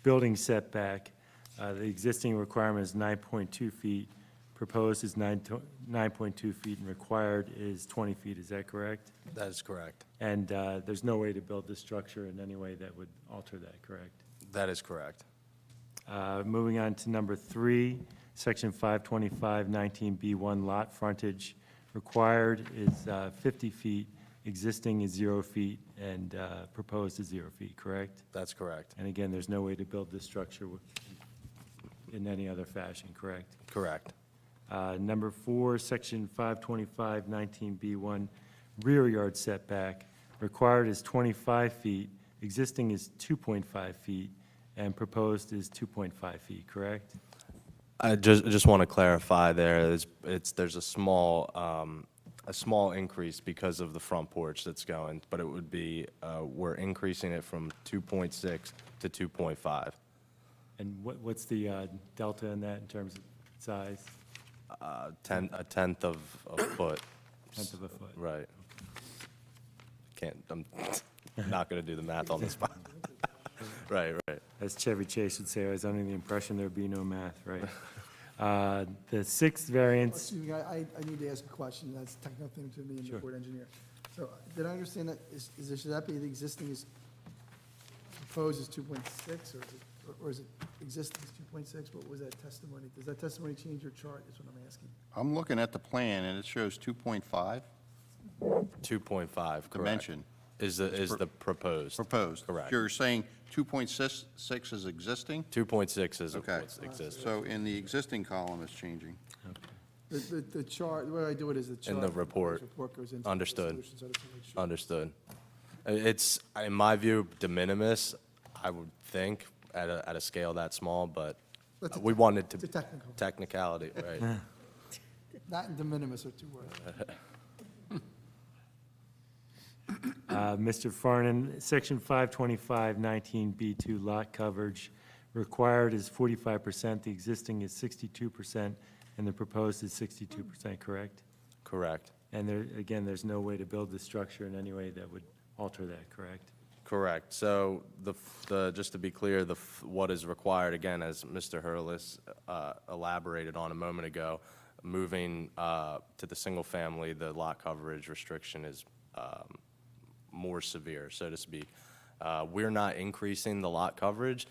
building setback. The existing requirement is 9.2 feet, proposed is 9.2 feet, and required is 20 feet. Is that correct? That is correct. And there's no way to build this structure in any way that would alter that, correct? That is correct. Moving on to number 3, Section 525-19B1, lot frontage. Required is 50 feet, existing is 0 feet, and proposed is 0 feet, correct? That's correct. And again, there's no way to build this structure in any other fashion, correct? Correct. Number 4, Section 525-19B1, rear yard setback. Required is 25 feet, existing is 2.5 feet, and proposed is 2.5 feet, correct? I just want to clarify there, there's a small increase because of the front porch that's going, but it would be, we're increasing it from 2.6 to 2.5. And what's the delta in that in terms of size? A tenth of a foot. Tenth of a foot. Right. I'm not going to do the math on the spot. Right. As Chevy Chase would say, I was under the impression there'd be no math, right? The 6th variance, Excuse me, I need to ask a question, that's a technical thing to me and the Sure. board engineer. So, did I understand that, should that be the existing is, proposed is 2.6, or is it existing is 2.6? What was that testimony? Does that testimony change your chart, is what I'm asking? I'm looking at the plan, and it shows 2.5 2.5, correct. dimension. Is the proposed. Proposed. Correct. You're saying 2.6 is existing? 2.6 is Okay. what's existing. So in the existing column is changing. The chart, the way I do it is the chart. In the report. Goes into the Understood. resolution, so I just wanna make sure. Understood. It's, in my view, de minimis, I would think, at a scale that small, but That's a we tech- wanted it's to. a technical. Technicality, right. That and de minimis are two words. Mr. Farnan, Section 525-19B2, lot coverage. Required is 45%, the existing is 62%, and the proposed is 62%, correct? Correct. And there, again, there's no way to build the structure in any way that would alter that, correct? Correct. So just to be clear, what is required, again, as Mr. Hurlis elaborated on a moment ago, moving to the single family, the lot coverage restriction is more severe, so to speak. We're not increasing the lot coverage.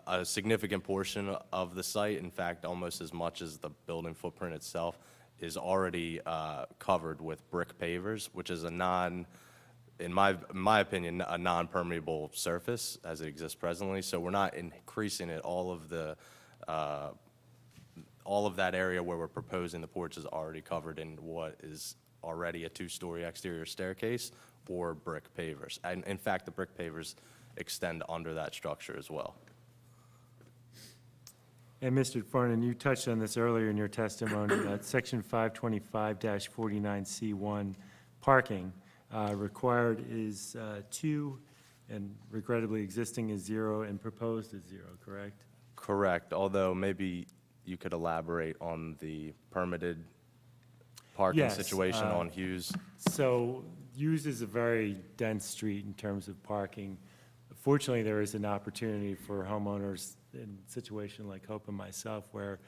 A significant portion of the site, in fact, almost as much as the building footprint itself, is already covered with brick pavers, which is in my opinion, a non-permeable surface as it exists presently. So we're not increasing it. All of that area where we're proposing the porch is already covered in what is already a 2-story exterior staircase or brick pavers. And in fact, the brick pavers extend under that structure as well. And Mr. Farnan, you touched on this earlier in your testimony, Section 525-49C1, parking. Required is 2, and regrettably existing is 0, and proposed is 0, correct? Correct, although maybe you could elaborate on the permitted parking Yes, situation on Hughes. So Hughes is a very dense street in terms of parking. Fortunately, there is an opportunity for homeowners in a situation like Hope and myself where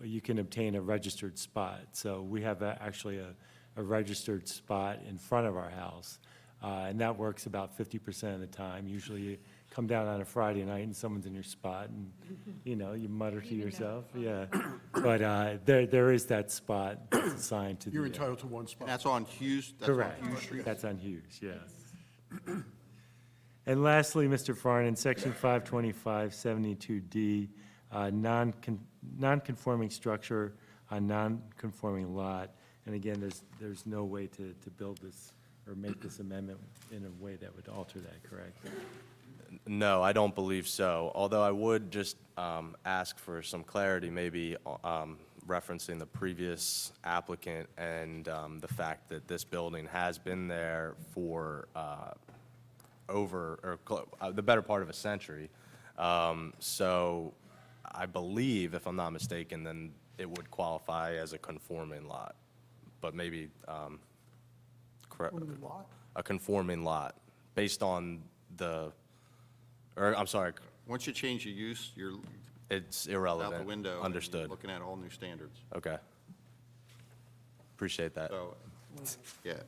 you can obtain a registered spot. So we have actually a registered spot in front of our house, and that works about 50% of the time. Usually you come down on a Friday night and someone's in your spot and, you mutter to yourself, yeah. But there is that spot that's assigned to the. You're entitled to one spot. And that's on Hughes? That's on Correct. Hughes Street? That's on Hughes, yes. And lastly, Mr. Farnan, Section 525-72D, non-conforming structure on non-conforming lot. And again, there's no way to build this or make this amendment in a way that would alter that, correct? No, I don't believe so, although I would just ask for some clarity, maybe referencing the previous applicant and the fact that this building has been there for the better part of a century. So I believe, if I'm not mistaken, then it would qualify as a conforming lot. But maybe Correct. Conforming lot? A conforming lot, based on I'm sorry, Once you change your use, you're it's out irrelevant. the window. and you're Understood. Looking at all new standards. Okay. Appreciate that. So, yeah.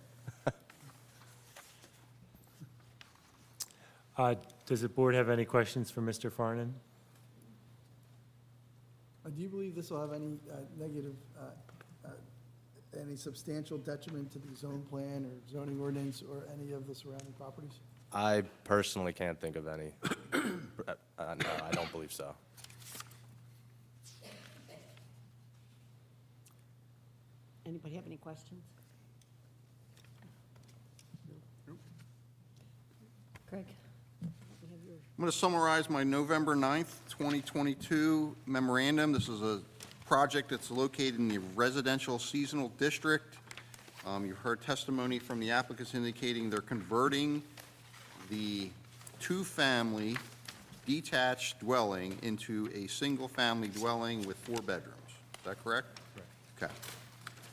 Does the board have any questions for Mr. Farnan? Do you believe this will have any negative, any substantial detriment to the zone plan or zoning ordinance or any of the surrounding properties? I personally can't think of any. No, I don't believe so. Anybody have any questions? Craig? you have your- I'm going to summarize my November 9th, 2022 memorandum. This is a project that's located in the residential seasonal district. You've heard testimony from the applicants indicating they're converting the two-family detached dwelling into a single-family dwelling with 4 bedrooms. Is that correct? Correct.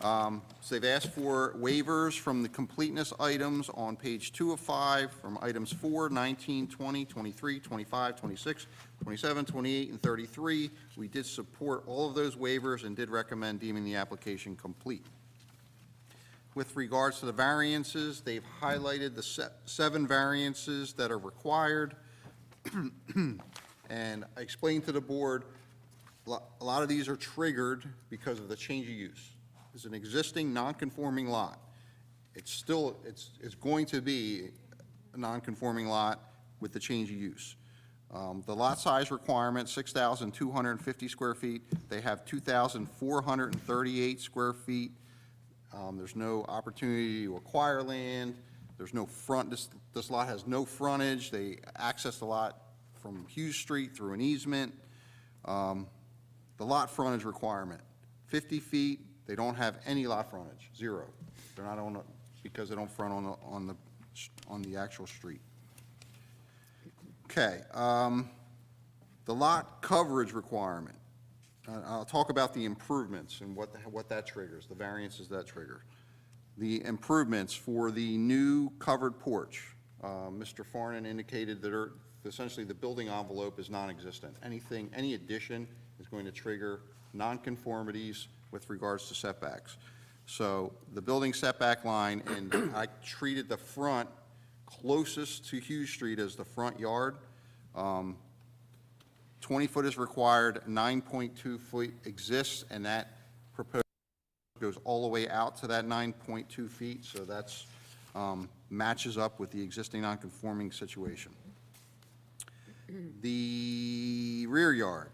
Okay. So they've asked for waivers from the completeness items on page 2 of 5, from items 4, 19, 20, 23, 25, 26, 27, 28, and 33. We did support all of those waivers and did recommend deeming the application complete. With regards to the variances, they've highlighted the 7 variances that are required. And I explained to the board, a lot of these are triggered because of the change of use. It's an existing non-conforming lot. It's going to be a non-conforming lot with the change of use. The lot size requirement, 6,250 square feet. They have 2,438 square feet. There's no opportunity to acquire land. There's no front, this lot has no frontage. They access the lot from Hughes Street through an easement. The lot frontage requirement, 50 feet. They don't have any lot frontage, 0. They're not on, because they don't front on the actual street. Okay, the lot coverage requirement. I'll talk about the improvements and what that triggers, the variances that trigger. The improvements for the new covered porch. Mr. Farnan indicated that essentially the building envelope is non-existent. Any addition is going to trigger nonconformities with regards to setbacks. So the building setback line, and I treated the front closest to Hughes Street as the front yard. 20 foot is required, 9.2 feet exists, and that proposed goes all the way out to that 9.2 feet, so that's matches up with the existing non-conforming situation. The rear yard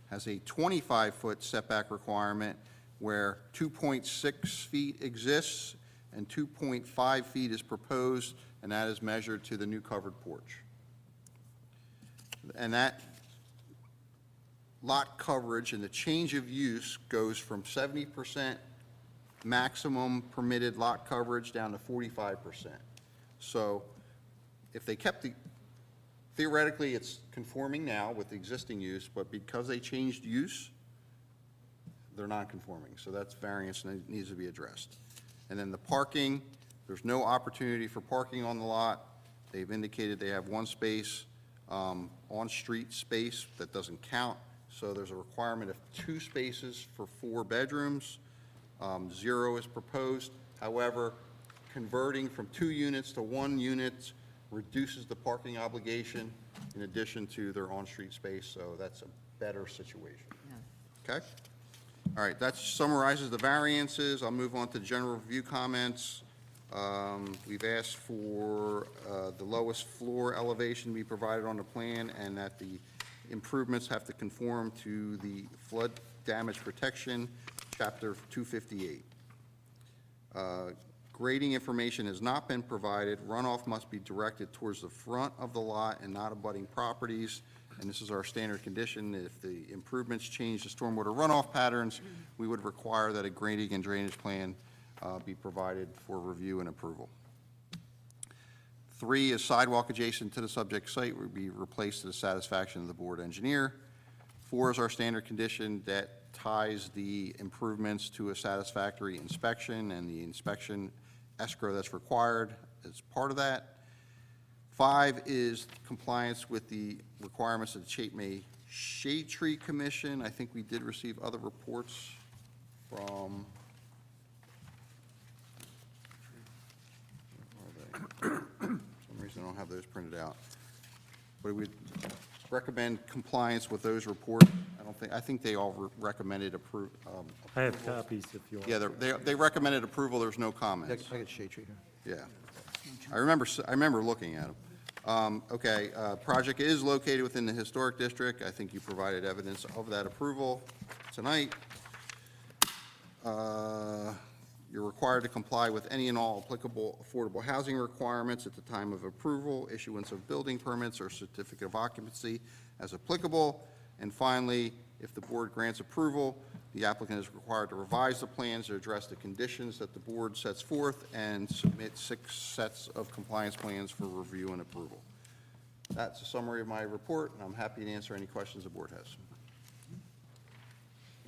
has a 25-foot setback requirement where 2.6 feet exists and 2.5 feet is proposed, and that is measured to the new covered porch. And that lot coverage and the change of use goes from 70% maximum permitted lot coverage down to 45%. So if they kept theoretically, it's conforming now with the existing use, but because they changed use, they're non-conforming. So that's variance that needs to be addressed. And then the parking, there's no opportunity for parking on the lot. They've indicated they have 1 space on-street space that doesn't count. So there's a requirement of 2 spaces for 4 bedrooms. 0 is proposed. However, converting from 2 units to 1 unit reduces the parking obligation in addition to their on-street space, so that's a better situation. Okay? All right, that summarizes the variances. I'll move on to general review comments. We've asked for the lowest floor elevation to be provided on the plan and that the improvements have to conform to the flood damage protection, chapter 258. Grading information has not been provided. Runoff must be directed towards the front of the lot and not abutting properties. And this is our standard condition. If the improvements change the stormwater runoff patterns, we would require that a grading and drainage plan be provided for review and approval. 3 is sidewalk adjacent to the subject site would be replaced to the satisfaction of the board engineer. 4 is our standard condition that ties the improvements to a satisfactory inspection, and the inspection escrow that's required as part of that. 5 is compliance with the requirements of the Chapin Shade Tree Commission. I think we did receive other reports from, where are they? For some reason, I don't have those printed out. But we recommend compliance with those reports. I think they all recommended I have copies if you want. yeah, they recommended approval, there's no comments. I got shade tree here. Yeah. I remember looking at them. Okay, project is located within the historic district. I think you provided evidence of that approval tonight. You're required to comply with any and all applicable affordable housing requirements at the time of approval, issuance of building permits or certificate of occupancy as applicable. And finally, if the board grants approval, the applicant is required to revise the plans to address the conditions that the board sets forth and submit 6 sets of compliance plans for review and approval. That's a summary of my report, and I'm happy to answer any questions the board has.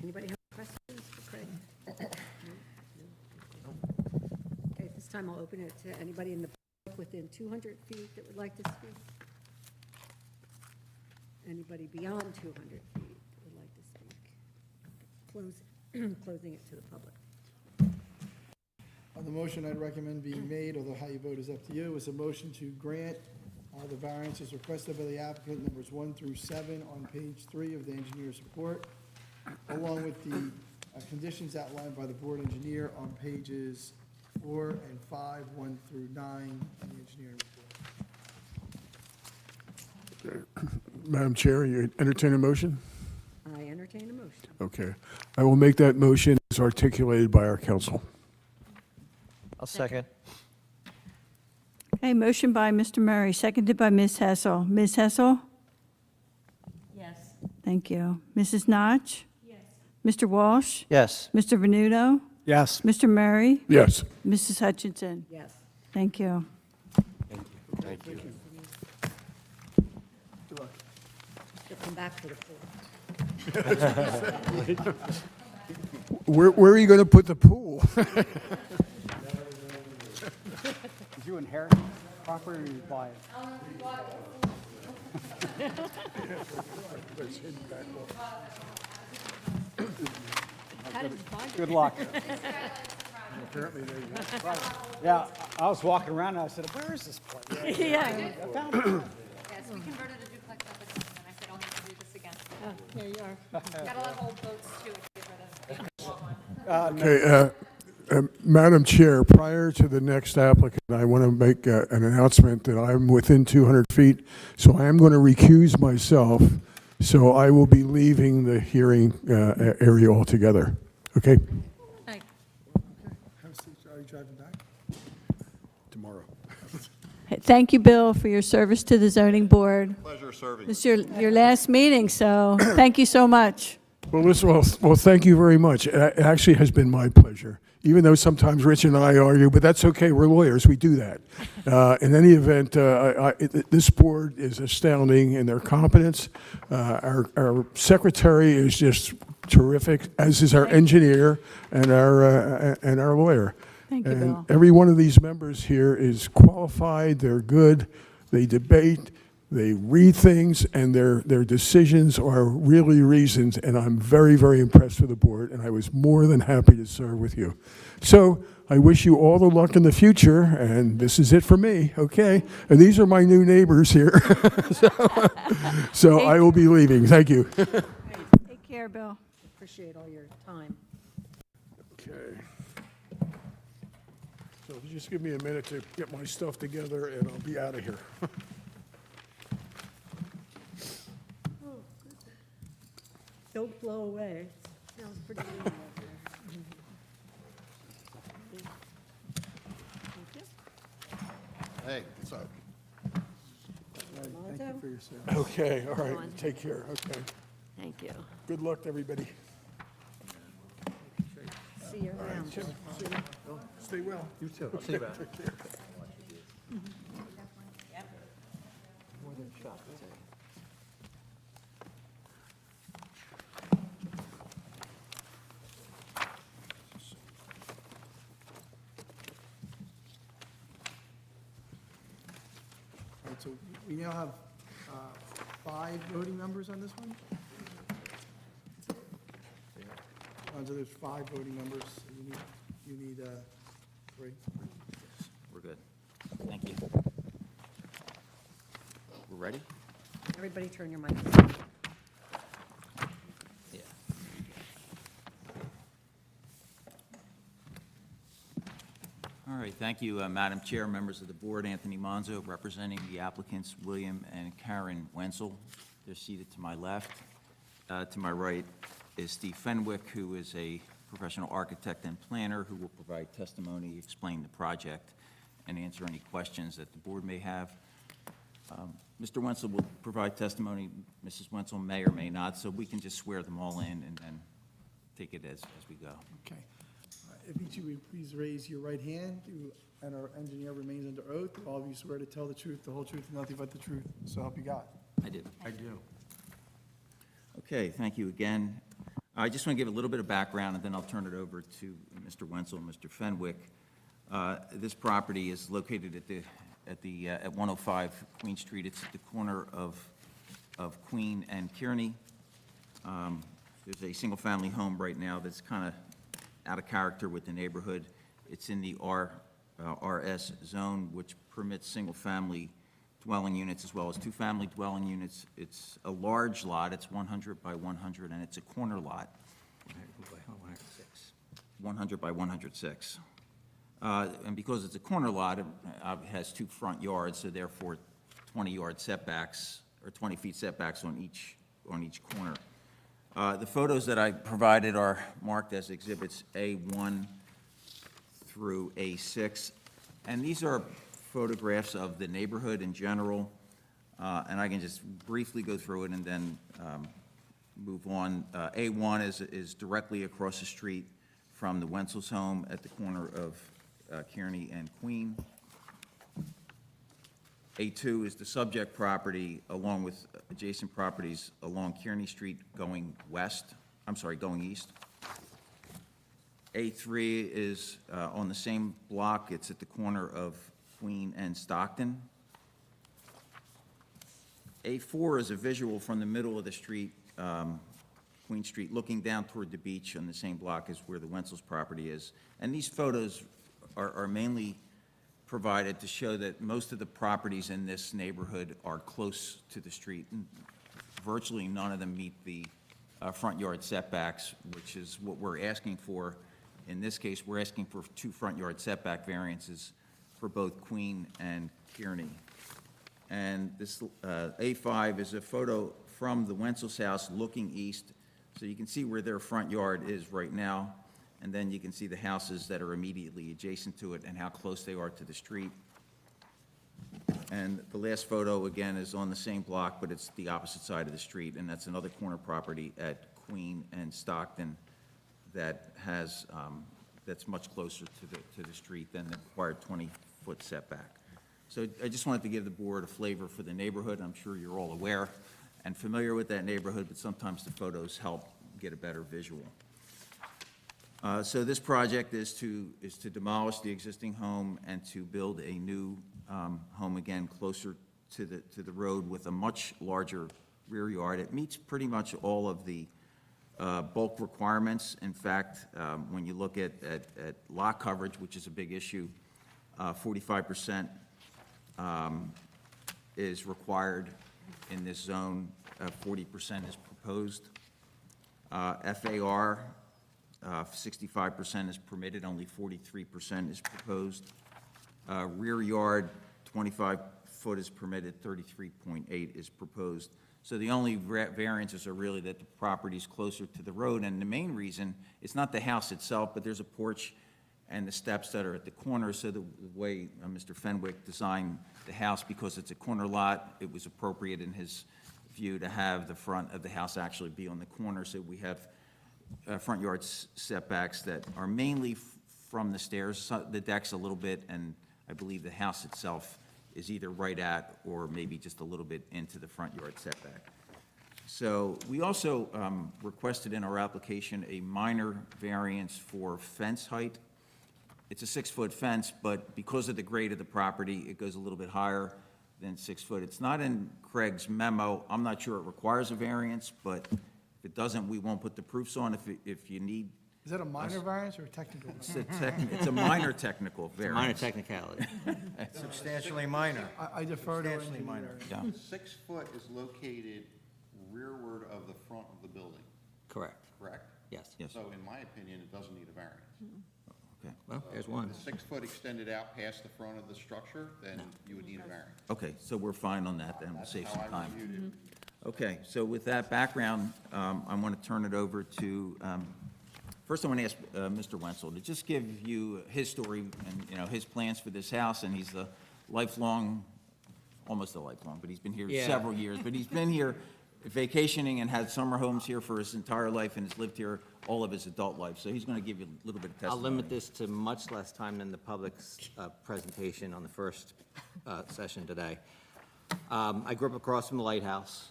Anybody have questions for Craig? Okay, at this time, I'll open it to anybody in the public within 200 feet that would like to speak. Anybody beyond 200 feet that would like to speak? Closing it to the public. On the motion, I'd recommend being made, although how you vote is up to you, is a motion to grant the variances requested by the applicant, numbers 1 through 7, on page 3 of the engineer's report, along with the conditions outlined by the board engineer on pages 4 and 5, 1 through 9, in the engineering report. Madam Chair, you entertain a motion? I entertain a motion. Okay. I will make that motion as articulated by our counsel. I'll second. Okay, motion by Mr. Murray, seconded by Ms. Hessel. Ms. Hessel? Yes. Thank you. Mrs. Notch? Yes. Mr. Walsh? Yes. Mr. Venuto? Yes. Mr. Murray? Yes. Mrs. Hutchinson? Yes. Thank you. Thank you. You'll come back for the pool. Where are you going to put the pool? Did you inherit property or you buy it? How did you find it? Good luck. Yeah, I was walking around and I said, where is this place? Yeah. I found it. Yes, we converted a duplex up at and I said, I'll need to do this again. Oh, there you are. Got a lot of old boats too, to get rid of. The long one. Okay, Madam Chair, prior to the next applicant, I want to make an announcement that I'm within 200 feet, so I am going to recuse myself, so I will be leaving the hearing area altogether. Okay? Thank Are you driving back? Tomorrow. Thank you, Bill, for your service to the zoning board. Pleasure serving. This is your last meeting, so thank you so much. Well, listen, well, thank you very much. It actually has been my pleasure, even though sometimes Rich and I argue, but that's okay. We're lawyers. We do that. In any event, this board is astounding in their competence. Our secretary is just terrific, as is our engineer and our lawyer. Thank you, And Bill. every one of these members here is qualified. They're good. They debate. They read things, and their decisions are really reasoned, and I'm very, very impressed with the board, and I was more than happy to serve with you. So I wish you all the luck in the future, and this is it for me, okay? And these are my new neighbors here. So I will be leaving. Thank you. Take care, Bill. Appreciate all your time. Okay. So just give me a minute to get my stuff together, and I'll be out of here. Don't blow away. Smells pretty good out there. Hey, what's up? Thank you for your service. Okay, all right, take care, okay. Thank you. Good luck, everybody. See you around. Stay well. You too. I'll see you around. Take care. More than shop, I'd say. right, so we now have 5 voting members on this one? So there's 5 voting members, so you need 3. We're good. Thank you. We're ready? Everybody turn your mics on. Yeah. All right, thank you, Madam Chair, members of the board. Anthony Monzo, representing the applicants William and Karen Wenzel. They're seated to my left. To my right is Steve Fenwick, who is a professional architect and planner who will provide testimony, explain the project, and answer any questions that the board may have. Mr. Wenzel will provide testimony. Mrs. Wenzel may or may not, so we can just swear them all in and then take it as we go. Okay. If each of you would please raise your right hand, and our engineer remains under oath. All of you swear to tell the truth, the whole truth, and nothing but the truth, so help you God. I do. Okay, thank you again. I just want to give a little bit of background, and then I'll turn it over to Mr. Wenzel and Mr. Fenwick. This property is located at 105 Queen Street. It's at the corner of Queen and Kearney. There's a single-family home right now that's kind of out of character with the neighborhood. It's in the RS zone, which permits single-family dwelling units as well as two-family dwelling units. It's a large lot. It's 100 by 100, and it's a corner lot. 100 by 106. And because it's a corner lot, it has 2 front yards, so therefore 20-yard setbacks, or 20 feet setbacks on each corner. The photos that I provided are marked as exhibits A1 through A6, and these are photographs of the neighborhood in general, and I can just briefly go through it and then move on. A1 is directly across the street from the Wenzel's home at the corner of Kearney and Queen. A2 is the subject property along with adjacent properties along Kearney Street going east. A3 is on the same block. It's at the corner of Queen and Stockton. A4 is a visual from the middle of the street, Queen Street, looking down toward the beach on the same block as where the Wenzel's property is. And these photos are mainly provided to show that most of the properties in this neighborhood are close to the street. And virtually none of them meet the front yard setbacks, which is what we're asking for. In this case, we're asking for 2 front yard setback variances for both Queen and Kearney. And this A5 is a photo from the Wenzel's house looking east. So you can see where their front yard is right now, and then you can see the houses that are immediately adjacent to it and how close they are to the street. And the last photo, again, is on the same block, but it's the opposite side of the street, and that's another corner property at Queen and Stockton that has, that's much closer to the street than the required 20-foot setback. So I just wanted to give the board a flavor for the neighborhood. I'm sure you're all aware and familiar with that neighborhood, but sometimes the photos help get a better visual. So this project is to demolish the existing home and to build a new home, again, closer to the road with a much larger rear yard. It meets pretty much all of the bulk requirements. In fact, when you look at lot coverage, which is a big issue, 45% is required in this zone, 40% is proposed. FAR, 65% is permitted, only 43% is proposed. Rear yard, 25 foot is permitted, 33.8 is proposed. So the only variances are really that the property's closer to the road, and the main reason, it's not the house itself, but there's a porch and the steps that are at the corner, so the way Mr. Fenwick designed the house, because it's a corner lot, it was appropriate in his view to have the front of the house actually be on the corner, so we have front yard setbacks that are mainly from the stairs, the deck's a little bit, and I believe the house itself is either right at or maybe just a little bit into the front yard setback. So we also requested in our application a minor variance for fence height. It's a 6-foot fence, but because of the grade of the property, it goes a little bit higher. than 6 foot. It's not in Craig's memo. I'm not sure it requires a variance, but if it doesn't, we won't put the proofs on. If you need, Is that a minor variance or a technical? it's a minor technical variance. Minor technicality. Substantially minor. I defer to Substantially engineer. minor. Yeah. 6 foot is located rearward of the front of the building, Correct. correct? Yes. Yes. So in my opinion, it doesn't need a variance. Okay. Well, there's If one. the 6 foot extended out past the front of the structure, then you would need a variance. Okay, so we're fine on that then. We'll That's save how some I time. reviewed it. Okay, so with that background, I want to turn it over to, first I want to ask Mr. Wenzel to just give you his story and, you know, his plans for this house, and he's a lifelong, almost a lifelong, but he's been here Yeah. several years, but he's been here vacationing and had summer homes here for his entire life and has lived here all of his adult life, so he's going to give you a little bit of I'll testimony. limit this to much less time than the public's presentation on the first session today. I grew up across from the lighthouse.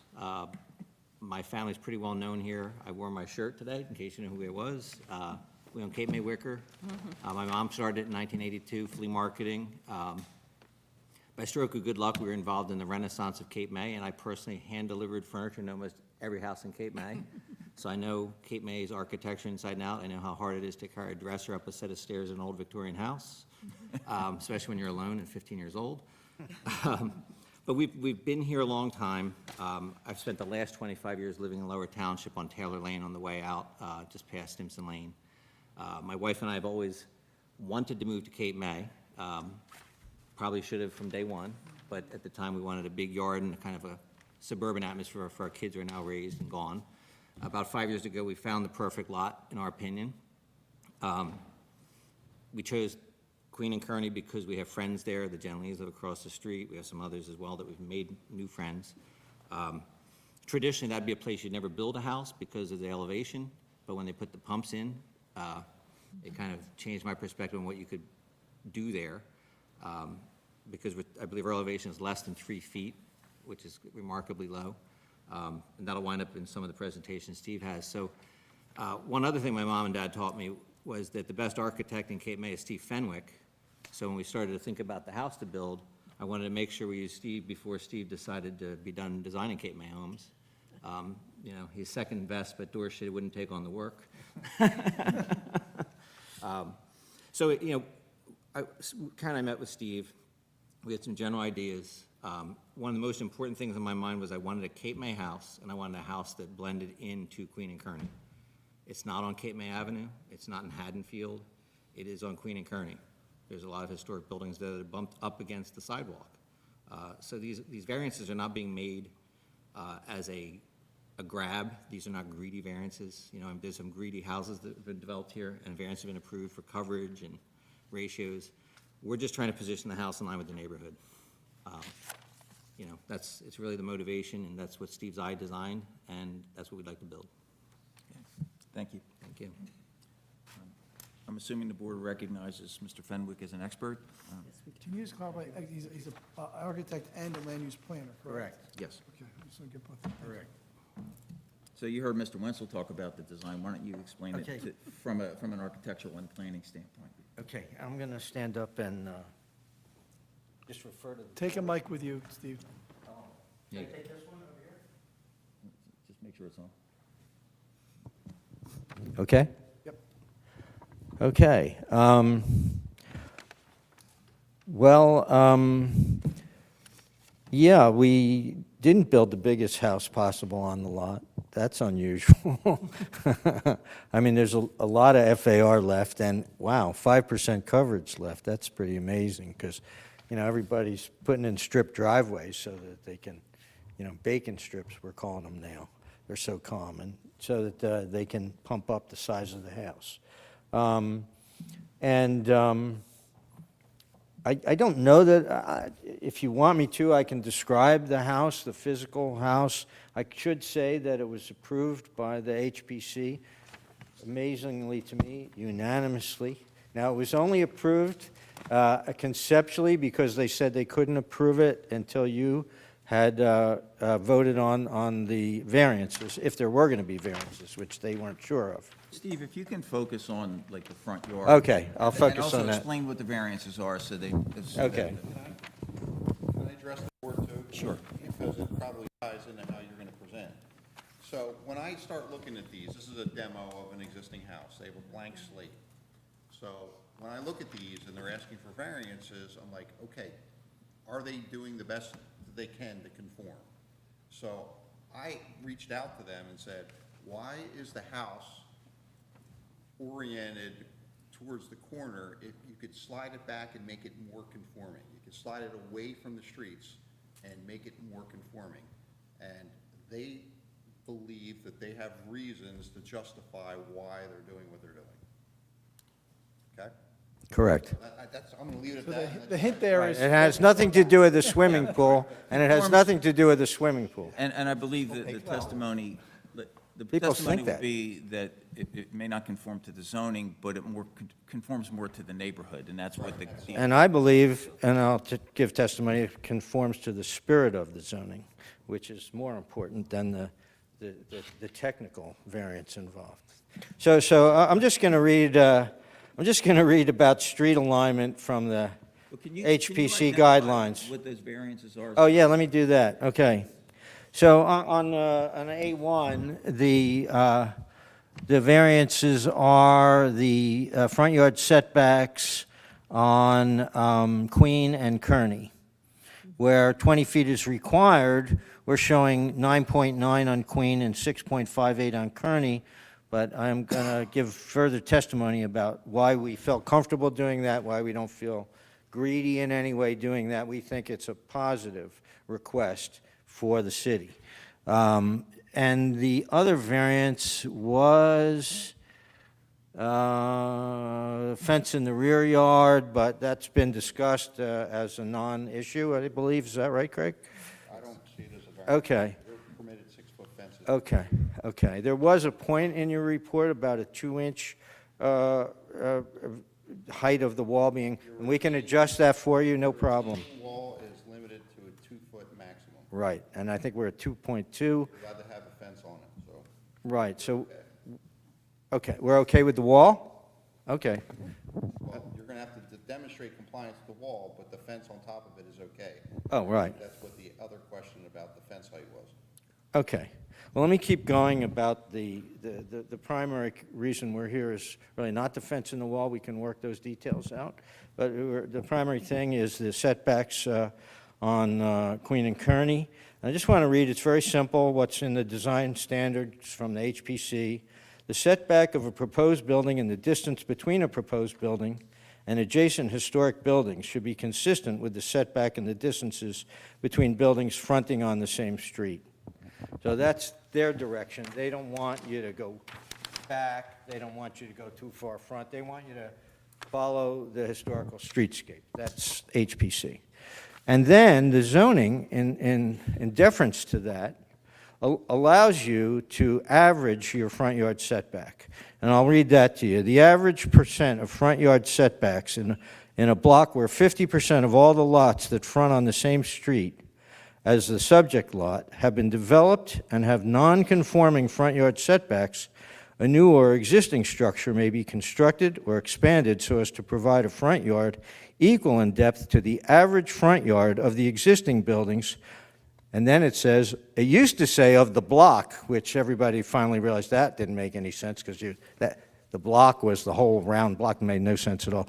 My family's pretty well known here. I wore my shirt today, in case you know who it was. We own Cape May Wicker. My mom started in 1982, flea marketing. By stroke of good luck, we were involved in the renaissance of Cape May, and I personally hand-delivered furniture in almost every house in Cape May. So I know Cape May's architecture inside and out. I know how hard it is to carry a dresser up a set of stairs in an old Victorian house, especially when you're alone and 15 years old. But we've been here a long time. I've spent the last 25 years living in Lower Township on Taylor Lane on the way out, just past Stimson Lane. My wife and I have always wanted to move to Cape May. Probably should have from day one, but at the time we wanted a big yard and kind of a suburban atmosphere for our kids who are now raised and gone. About 5 years ago, we found the perfect lot, in our opinion. We chose Queen and Kearney because we have friends there. The Genlees live across the street. We have some others as well that we've made new friends. Traditionally, that'd be a place you'd never build a house because of the elevation, but when they put the pumps in, it kind of changed my perspective on what you could do there. Because I believe our elevation is less than 3 feet, which is remarkably low. And that'll wind up in some of the presentations Steve has. So one other thing my mom and dad taught me was that the best architect in Cape May is Steve Fenwick. So when we started to think about the house to build, I wanted to make sure we used Steve before Steve decided to be done designing Cape May homes. You know, he's second best, but Dorset wouldn't take on the work. So, you know, Karen and I met with Steve. We had some general ideas. One of the most important things in my mind was I wanted a Cape May house, and I wanted a house that blended into Queen and Kearney. It's not on Cape May Avenue. It's not in Haddonfield. It is on Queen and Kearney. There's a lot of historic buildings that are bumped up against the sidewalk. So these variances are not being made as a grab. These are not greedy variances. You know, there's some greedy houses that have been developed here, and variances have been approved for coverage and ratios. We're just trying to position the house in line with the neighborhood. You know, it's really the motivation, and that's what Steve's eye designed, and that's what we'd like to build. Thank you. Thank you. I'm assuming the board recognizes Mr. Fenwick as an expert? Can you just clarify, he's an architect and a land use planner, correct? Yes. Okay, I just want to get both. Correct. So you heard Mr. Wenzel talk about the design. Why don't you explain Okay. it from an architectural and planning standpoint? Okay, I'm going to stand up and just refer to. Take a mic with you, Steve. Yeah. Can I take this one over here? Just make sure it's on. Okay? Yep. Okay. Yeah, we didn't build the biggest house possible on the lot. That's unusual. I mean, there's a lot of FAR left, and wow, 5% coverage left. That's pretty amazing because, you know, everybody's putting in strip driveways so that they can, you know, bacon strips, we're calling them now. They're so common, so that they can pump up the size of the house. I don't know that, if you want me to, I can describe the house, the physical house. I should say that it was approved by the HPC, amazingly to me, unanimously. Now, it was only approved conceptually because they said they couldn't approve it until you had voted on the variances, if there were going to be variances, which they weren't sure of. Steve, if you can focus on, like, the front yard. Okay, I'll focus on And also that. explain what the variances are, so they. Okay. Can I address the board Sure. Because it probably ties into how you're going to present. So when I start looking at these, this is a demo of an existing house. They have a blank slate. So when I look at these and they're asking for variances, I'm like, okay, are they doing the best that they can to conform? So I reached out to them and said, why is the house oriented towards the corner? If you could slide it back and make it more conforming. You could slide it away from the streets and make it more conforming. And they believe that they have reasons to justify why they're doing what they're doing. Okay? Correct. I'm going to leave it at So that. the hint there is. It has nothing to do with the swimming pool, and it has nothing to do with the swimming pool. And I believe that the testimony, the People testimony think would that. be that it may not conform to the zoning, but it more conforms more to the neighborhood, and that's what the. And I believe, and I'll give testimony, it conforms to the spirit of the zoning, which is more important than the technical variance involved. So I'm just going to read, about street alignment from the Well, can you HPC identify guidelines. What those variances are? Oh, yeah, let me do that, okay. So on A1, the variances are the front yard setbacks on Queen and Kearney. Where 20 feet is required, we're showing 9.9 on Queen and 6.58 on Kearney, but I'm going to give further testimony about why we felt comfortable doing that, why we don't feel greedy in any way doing that. We think it's a positive request for the city. And the other variance was fence in the rear yard, but that's been discussed as a non-issue, I believe. Is that right, Craig? I don't see it as a variance. Okay. They're permitted 6-foot fences. Okay. There was a point in your report about a 2-inch height of the wall being, and we can adjust that for you, no problem. The wall is limited to a 2-foot maximum. Right, and I think we're at 2.2. You're allowed to have a fence on it, so. Right, so, okay, we're okay with the wall? Okay. Well, you're going to have to demonstrate compliance with the wall, but the fence on top of it is okay. Oh, right. That's what the other question about the fence height was. Okay. Well, let me keep going about the primary reason we're here is really not the fence in the wall. We can work those details out. But the primary thing is the setbacks on Queen and Kearney. And I just want to read, it's very simple, what's in the design standards from the HPC. The setback of a proposed building and the distance between a proposed building and adjacent historic buildings should be consistent with the setback and the distances between buildings fronting on the same street. So that's their direction. They don't want you to go back. They don't want you to go too far front. They want you to follow the historical streetscape. That's HPC. And then the zoning, in deference to that, allows you to average your front yard setback. And I'll read that to you. The average percent of front yard setbacks in a block where 50% of all the lots that front on the same street as the subject lot have been developed and have non-conforming front yard setbacks, a new or existing structure may be constructed or expanded so as to provide a front yard equal in depth to the average front yard of the existing buildings. And then it says, it used to say of the block, which everybody finally realized that didn't make any sense because the block was the whole round block, made no sense at all.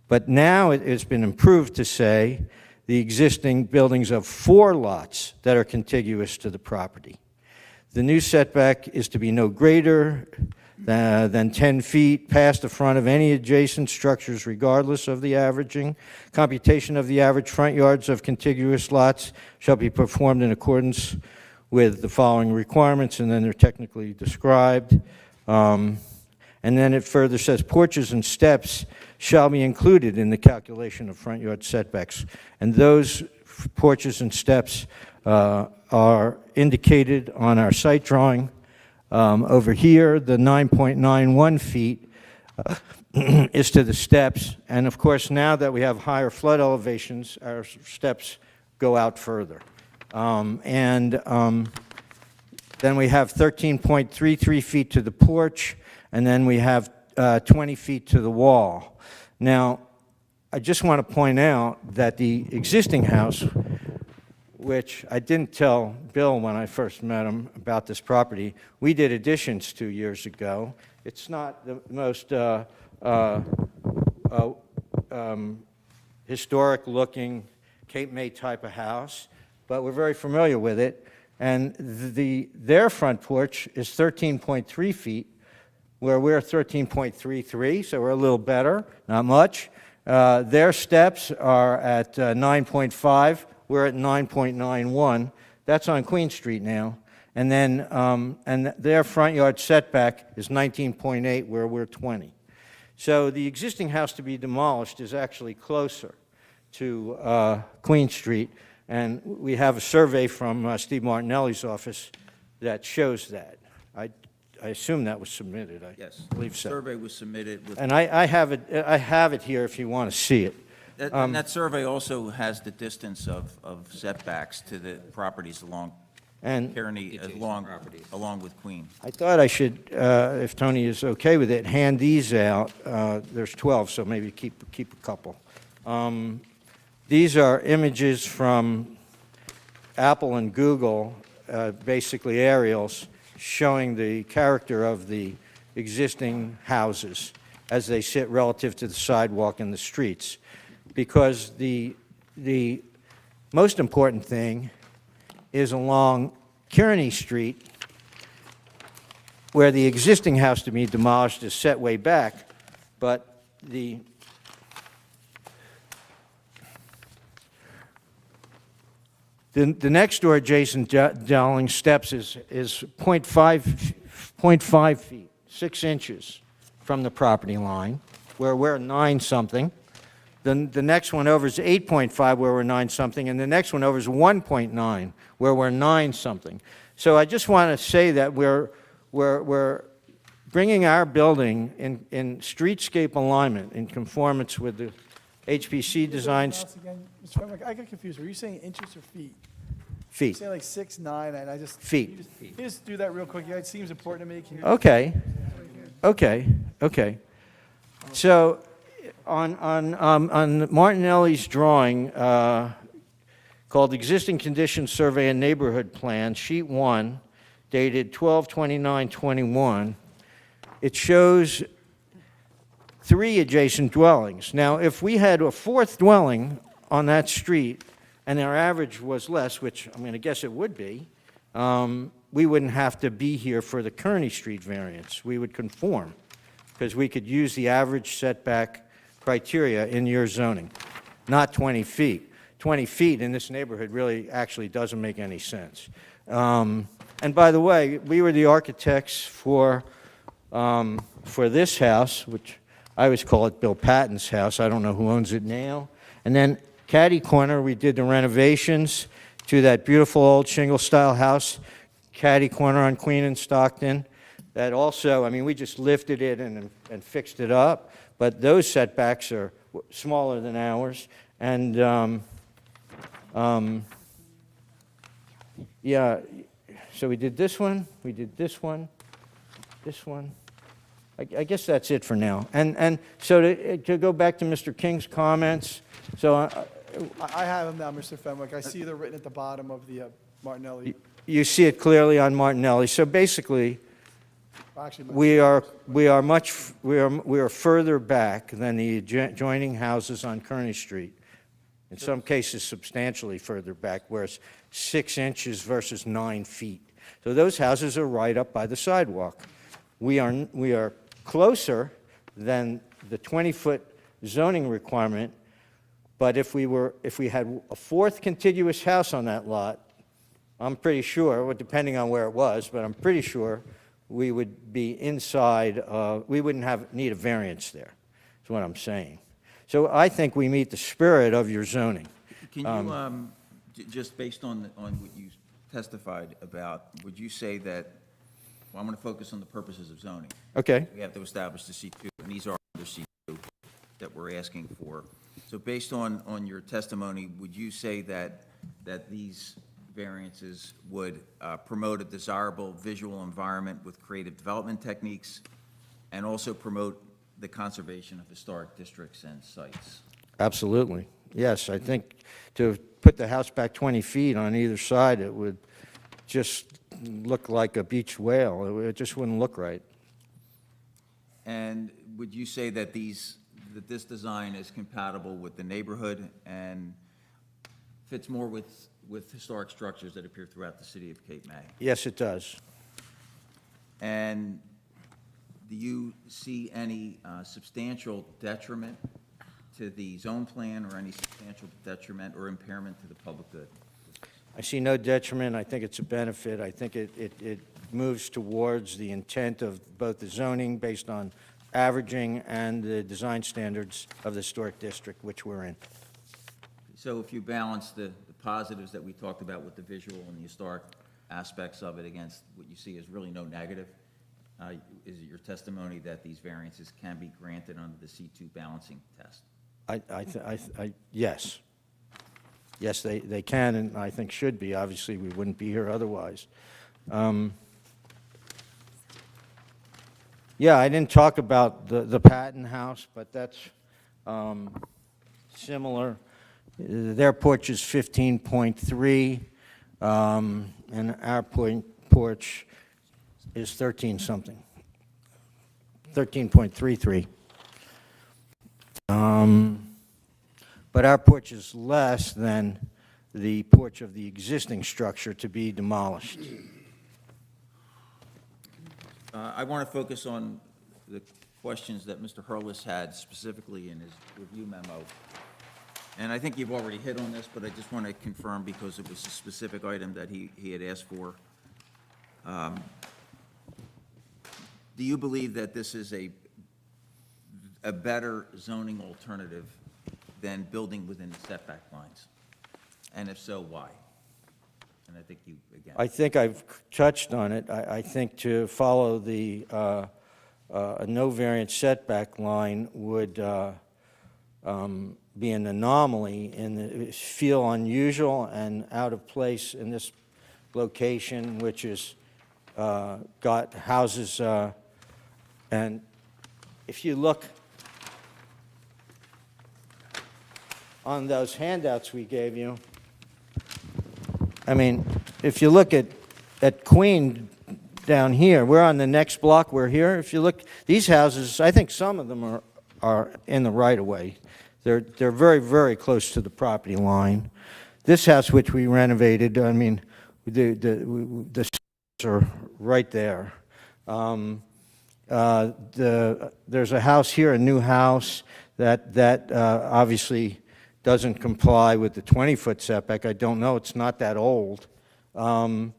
But now it's been improved to say the existing buildings of 4 lots that are contiguous to the property. The new setback is to be no greater than 10 feet past the front of any adjacent structures regardless of the averaging. Computation of the average front yards of contiguous lots shall be performed in accordance with the following requirements, and then they're technically described. And then it further says porches and steps shall be included in the calculation of front yard setbacks. And those porches and steps are indicated on our site drawing. Over here, the 9.91 feet is to the steps. And of course, now that we have higher flood elevations, our steps go out further. Then we have 13.33 feet to the porch, and then we have 20 feet to the wall. Now, I just want to point out that the existing house which I didn't tell Bill when I first met him about this property. We did additions 2 years ago. It's not the most historic-looking Cape May type of house, but we're very familiar with it. And their front porch is 13.3 feet, where we're 13.33, so we're a little better, not much. Their steps are at 9.5, we're at 9.91. That's on Queen Street now. And then and their front yard setback is 19.8, where we're 20. So the existing house to be demolished is actually closer to Queen Street, and we have a survey from Steve Martinelli's office that shows that. I assume that was submitted. Yes. I believe so. Survey was submitted with. And I have it here if you want to see it. And that survey also has the distance of setbacks to the properties along And Kearney, along with Queen. I thought I should, if Tony is okay with it, hand these out. There's 12, so maybe keep a couple. These are images from Apple and Google, basically aerials, showing the character of the existing houses as they sit relative to the sidewalk and the streets. Because the most important thing is along Kearney Street, where the existing house to be demolished is set way back, but the next door adjacent dwelling steps is 0.5 feet, 6 inches from the property line, where we're 9-something. The next one over is 8.5, where we're 9-something, and the next one over is 1.9, where we're 9-something. So I just want to say that we're bringing our building in streetscape alignment, in conformance with the HPC designs. Once again, Mr. Fenwick, I got confused. Were you saying inches or feet? You Feet. say like 6, 9, and I just. Feet. Can you just do that real quick? Yeah, it seems important to me. Can you? Okay. So on Martinelli's drawing called Existing Conditions Survey and Neighborhood Plan, Sheet 1, dated 12/29/21, it shows 3 adjacent dwellings. Now, if we had a 4th dwelling on that street, and our average was less, which I'm going to guess it would be, we wouldn't have to be here for the Kearney Street variance. We would conform, because we could use the average setback criteria in your zoning, not 20 feet. 20 feet in this neighborhood really actually doesn't make any sense. And by the way, we were the architects for this house, which I always call it Bill Patton's house. I don't know who owns it now. And then Caddy Corner, we did the renovations to that beautiful old shingle-style house, Caddy Corner on Queen and Stockton. That also, I mean, we just lifted it and fixed it up, but those setbacks are smaller than ours. And, yeah, so we did this one, this one. I guess that's it for now. And so to go back to Mr. King's comments, so I have them now, Mr. Fenwick. I see they're written at the bottom of the Martinelli. you see it clearly on Martinelli. So basically, Actually, we are further back than the adjoining houses on Kearney Street. In some cases, substantially further back, where it's 6 inches versus 9 feet. So those houses are right up by the sidewalk. We are closer than the 20-foot zoning requirement, but if we had a 4th contiguous house on that lot, I'm pretty sure, well, depending on where it was, but I'm pretty sure we would be inside, we wouldn't need a variance there, is what I'm saying. So I think we meet the spirit of your zoning. Can you, just based on what you testified about, would you say that, well, I'm going to focus on the purposes of zoning. Okay. We have to establish the C2, and these are under C2 that we're asking for. So based on your testimony, would you say that these variances would promote a desirable visual environment with creative development techniques and also promote the conservation of historic districts and sites? Absolutely. Yes, I think to put the house back 20 feet on either side, it would just look like a beached whale. It just wouldn't look right. And would you say that this design is compatible with the neighborhood and fits more with historic structures that appear throughout the city of Cape May? Yes, it does. And do you see any substantial detriment to the zone plan or any substantial detriment or impairment to the public good? I see no detriment. I think it's a benefit. I think it moves towards the intent of both the zoning based on averaging and the design standards of the historic district, which we're in. So if you balance the positives that we talked about with the visual and the historic aspects of it against what you see as really no negative, is it your testimony that these variances can be granted under the C2 balancing test? Yes. Yes, they can, and I think should be. Obviously, we wouldn't be here otherwise. Yeah, I didn't talk about the Patton House, but that's similar. Their porch is 15.3, and our porch is 13-something, 13.33. But our porch is less than the porch of the existing structure to be demolished. I want to focus on the questions that Mr. Hurlis had specifically in his review memo. And I think you've already hit on this, but I just want to confirm because it was a specific item that he had asked for. Do you believe that this is a better zoning alternative than building within the setback lines? And if so, why? And I think you, again. I think I've touched on it. I think to follow the no variance setback line would be an anomaly and feel unusual and out of place in this location, which is got houses, and if you look on those handouts we gave you, I mean, if you look at Queen down here, we're on the next block, we're here. If you look, these houses, I think some of them are in the right-of-way. They're very, very close to the property line. This house, which we renovated, I mean, the are right there. There's a house here, a new house, that obviously doesn't comply with the 20-foot setback. I don't know, it's not that old. And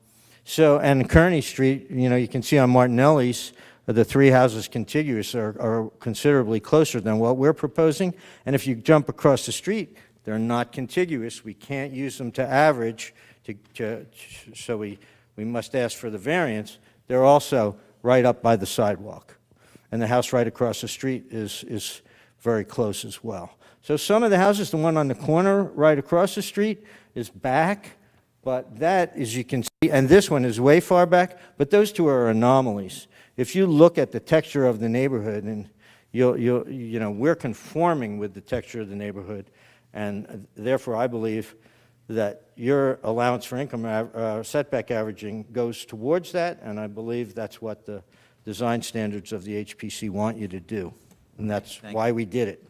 Kearney Street, you know, you can see on Martinelli's, the three houses contiguous are considerably closer than what we're proposing. And if you jump across the street, they're not contiguous. We can't use them to average, so we must ask for the variance. They're also right up by the sidewalk. And the house right across the street is very close as well. So some of the houses, the one on the corner right across the street is back, but that, as you can see, and this one is way far back, but those two are anomalies. If you look at the texture of the neighborhood, and you know, we're conforming with the texture of the neighborhood, and therefore I believe that your allowance for income setback averaging goes towards that, and I believe that's what the design standards of the HPC want you to do, and that's why we did it.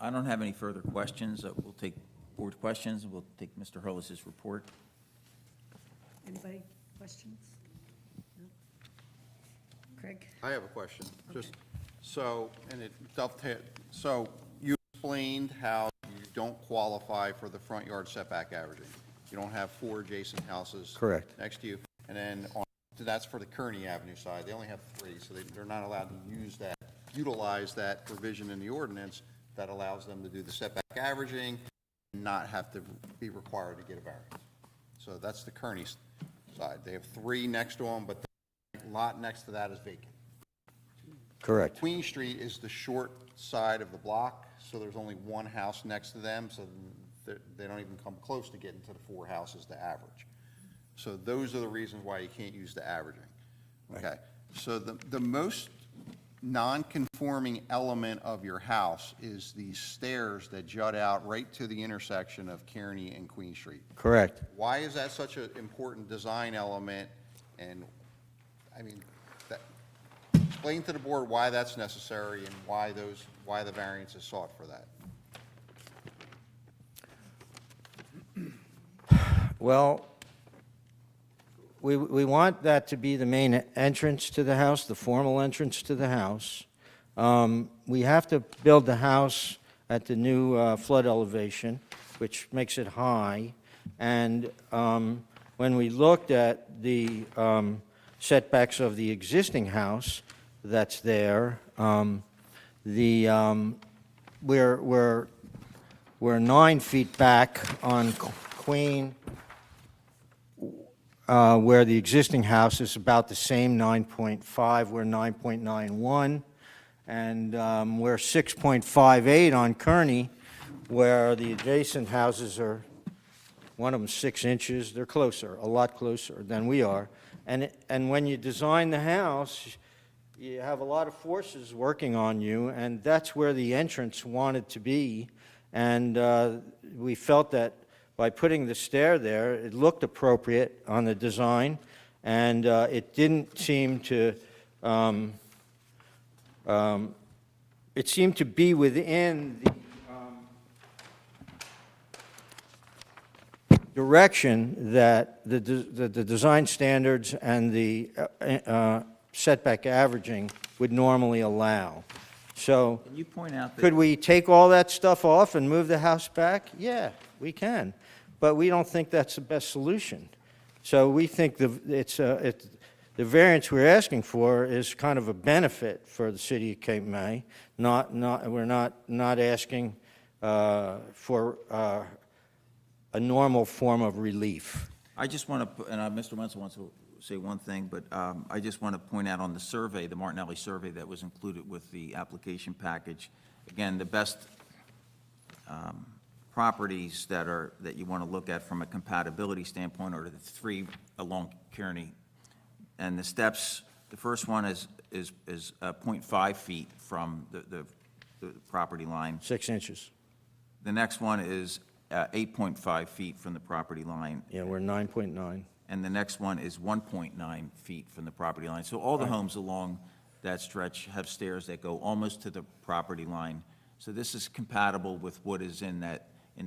I don't have any further questions. We'll take board questions, and we'll take Mr. Hurlis's report. Anybody, questions? No? Craig? I have a question. Just so, and it dovetails, so you explained how you don't qualify for the front yard setback averaging. You don't have 4 adjacent houses. Correct. Next to you. And then that's for the Kearney Avenue side. They only have 3, so they're not allowed to utilize that provision in the ordinance that allows them to do the setback averaging and not have to be required to get a variance. So that's the Kearney side. They have 3 next to them, but the lot next to that is vacant. Correct. Queen Street is the short side of the block, so there's only 1 house next to them, so they don't even come close to getting to the 4 houses to average. So those are the reasons why you can't use the averaging. Okay, so the most non-conforming element of your house is these stairs that jut out right to the intersection of Kearney and Queen Street. Correct. Why is that such an important design element? And, I mean, explain to the board why that's necessary and why the variance is sought for that. Well, we want that to be the main entrance to the house, the formal entrance to the house. We have to build the house at the new flood elevation, which makes it high. And when we looked at the setbacks of the existing house that's there, we're 9 feet back on Queen, where the existing house is about the same, 9.5, we're 9.91, and we're 6.58 on Kearney, where the adjacent houses are, one of them 6 inches, they're closer, a lot closer than we are. And when you design the house, you have a lot of forces working on you, and that's where the entrance wanted to be. And we felt that by putting the stair there, it looked appropriate on the design, and it didn't seem to, it seemed to be within the direction that the design standards and the setback averaging would normally allow. So, Can you point out that? could we take all that stuff off and move the house back? Yeah, we can, but we don't think that's the best solution. So we think the variance we're asking for is kind of a benefit for the city of Cape May. We're not asking for a normal form of relief. I just want to, and Mr. Wenzel wants to say one thing, but I just want to point out on the survey, the Martinelli survey that was included with the application package, again, the best properties that you want to look at from a compatibility standpoint are the 3 along Kearney. And the steps, the first one is 0.5 feet from the property line. 6 inches. The next one is 8.5 feet from the property line. Yeah, we're 9.9. And the next one is 1.9 feet from the property line. So all the homes along that stretch have stairs that go almost to the property line. So this is compatible with what is in the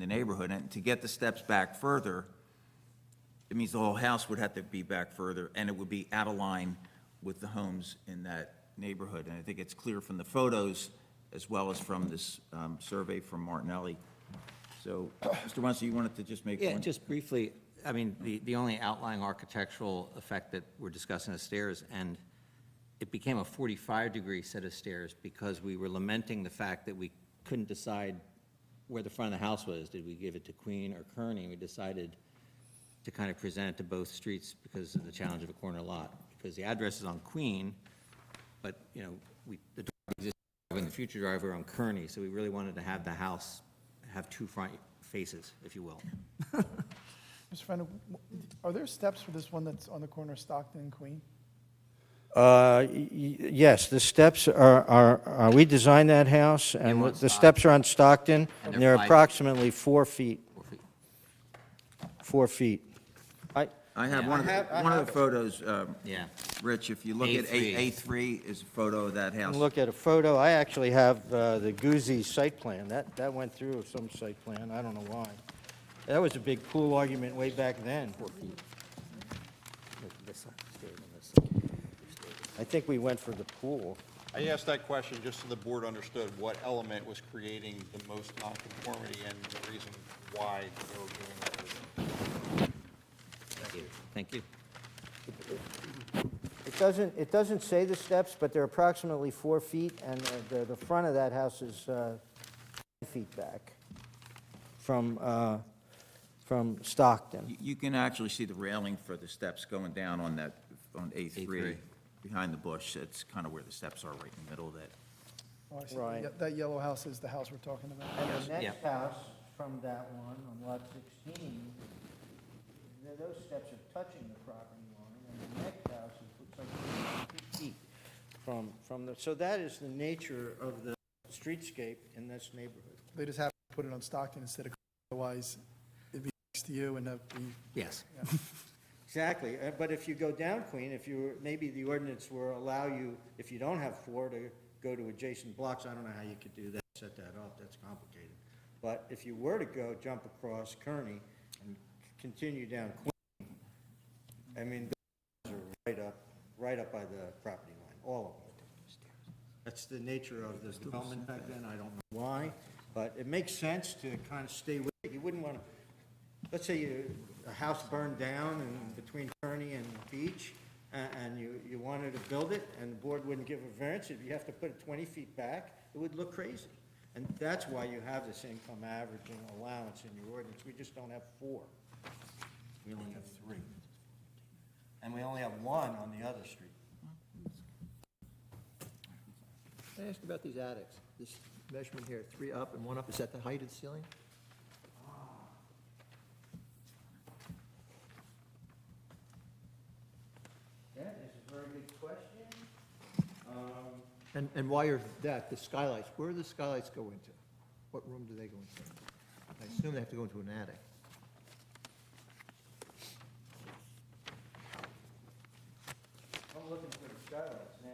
neighborhood. And to get the steps back further, it means the whole house would have to be back further, and it would be out of line with the homes in that neighborhood. And I think it's clear from the photos as well as from this survey from Martinelli. So, Mr. Wenzel, you wanted to just make one? Yeah, just briefly, I mean, the only outlying architectural effect that we're discussing is stairs, and it became a 45-degree set of stairs because we were lamenting the fact that we couldn't decide where the front of the house was. Did we give it to Queen or Kearney? We decided to kind of present it to both streets because of the challenge of a corner lot. Because the address is on Queen, but, you know, the driveway exists in the future driveway on Kearney, so we really wanted to have the house have 2 front faces, if you will. Mr. Fender, are there steps for this one that's on the corner of Stockton and Queen? Yes, the steps are, we designed that house, and on the steps are on Stockton, And and they're they're 5 approximately 4 feet. 4 feet. I have one of the photos, Yeah. Rich, if you look at A3. A3 is a photo of that house. Look at a photo, I actually have the Guzzi site plan, that went through some site plan, I don't know why. That was a big pool argument way back then. 4 feet. I think we went for the pool. I asked that question just so the board understood what element was creating the most nonconformity and the reason why they were doing that. Thank you. It doesn't say the steps, but they're approximately 4 feet, and the front of that house is 10 feet back from Stockton. You can actually see the railing for the steps going down on A3, behind the bush. That's kind of where the steps are, right in the middle of that. Oh, I see. Right. That yellow house is the house we're talking about. And the Yeah. next house from that one, on lot 16, those steps are touching the property line, and the next house looks like 2 feet from the, so that is the nature of the streetscape in this neighborhood. They just have to put it on Stockton instead of, otherwise it'd be next to you and that'd be. Yes. Exactly, but if you go down Queen, if you, maybe the ordinance will allow you, if you don't have 4, to go to adjacent blocks. I don't know how you could do that, set that up, that's complicated. But if you were to go, jump across Kearney and continue down Queen, I mean, those are right up by the property line, all of them. That's the nature of this development back then, I don't know why, but it makes sense to kind of stay with it. You wouldn't want to, let's say a house burned down in between Kearney and Beach, and you wanted to build it, and the board wouldn't give a variance, if you have to put it 20 feet back, it would look crazy. And that's why you have this income averaging allowance in your ordinance. We just don't have 4. We only have 3. And we only have 1 on the other street. Can I ask about these attics? This measurement here, 3 up and 1 up, is that the height of the ceiling? That is a very good question. And while you're at that, the skylights, where do the skylights go into? What room do they go into? I assume they have to go into an attic. I'm looking for the skylights now.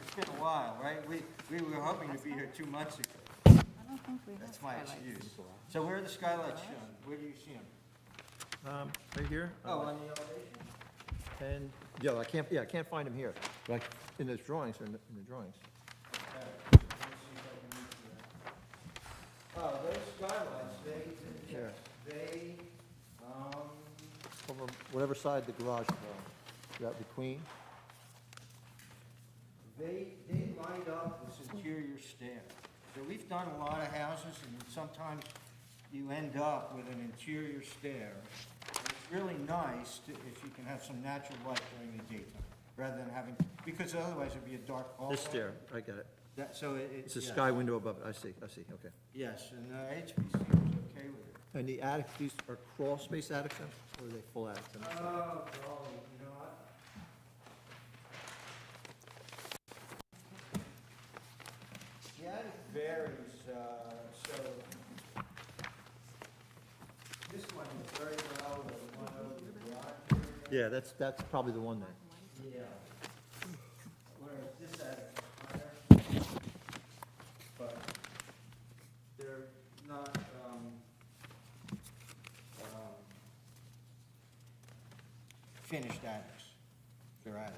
It's been a while, right? We were hoping to be here 2 months ago. I don't think we have That's my skylights. excuse. So where are the skylights shown? Where do you see them? Right here? Oh, on the elevation? And, I can't find them here. Like, in those drawings, or in the drawings. Oh, those skylights, Here. they, Over whatever side the garage is on. That the queen? they light up this interior stair. So we've done a lot of houses, and sometimes you end up with an interior stair. It's really nice if you can have some natural light during the daytime, rather than having, because otherwise it'd be a dark hallway. This stair, I got it. So It's a yeah. sky window above it, I see, okay. Yes, and HPC was okay with it. And the attic, these are crawl space attics, then? Or are they full attics? then? Oh, golly, you know what? The attic varies, so this one is very well, the one over the garage area. Yeah, that's probably the one then. Yeah. Whereas this attic is higher, but they're not, finished attics. They're attics.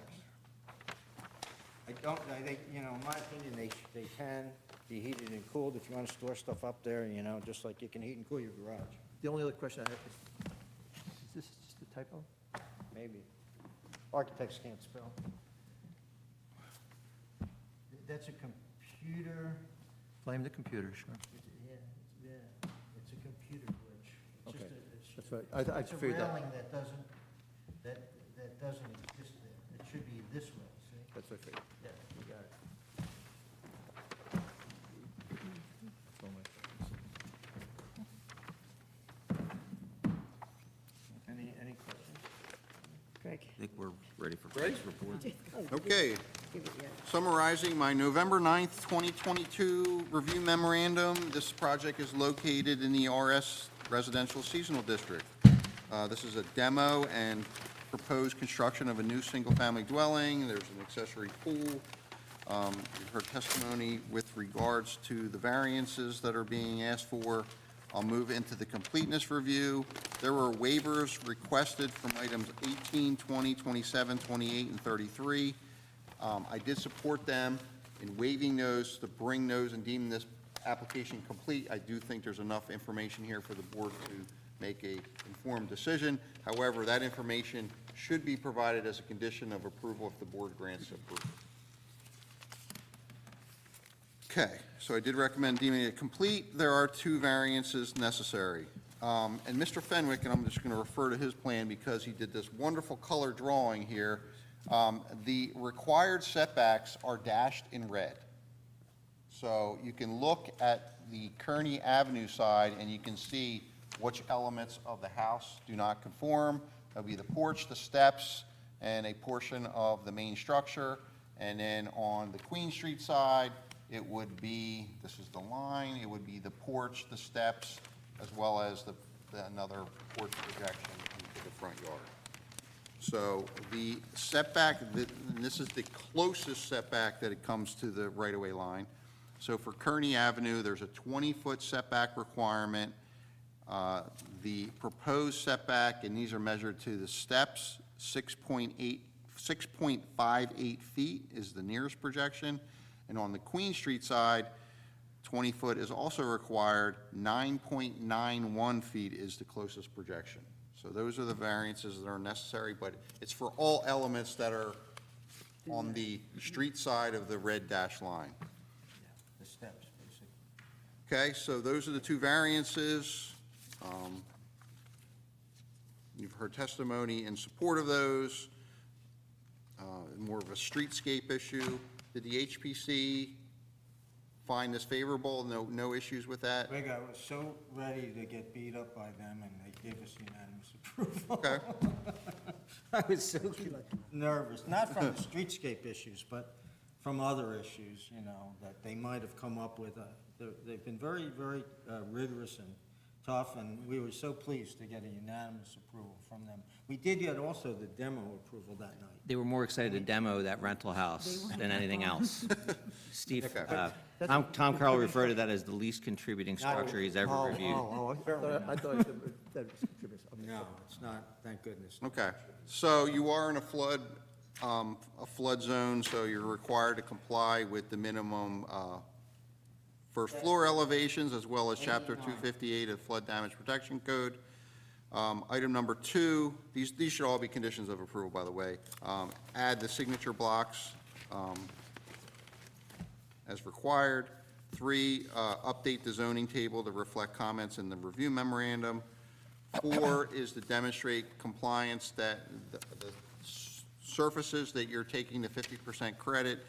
I think, in my opinion, they can be heated and cooled if you want to store stuff up there, just like you can heat and cool your garage, The only other question I have is this just a typo? maybe. Architects can't spell. That's a computer, Blame the computer, sure. yeah, it's a computer glitch. It's Okay, just that's right. I It's a figured that. railing that doesn't exist there. It should be this way, see? That's what I figured. Yeah, you got it. That's all my questions. Any questions? Greg? I think we're ready for Greg's report. Okay. Give it, yeah. Summarizing my November 9th, 2022 review memorandum, this project is located in the RS Residential Seasonal District. This is a demo and proposed construction of a new single-family dwelling. There's an accessory pool. You've heard testimony with regards to the variances that are being asked for. I'll move into the completeness review. There were waivers requested from items 18, 20, 27, 28, and 33. I did support them in waiving those to bring those and deem this application complete. I do think there's enough information here for the board to make a informed decision. However, that information should be provided as a condition of approval if the board grants approval. Okay, so I did recommend deeming it complete. There are 2 variances necessary. And Mr. Fenwick, and I'm just going to refer to his plan because he did this wonderful color drawing here. The required setbacks are dashed in red. So you can look at the Kearney Avenue side and you can see which elements of the house do not conform. That'll be the porch, the steps, and a portion of the main structure. And then on the Queen Street side, it would be, this is the line, it would be the porch, the steps, as well as another porch projection into the front yard. So the setback, and this is the closest setback that it comes to the right-of-way line. So for Kearney Avenue, there's a 20-foot setback requirement. The proposed setback, and these are measured to the steps, 6.58 feet is the nearest projection. And on the Queen Street side, 20 foot is also required, 9.91 feet is the closest projection. So those are the variances that are necessary, but it's for all elements that are on the street side of the red dashed line. The steps, basically. Okay, so those are the two variances. You've heard testimony in support of those. More of a streetscape issue. Did the HPC find this favorable? No issues with that? Greg, I was so ready to get beat up by them, and they gave us unanimous approval. Okay. I was so nervous, not from the streetscape issues, but from other issues, you know, that they might have come up with. They've been very, very rigorous and tough, and we were so pleased to get a unanimous approval from them. We did get also the demo approval that night. They were more excited to demo that rental house than anything else. Steve, Okay. Tom Carroll referred to that as the least contributing structure he's ever reviewed. I thought you said that was contributing. No, it's not, thank goodness. Okay, so you are in a flood zone, so you're required to comply with the minimum first floor elevations as well as Chapter 258 of Flood Damage Protection Code. Item number 2, these should all be conditions of approval, by the way. Add the signature blocks as required. 3, update the zoning table to reflect comments in the review memorandum. 4 is to demonstrate compliance that the surfaces that you're taking the 50% credit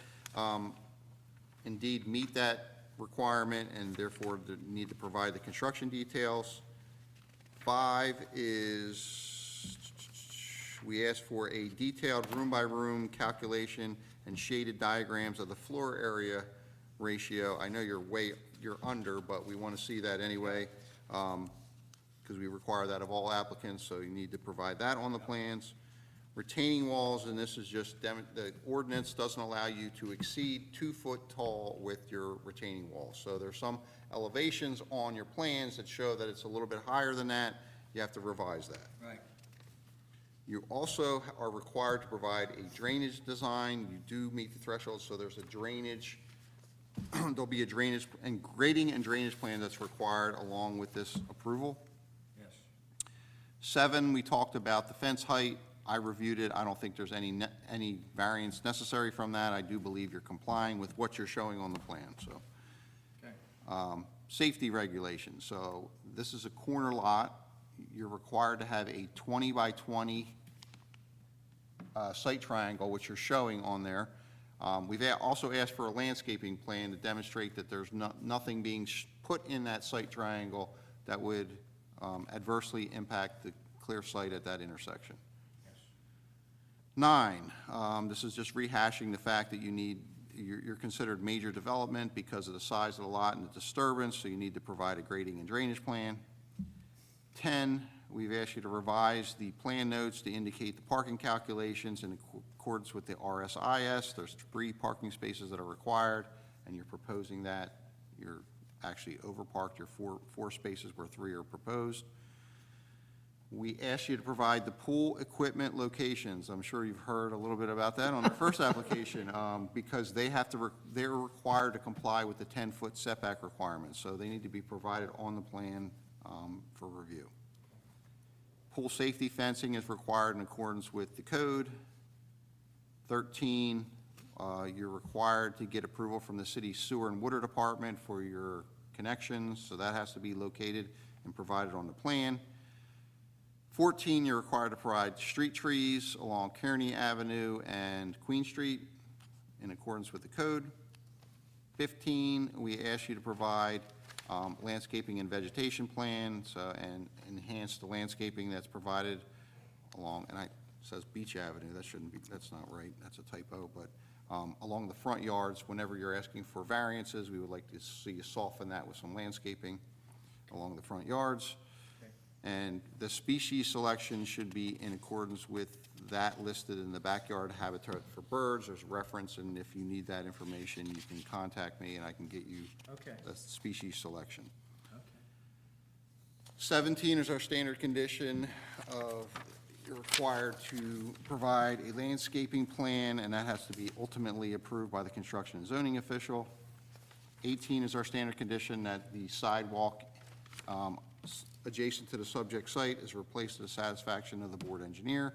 indeed meet that requirement and therefore need to provide the construction details. 5 is, we asked for a detailed room-by-room calculation and shaded diagrams of the floor area ratio. I know you're under, but we want to see that anyway, because we require that of all applicants, so you need to provide that on the plans. Retaining walls, and this is just, the ordinance doesn't allow you to exceed 2 foot tall with your retaining walls. So there's some elevations on your plans that show that it's a little bit higher than that. You have to revise that. Right. You also are required to provide a drainage design. You do meet the threshold, so there's a drainage, there'll be a drainage and grading and drainage plan that's required along with this approval. Yes. 7, we talked about the fence height. I reviewed it. I don't think there's any variance necessary from that. I do believe you're complying with what you're showing on the plan, so. Okay. Safety regulations. So this is a corner lot. You're required to have a 20 by 20 site triangle, which you're showing on there. We've also asked for a landscaping plan to demonstrate that there's nothing being put in that site triangle that would adversely impact the clear sight at that intersection. 9, this is just rehashing the fact that you're considered major development because of the size of the lot and the disturbance, so you need to provide a grading and drainage plan. 10, we've asked you to revise the plan notes to indicate the parking calculations in accordance with the RSIS. There's 3 parking spaces that are required, and you're proposing that. You're actually overparked your 4 spaces where 3 are proposed. We asked you to provide the pool equipment locations. I'm sure you've heard a little bit about that on the first application, because they're required to comply with the 10-foot setback requirements, so they need to be provided on the plan for review. Pool safety fencing is required in accordance with the code. 13, you're required to get approval from the city sewer and water department for your connections, so that has to be located and provided on the plan. 14, you're required to provide street trees along Kearney Avenue and Queen Street in accordance with the code. 15, we ask you to provide landscaping and vegetation plans and enhance the landscaping that's provided along, and says Beach Avenue, that shouldn't be, that's not right, that's a typo, but along the front yards, whenever you're asking for variances, we would like to see you soften that with some landscaping along the front yards. And the species selection should be in accordance with that listed in the backyard habitat for birds. There's reference, and if you need that information, you can contact me and I can get you the species selection. 17 is our standard condition of you're required to provide a landscaping plan, and that has to be ultimately approved by the construction and zoning official. 18 is our standard condition that the sidewalk adjacent to the subject site is replaced to the satisfaction of the board engineer.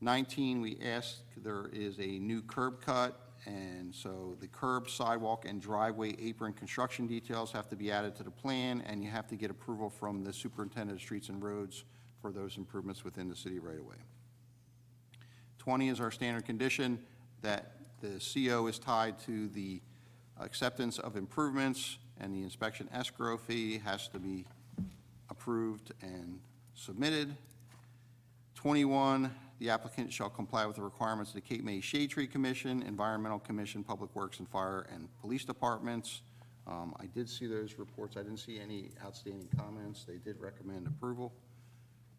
19, we asked, there is a new curb cut, and so the curb, sidewalk, and driveway apron construction details have to be added to the plan, and you have to get approval from the superintendent of streets and roads for those improvements within the city right away. 20 is our standard condition that the CO is tied to the acceptance of improvements, and the inspection escrow fee has to be approved and submitted. 21, the applicant shall comply with the requirements of the Cape May Shade Tree Commission, Environmental Commission, Public Works and Fire and Police Departments. I did see those reports. I didn't see any outstanding comments. They did recommend approval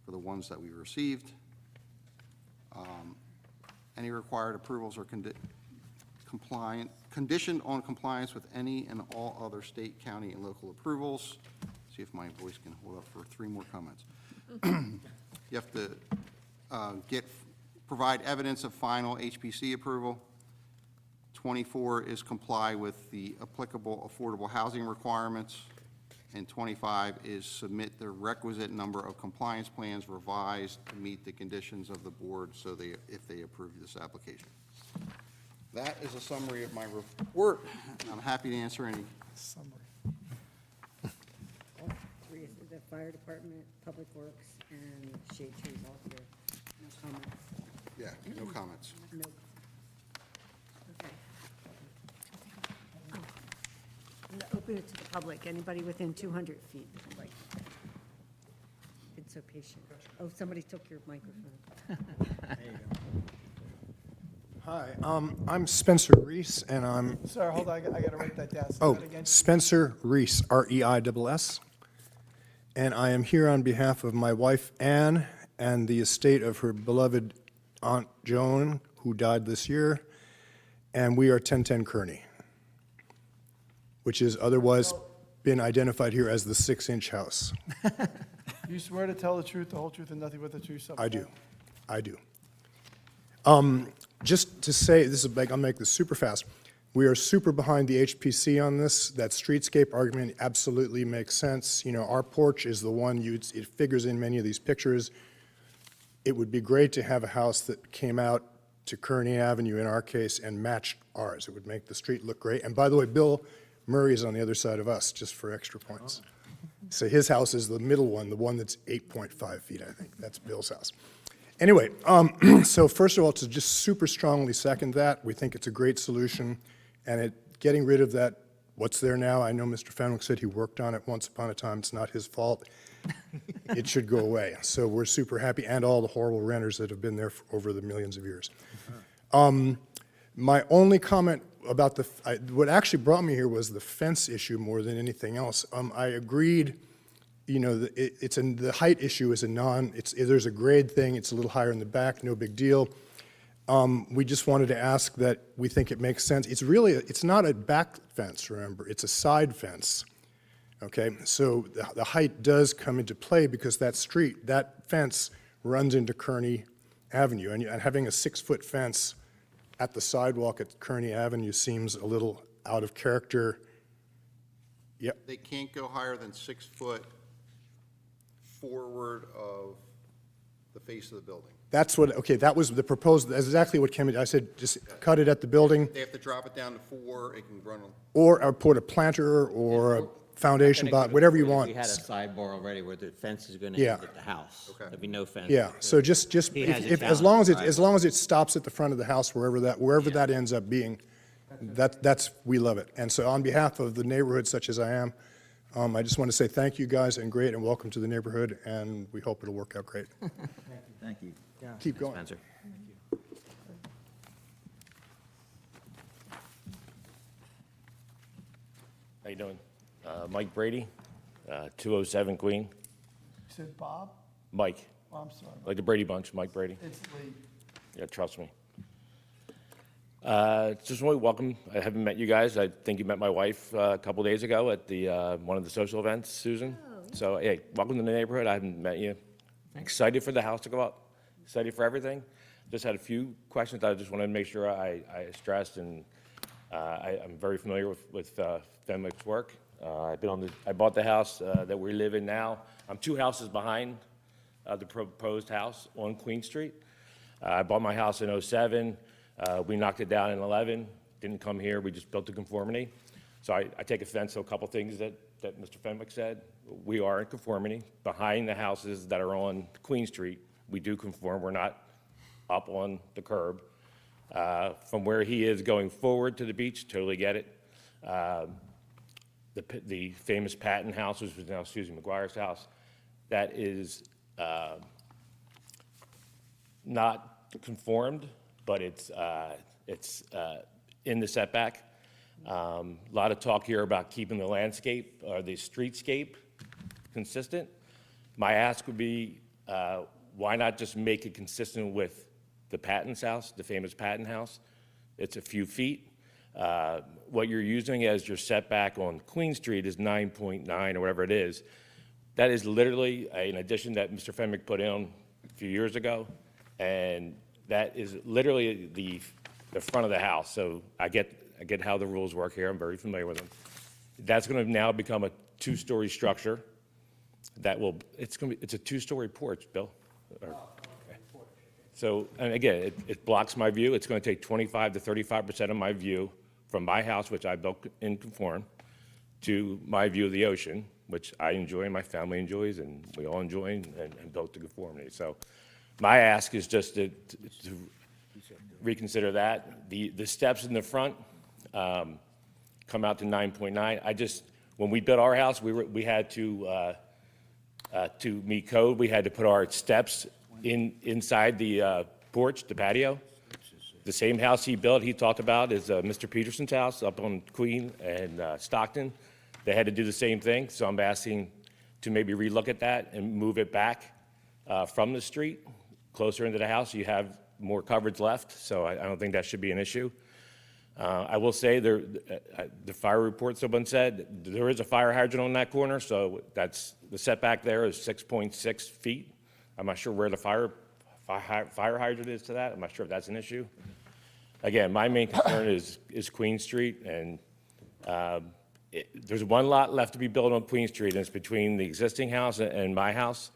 for the ones that we received. Any required approvals are conditioned on compliance with any and all other state, county, and local approvals. See if my voice can hold up for 3 more comments. You have to provide evidence of final HPC approval. 24 is comply with the applicable affordable housing requirements. And 25 is submit the requisite number of compliance plans revised to meet the conditions of the board so if they approve this application. That is a summary of my report. I'm happy to answer any. All three, the fire department, public works, and shade trees all here. No comment. Yeah, no comments. No. Okay. I'm going to open it to the public. Anybody within 200 feet would like. Been so patient. Oh, somebody took your microphone. Hi, I'm Spencer Reese, and I'm, Sir, hold on, I got to write that down. Say oh, that again. Spencer Reese, R-E-I-S-S. And I am here on behalf of my wife, Ann, and the estate of her beloved Aunt Joan, who died this year, and we are 1010 Kearney, which is otherwise been identified here as the 6-inch house. You swear to tell the truth, the whole truth, and nothing but the truth? I do. I do. Just to say, this is I'll make this super fast. We are super behind the HPC on this. That streetscape argument absolutely makes sense. You know, our porch is the one, it figures in many of these pictures. It would be great to have a house that came out to Kearney Avenue, in our case, and matched ours. It would make the street look great. And by the way, Bill Murray is on the other side of us, just for extra points. So his house is the middle one, the one that's 8.5 feet, I think. That's Bill's house. Anyway, so first of all, to just super strongly second that, we think it's a great solution, and getting rid of that, what's there now, I know Mr. Fenwick said he worked on it once upon a time, it's not his fault. It should go away. So we're super happy, and all the horrible renters that have been there for over the millions of years. My only comment about what actually brought me here was the fence issue more than anything else. I agreed, you know, the height issue is there's a grade thing, it's a little higher in the back, no big deal. We just wanted to ask that we think it makes sense. It's not a back fence, remember, it's a side fence. Okay, so the height does come into play because that fence runs into Kearney Avenue, and having a 6-foot fence at the sidewalk at Kearney Avenue seems a little out of character. Yep. They can't go higher than 6 foot forward of the face of the building. That was the proposal, that's exactly what came in. I said, just cut it at the building, They have to drop it down to 4, it can run, or put a planter or a foundation box, whatever you want. We had a sidebar already where the fence is going to Yeah. end at the house. There'd be no fence. Yeah, so just, He has a as long challenge, as it stops at the front of the house, wherever that ends up being, we love it. And so on behalf of the neighborhood such as I am, I just want to say thank you guys and welcome to the neighborhood, and we hope it'll work out great. Thank you. Keep going. Spencer. How you doing? Mike Brady, 207 Queen. You said Bob? Mike, Oh, I'm sorry. like the Brady Bunch, Mike Brady. It's late. Yeah, trust me. Just want to welcome, I haven't met you guys. I think you met my wife a couple days ago at the, one of the social events, Susan. So, hey, welcome to the neighborhood. I haven't met you. Excited for the house to go up. Excited for everything. Just had a few questions I just wanted to make sure I stressed, and I'm very familiar with Fenwick's work. I bought the house that we live in now. I'm 2 houses behind the proposed house on Queen Street. I bought my house in '07. We knocked it down in '11. Didn't come here. We just built to conformity. So I take offense to a couple things that Mr. Fenwick said. We are in conformity. Behind the houses that are on Queen Street, we do conform. We're not up on the curb. From where he is going forward to the beach, totally get it. The famous Patton house, which is now Susan McGuire's house, that is not conformed, but it's in the setback. A lot of talk here about keeping the landscape or the streetscape consistent. My ask would be, why not just make it consistent with the Patton's house, the famous Patton house? It's a few feet. What you're using as your setback on Queen Street is 9.9 or whatever it is. That is literally an addition that Mr. Fenwick put in a few years ago, and that is literally the front of the house. So I get how the rules work here. I'm very familiar with them. That's going to now become a 2-story structure. It's a 2-story porch, Bill. So, and again, it blocks my view. It's going to take 25 to 35% of my view from my house, which I built in conform, to my view of the ocean, which I enjoy, my family enjoys, and we all enjoy, and built to conformity. So my ask is just to reconsider that. The steps in the front come out to 9.9. When we built our house, we had to meet code, we had to put our steps inside the porch, the patio. The same house he built, he talked about, is Mr. Peterson's house up on Queen and Stockton. They had to do the same thing, so I'm asking to maybe relook at that and move it back from the street, closer into the house. You have more coverage left, so I don't think that should be an issue. I will say, the fire report, someone said, there is a fire hydrant on that corner, so the setback there is 6.6 feet. I'm not sure where the fire hydrant is to that. I'm not sure if that's an issue. Again, my main concern is Queen Street, and there's one lot left to be built on Queen Street, and it's between the existing house and my house,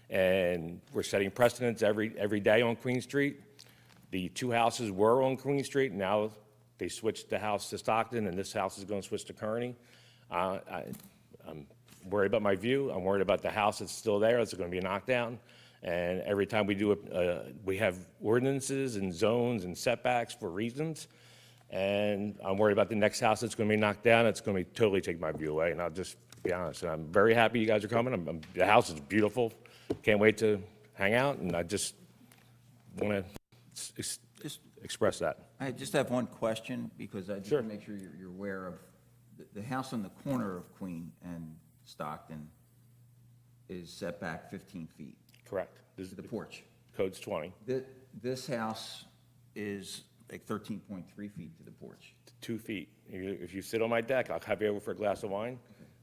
and we're setting precedents every day on Queen Street. The 2 houses were on Queen Street. Now they switched the house to Stockton, and this house is going to switch to Kearney. I'm worried about my view. I'm worried about the house that's still there. It's going to be a knockdown. And every time we do it, we have ordinances and zones and setbacks for reasons. And I'm worried about the next house that's going to be knocked down. It's going to totally take my view away. And I'll just be honest. And I'm very happy you guys are coming. The house is beautiful. Can't wait to hang out. And I just want to express that. I just have one question, because I just want to make sure you're aware of, the house on the corner of Queen and Stockton is set back 15 feet. Correct. This is the porch. Code's 20. This house is like 13.3 feet to the porch. 2 feet. If you sit on my deck, I'll have you over for a glass of wine.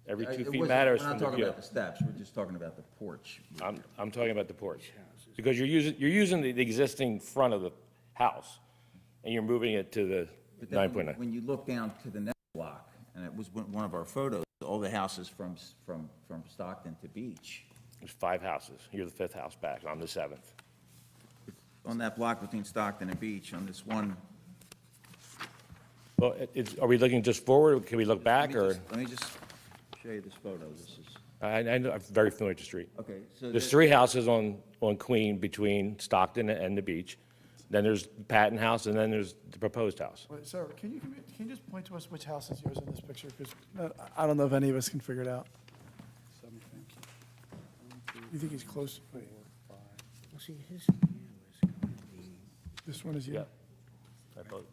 Every 2 It feet wasn't- matters We're from not the talking view. about the steps, we're just talking about the porch. I'm talking about the porch. Because you're using the existing front of the house, and you're moving it to the But then 9.9. when you look down to the next block, and it was one of our photos, all the houses from Stockton to Beach. There's 5 houses. You're the 5th house back. I'm the 7th. On that block between Stockton and Beach, on this one. Well, are we looking just forward, or can we look back, or? Let me just show you this photo. This is, I know, I'm very familiar with the street. okay, so. There's 3 houses on Queen between Stockton and the beach. Then there's Patton House, and then there's the proposed house. Wait, sir, can you just point to us which house is yours in this picture? Because I don't know if any of us can figure it out. You think he's close? Wait. Well, see, his view is This one is you? Yeah. I thought,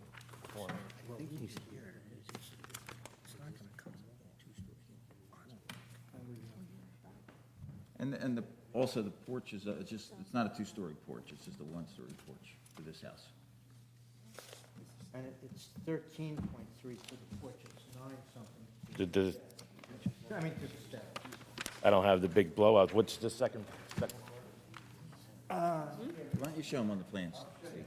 corner. And also the porch is, it's not a two-story porch, it's just a one-story porch for this house. And it's 13.3 to the porch, it's 9 something. The- I mean, to the step. I don't have the big blowout. What's the second? Why don't you show them on the plans? Steve?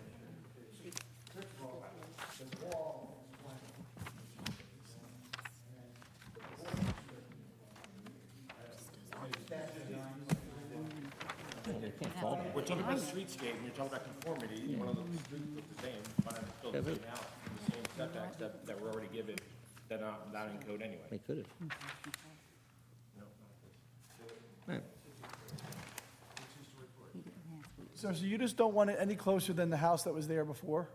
We're talking about streetscape, and you're talking about conformity, one of the streets look the same, but I'm still the same house, the same setbacks that were already given, that are not in code anyway. They could have. So you just don't want it any closer than the house that was there before?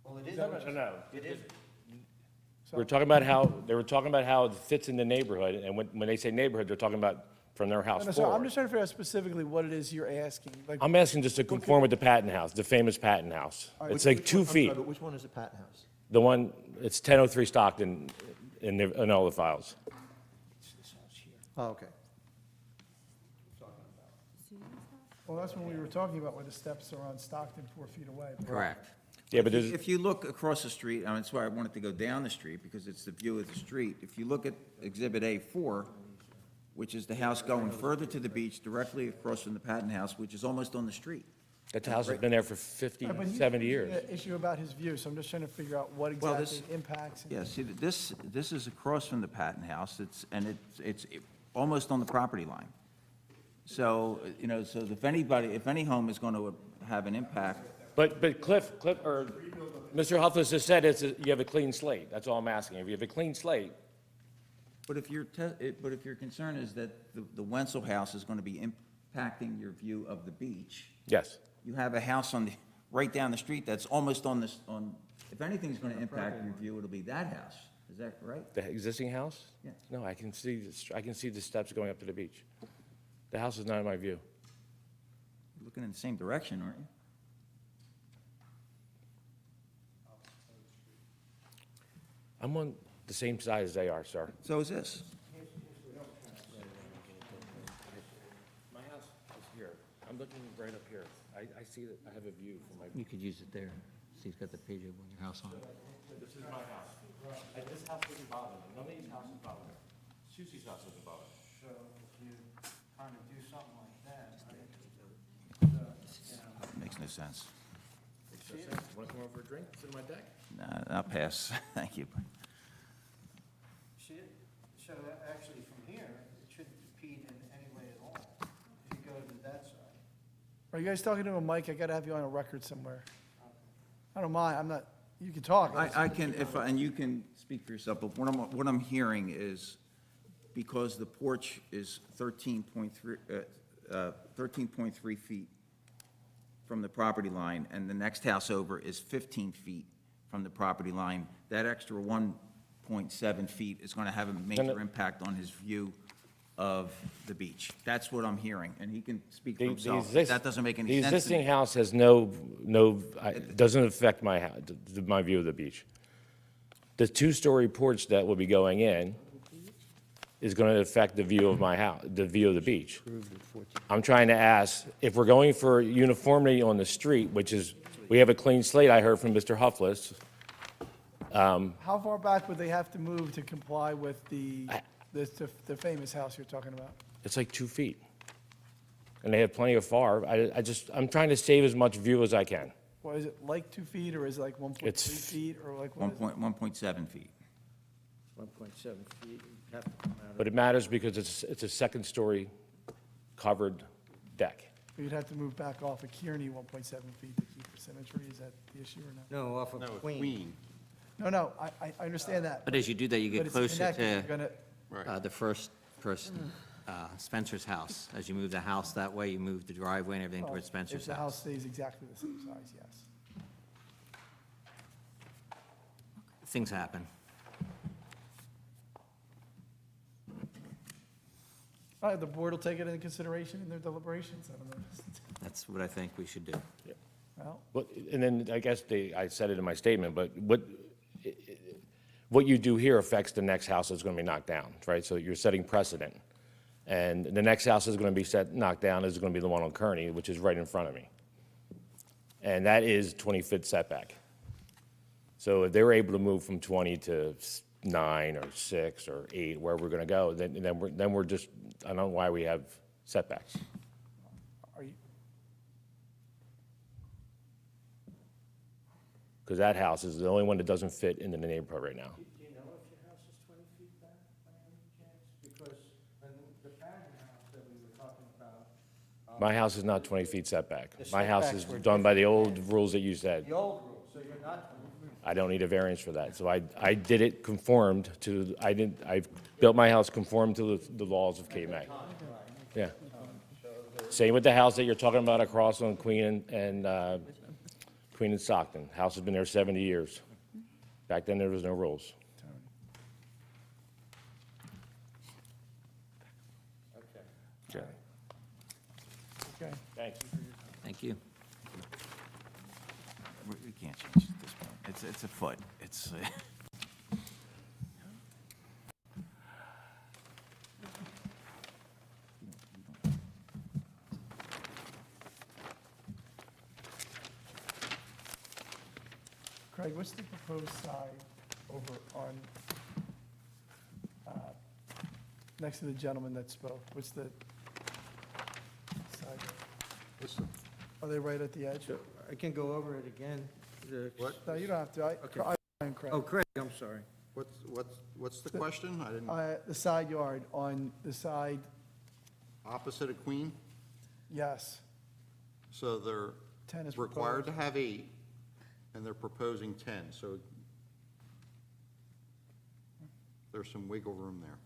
Well, it is. No. It is. We're talking about how, they were talking about how it fits in the neighborhood, and when they say neighborhood, they're talking about from their house No, so I'm forward. just trying to figure out specifically what it is you're asking. Like, I'm asking just to conform with the Patton House, the famous Patton House. It's like 2 feet. Which one is the Patton House? The one, it's 1003 Stockton in all the files. Oh, okay. well, that's when we were talking about where the steps are on Stockton 4 feet away. Correct. Yeah, but there's, If you look across the street, I mean, that's why I wanted to go down the street, because it's the view of the street. If you look at Exhibit A4, which is the house going further to the beach, directly across from the Patton House, which is almost on the street. that house has been there for 50, But he's 70 making years. an issue about his view, so I'm just trying to figure out what Well, exactly this- impacts. Yeah, see, this is across from the Patton House, it's almost on the property line. So, you know, so if any home is going to have an impact, But Cliff, or Mr. Huffles just said you have a clean slate. That's all I'm asking. If you have a clean slate, but if your concern is that the Wenzel house is going to be impacting your view of the beach, yes. you have a house right down the street that's almost if anything's going to impact your view, it'll be that house. Is that right? The existing house? Yeah. No, I can see the steps going up to the beach. The house is not in my view. You're looking in the same direction, aren't you? I'm on the same side as they are, sir. So is this. My house is here. I'm looking right up here. I see that I have a view from my. You could use it there. See, it's got the page of your house on it. This is my house. This house doesn't bother me. None of these houses bother me. Susie's house doesn't bother me. So if you kind of do something like that, Makes no sense. Want to come over for a drink? Sit on my deck? Nah, I'll pass. Thank you. see it? So actually from here, it shouldn't impede in any way at all. If you go to that side. Are you guys talking to a mic? I gotta have you on a record somewhere. I don't mind, I'm not, you can talk. I can, and you can speak for yourself, but what I'm hearing is, because the porch is 13.3 feet from the property line, and the next house over is 15 feet from the property line, that extra 1.7 feet is going to have a major impact on his view of the beach. That's what I'm hearing, and he can speak for himself. That doesn't make any The sense to existing me. house has doesn't affect my view of the beach. The two-story porch that will be going in is going to affect the view of my house, the view of the beach. I'm trying to ask, if we're going for uniformity on the street, which is, we have a clean slate, I heard from Mr. Huffles. How far back would they have to move to comply with the famous house you're talking about? It's like 2 feet. And they have plenty of FAR. I'm trying to save as much view as I can. What, is it like 2 feet, or is it like 1.3 It's- feet, or like what is it? 1.7 feet. 1.7 feet, you have to come out of. But it matters because it's a second-story covered deck. You'd have to move back off of Kearney 1.7 feet to keep the symmetry, is that the issue or no? No, off of Queen. No, I understand that. But as you do that, you But get it's closer connected, you're to gonna- the first person, Spencer's house. As you move the house that way, you move the driveway and everything towards If Spencer's the house house. stays exactly the same size, yes. Things happen. All right, the board will take it into consideration in their deliberations, I don't know. That's what I think we should do. Well, But, and then I guess I said it in my statement, but what you do here affects the next house that's going to be knocked down, right? So you're setting precedent. And the next house is going to be knocked down is going to be the one on Kearney, which is right in front of me. And that is 20-foot setback. So if they were able to move from 20 to 9 or 6 or 8, where we're going to go, then we're just, I don't know why we have setbacks. are you, Because that house is the only one that doesn't fit into the neighborhood right now. Do you know if your house is 20 feet back by any chance? Because the pattern house that we were talking about. My house is not 20 feet setback. The My house is setbacks were done by the old rules that you said. The old rule, so you're not 20 feet. I don't need a variance for that. So I did it conformed to, I built my house conformed to the laws of Cape May. Yeah. Same with the house that you're talking about across on Queen and Stockton. House has been there 70 years. Back then, there was no rules. Okay. okay. Thanks. Thank you. We can't change it at this point. It's a foot. It's, Craig, what's the proposed side over on, next to the gentleman that spoke? What's the side? Are they right at the edge? So I can go over it again. No, you don't have to. Okay. I'm Craig. Oh, Craig, I'm sorry. What's the question? I didn't, The side yard on the side, opposite of Queen? yes. So they're 10 is required to proposed. have 8, and they're proposing 10, so there's some wiggle room there,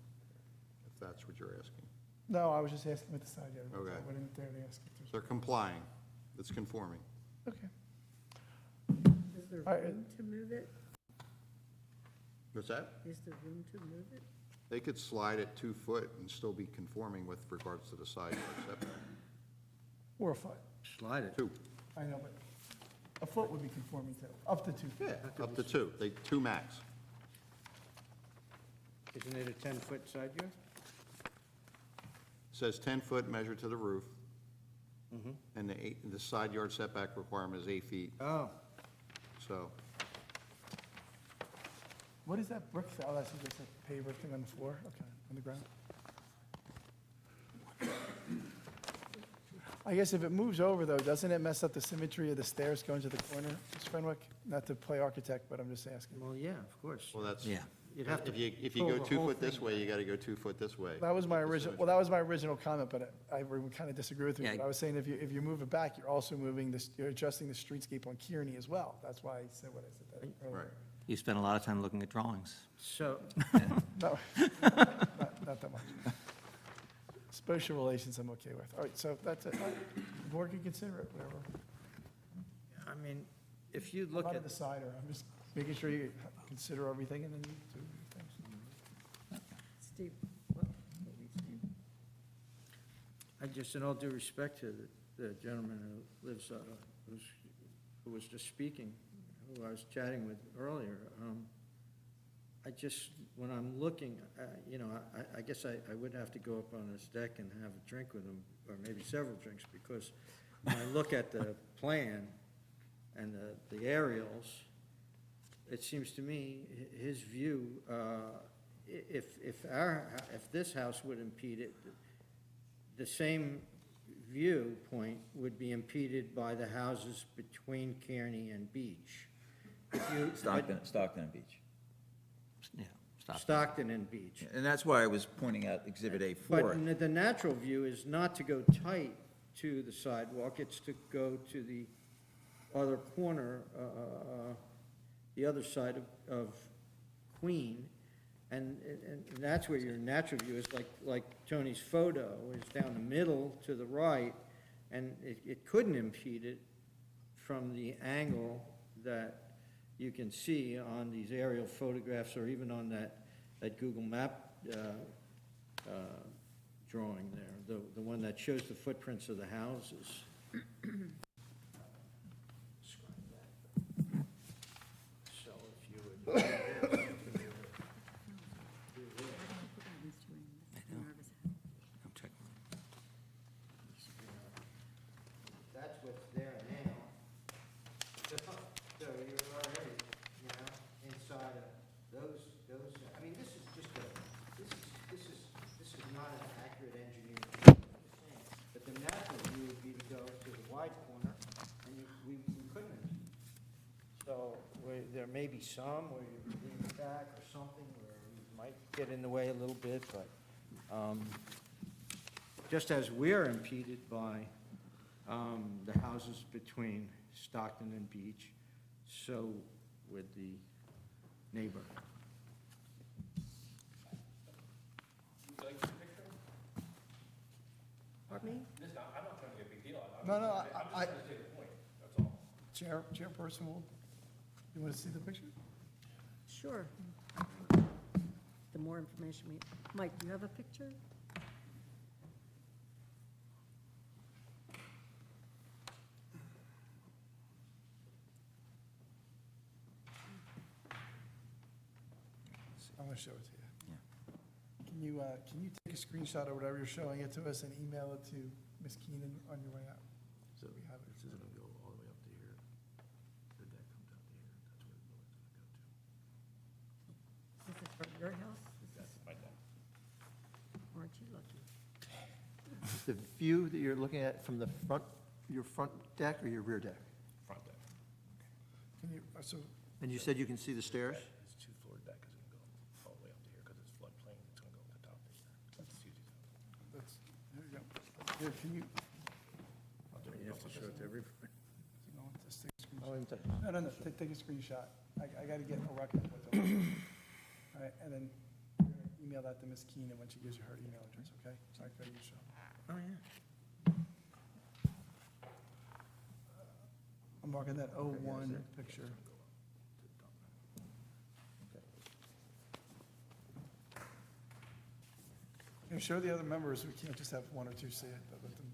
if that's what you're asking. No, I was just asking what the side yard was. Okay. I went there to ask if there's. They're complying, it's conforming. Okay. Is there All right. room to move it? What's that? Is there room to move it? They could slide it 2 foot and still be conforming with regards to the side yard setback. Or a foot. Slide it. 2, I know, but a foot would be conforming to, up to 2 feet. yeah, up to 2, 2 max. Isn't it a 10-foot side yard? Says 10 foot measured to the roof, and the side yard setback requirement is 8 feet, Oh, so. What is that brick? Oh, that's just a paver thing on the floor? Okay, on the ground. I guess if it moves over, though, doesn't it mess up the symmetry of the stairs going to the corner, Ms. Fenwick? Not to play architect, but I'm just asking. well, yeah, of course. Well, that's, Yeah. You'd have to if you pull go the 2 whole foot this thing way, you gotta go 2 foot this way. That was my With the original, symmetry. well, that was my original comment, but I would kind of disagree with you. Yeah. But I was saying if you move it back, you're also moving this, you're adjusting the streetscape on Kearney as well. That's why I said what I said that earlier. Right. You spent a lot of time looking at drawings. So, No, not that much. Spatial relations, I'm okay with. All right, so that's it. All right, the board can consider it, whatever. I mean, if you I'm look not a at, decider. I'm just making sure you consider everything and then you do things. Steve, what? Steve? I just, in all due respect to the gentleman who lives, who was just speaking, who I was chatting with earlier, I just, when I'm looking, you know, I guess I would have to go up on his deck and have a drink with him, or maybe several drinks, because when I look at the plan and the aerials, it seems to me, his view, if this house would impede it, the same viewpoint would be impeded by the houses between Kearney and Beach. Stockton and Beach. Yeah. Stop. Stockton and Beach. And that's why I was pointing out Exhibit But A4. the natural view is not to go tight to the sidewalk, it's to go to the other corner, the other side of Queen, and that's where your natural view is, like Tony's photo, is down the middle to the right, and it couldn't impede it from the angle that you can see on these aerial photographs, or even on that Google Map drawing there, the one that shows the footprints of the houses. I'm checking. That's what's there now. So you're already, inside of those, I mean, this is just this is not an accurate engineering. I'm just saying. But the natural view would be to go to the wide corner, and we couldn't. So there may be some where you lean back or something where you might get in the way a little bit, but just as we're impeded by the houses between Stockton and Beach, so would the neighbor. Pardon me? I'm not trying to get a big deal. No, I, to take a point, that's all. chairperson will, you want to see the picture? Sure. The more information we, Mike, do you have a picture? I'm going to show it to you. Can you take a screenshot or whatever you're showing it to us and email it to Ms. Keenan on your way out? So we have it. This is gonna go all the way up to here. The deck comes out to here. That's where the building's gonna go to. This is from your house? That's my deck. Aren't you lucky? The view that you're looking at from the front, your front deck or your rear deck? Front deck. Can you, so, And you said you can see the stairs? This two-floor deck is gonna go all the way up to here, because it's floodplain, it's gonna go to the top of here. That's Susie's house. that's, there you go. Here, can you? You have to show it to everybody. Just take a screenshot. Oh, in No, take a screenshot. I got to get a record of what's on. All right, and then you're going to email that to Ms. Keenan when she gives you her email address, okay? All right, go to your show. Oh, yeah. I'm marking that 01 picture. And show the other members, we can't just have one or two see it, but let them.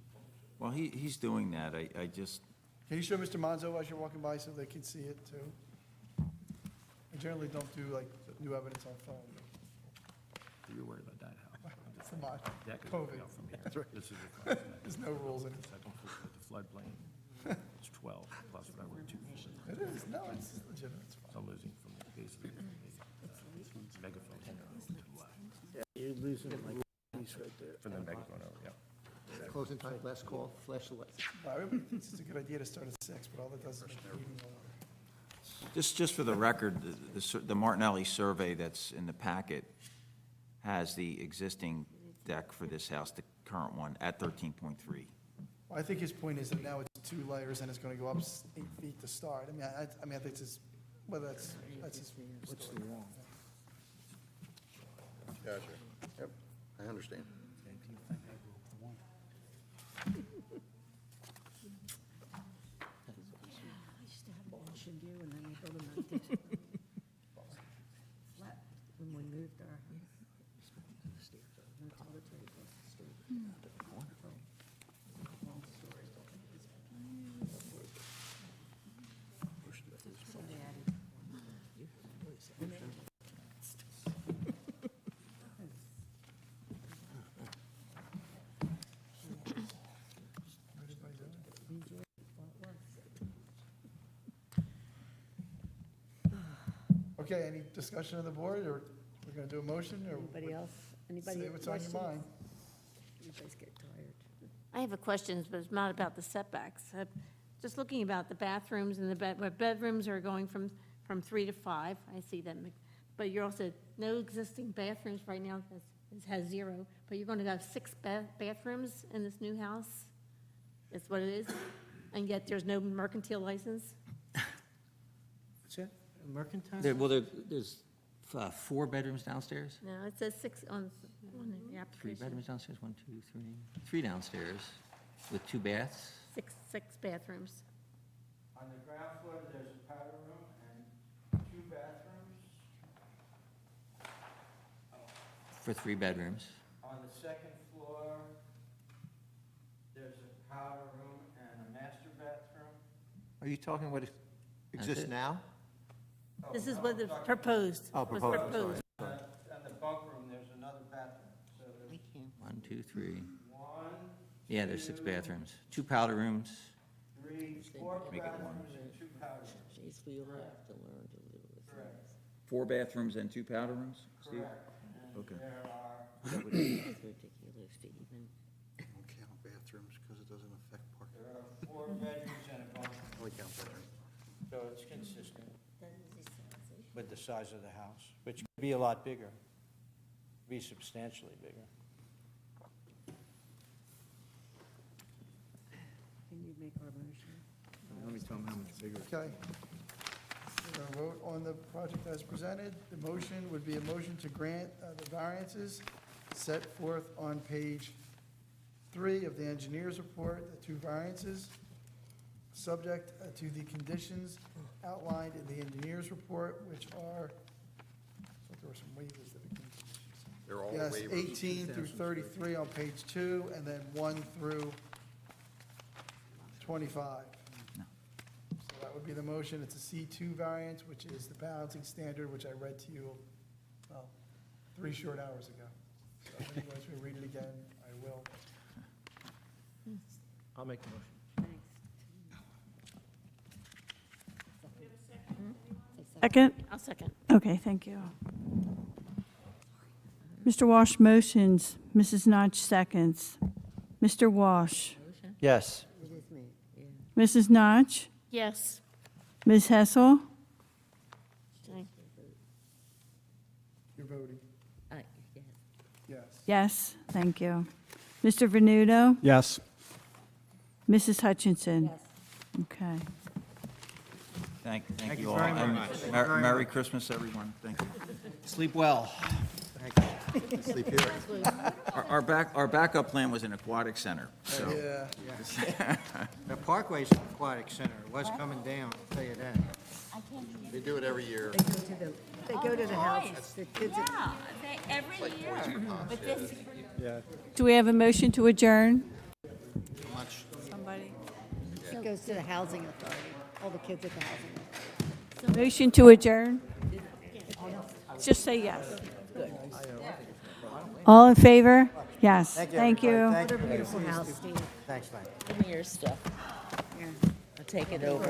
Well, he's doing that. I just, Can you show Mr. Monzo as you're walking by so they can see it too? I generally don't do like new evidence on phone. You're worried about that, Hal. Come on, Deck is COVID. going out from here. This is your front. There's no rules in it. Second floor with the floodplain. It's 12 plus whatever, 2 feet. It is, no, it's legitimate, it's fine. I'm losing from the base of the megaphone here to the left. You're losing like piece right there. From the megaphone over, yeah. Closing time, last call, flash the light. Everybody thinks it's a good idea to start at 6, but all that does is make the meeting longer. just for the record, the Martinelli survey that's in the packet has the existing deck for this house, the current one, at 13.3. Well, I think his point is that now it's 2 layers and it's going to go up 8 feet to start. I mean, I think it's his, well, that's his. What's the wrong? Gotcha. Yep, I understand. I used to have ocean view, and then we built a mountain. Flat, when we moved our. That's all it's right across the street. Long story. So they added. Okay, any discussion on the board, or we're going to do a motion, or? Anybody else? Anybody Say have what's on your questions? mind. You guys get tired. I have a question, but it's not about the setbacks. Just looking about the bathrooms and where bedrooms are going from 3 to 5, I see that. But you're also, no existing bathrooms right now, it has 0, but you're going to have 6 bathrooms in this new house? That's what it is? And yet there's no mercantile license? What's that? Mercantile? There's 4 bedrooms downstairs? No, it says 6 on the 3 application. bedrooms downstairs, 1, 2, 3. 3 downstairs with 2 baths. Six bathrooms. On the ground floor, there's a powder room and 2 bathrooms. For 3 bedrooms. On the second floor, there's a powder room and a master bathroom. Are you talking what exists it. now? This is what is proposed. Oh, was proposed, sorry. proposed. On the bunk room, there's another bathroom. So there's 1, 2, 3. one, Yeah, there's 6 bathrooms, 2 powder rooms. 3, 4 Make it one. bathrooms and 2 powder rooms. 4 bathrooms and 2 powder rooms, Steve? Okay. There are Don't count bathrooms because it doesn't affect parking. There are 4 bedrooms and a bunk room. Only count bedrooms. So it's consistent with the size of the house, which could be a lot bigger, be substantially bigger. Can you make our motion? Let me tell them how much bigger. Okay. We're going to vote on the project as presented. The motion would be a motion to grant the variances set forth on page 3 of the engineer's report, the 2 variances, subject to the conditions outlined in the engineer's report, which are, I thought there were some waivers that became conditions. They're all Yes, waivers. 18 through 33 on page 2, and then 1 through 25. So that would be the motion. It's a C2 variance, which is the balancing standard, which I read to you, well, 3 short hours ago. So if anyone wants me to read it again, I will. I'll make the motion. Second? I'll second. Okay, thank you. Mr. Wash motions, Mrs. Notch seconds. Mr. Wash, Yes. It is me, yeah. Mrs. Notch, Yes. Ms. Hessel, You're voting. Yes. Yes. yes, thank you. Mr. Venuto, Yes. Mrs. Hutchinson. Yes. Okay. Thank Thank you you all. very and much. Thank you Mer- very Merry much. Christmas, everyone. Thank you. Sleep well. Sleep here. Our backup plan was an aquatic center, so. Yeah. The Parkway's an aquatic center, it was coming down, I'll tell you that. They do it every year. They go to the houses, the kids. Every year. But this, Do we have a motion to adjourn? Much. Somebody. It goes to the housing authority, all the kids at the housing authority. Motion to adjourn? Just say yes. All in favor? Yes, thank you. What a beautiful house, Steve. Thanks, Mike. Give me your stuff. Here. I'll take it over.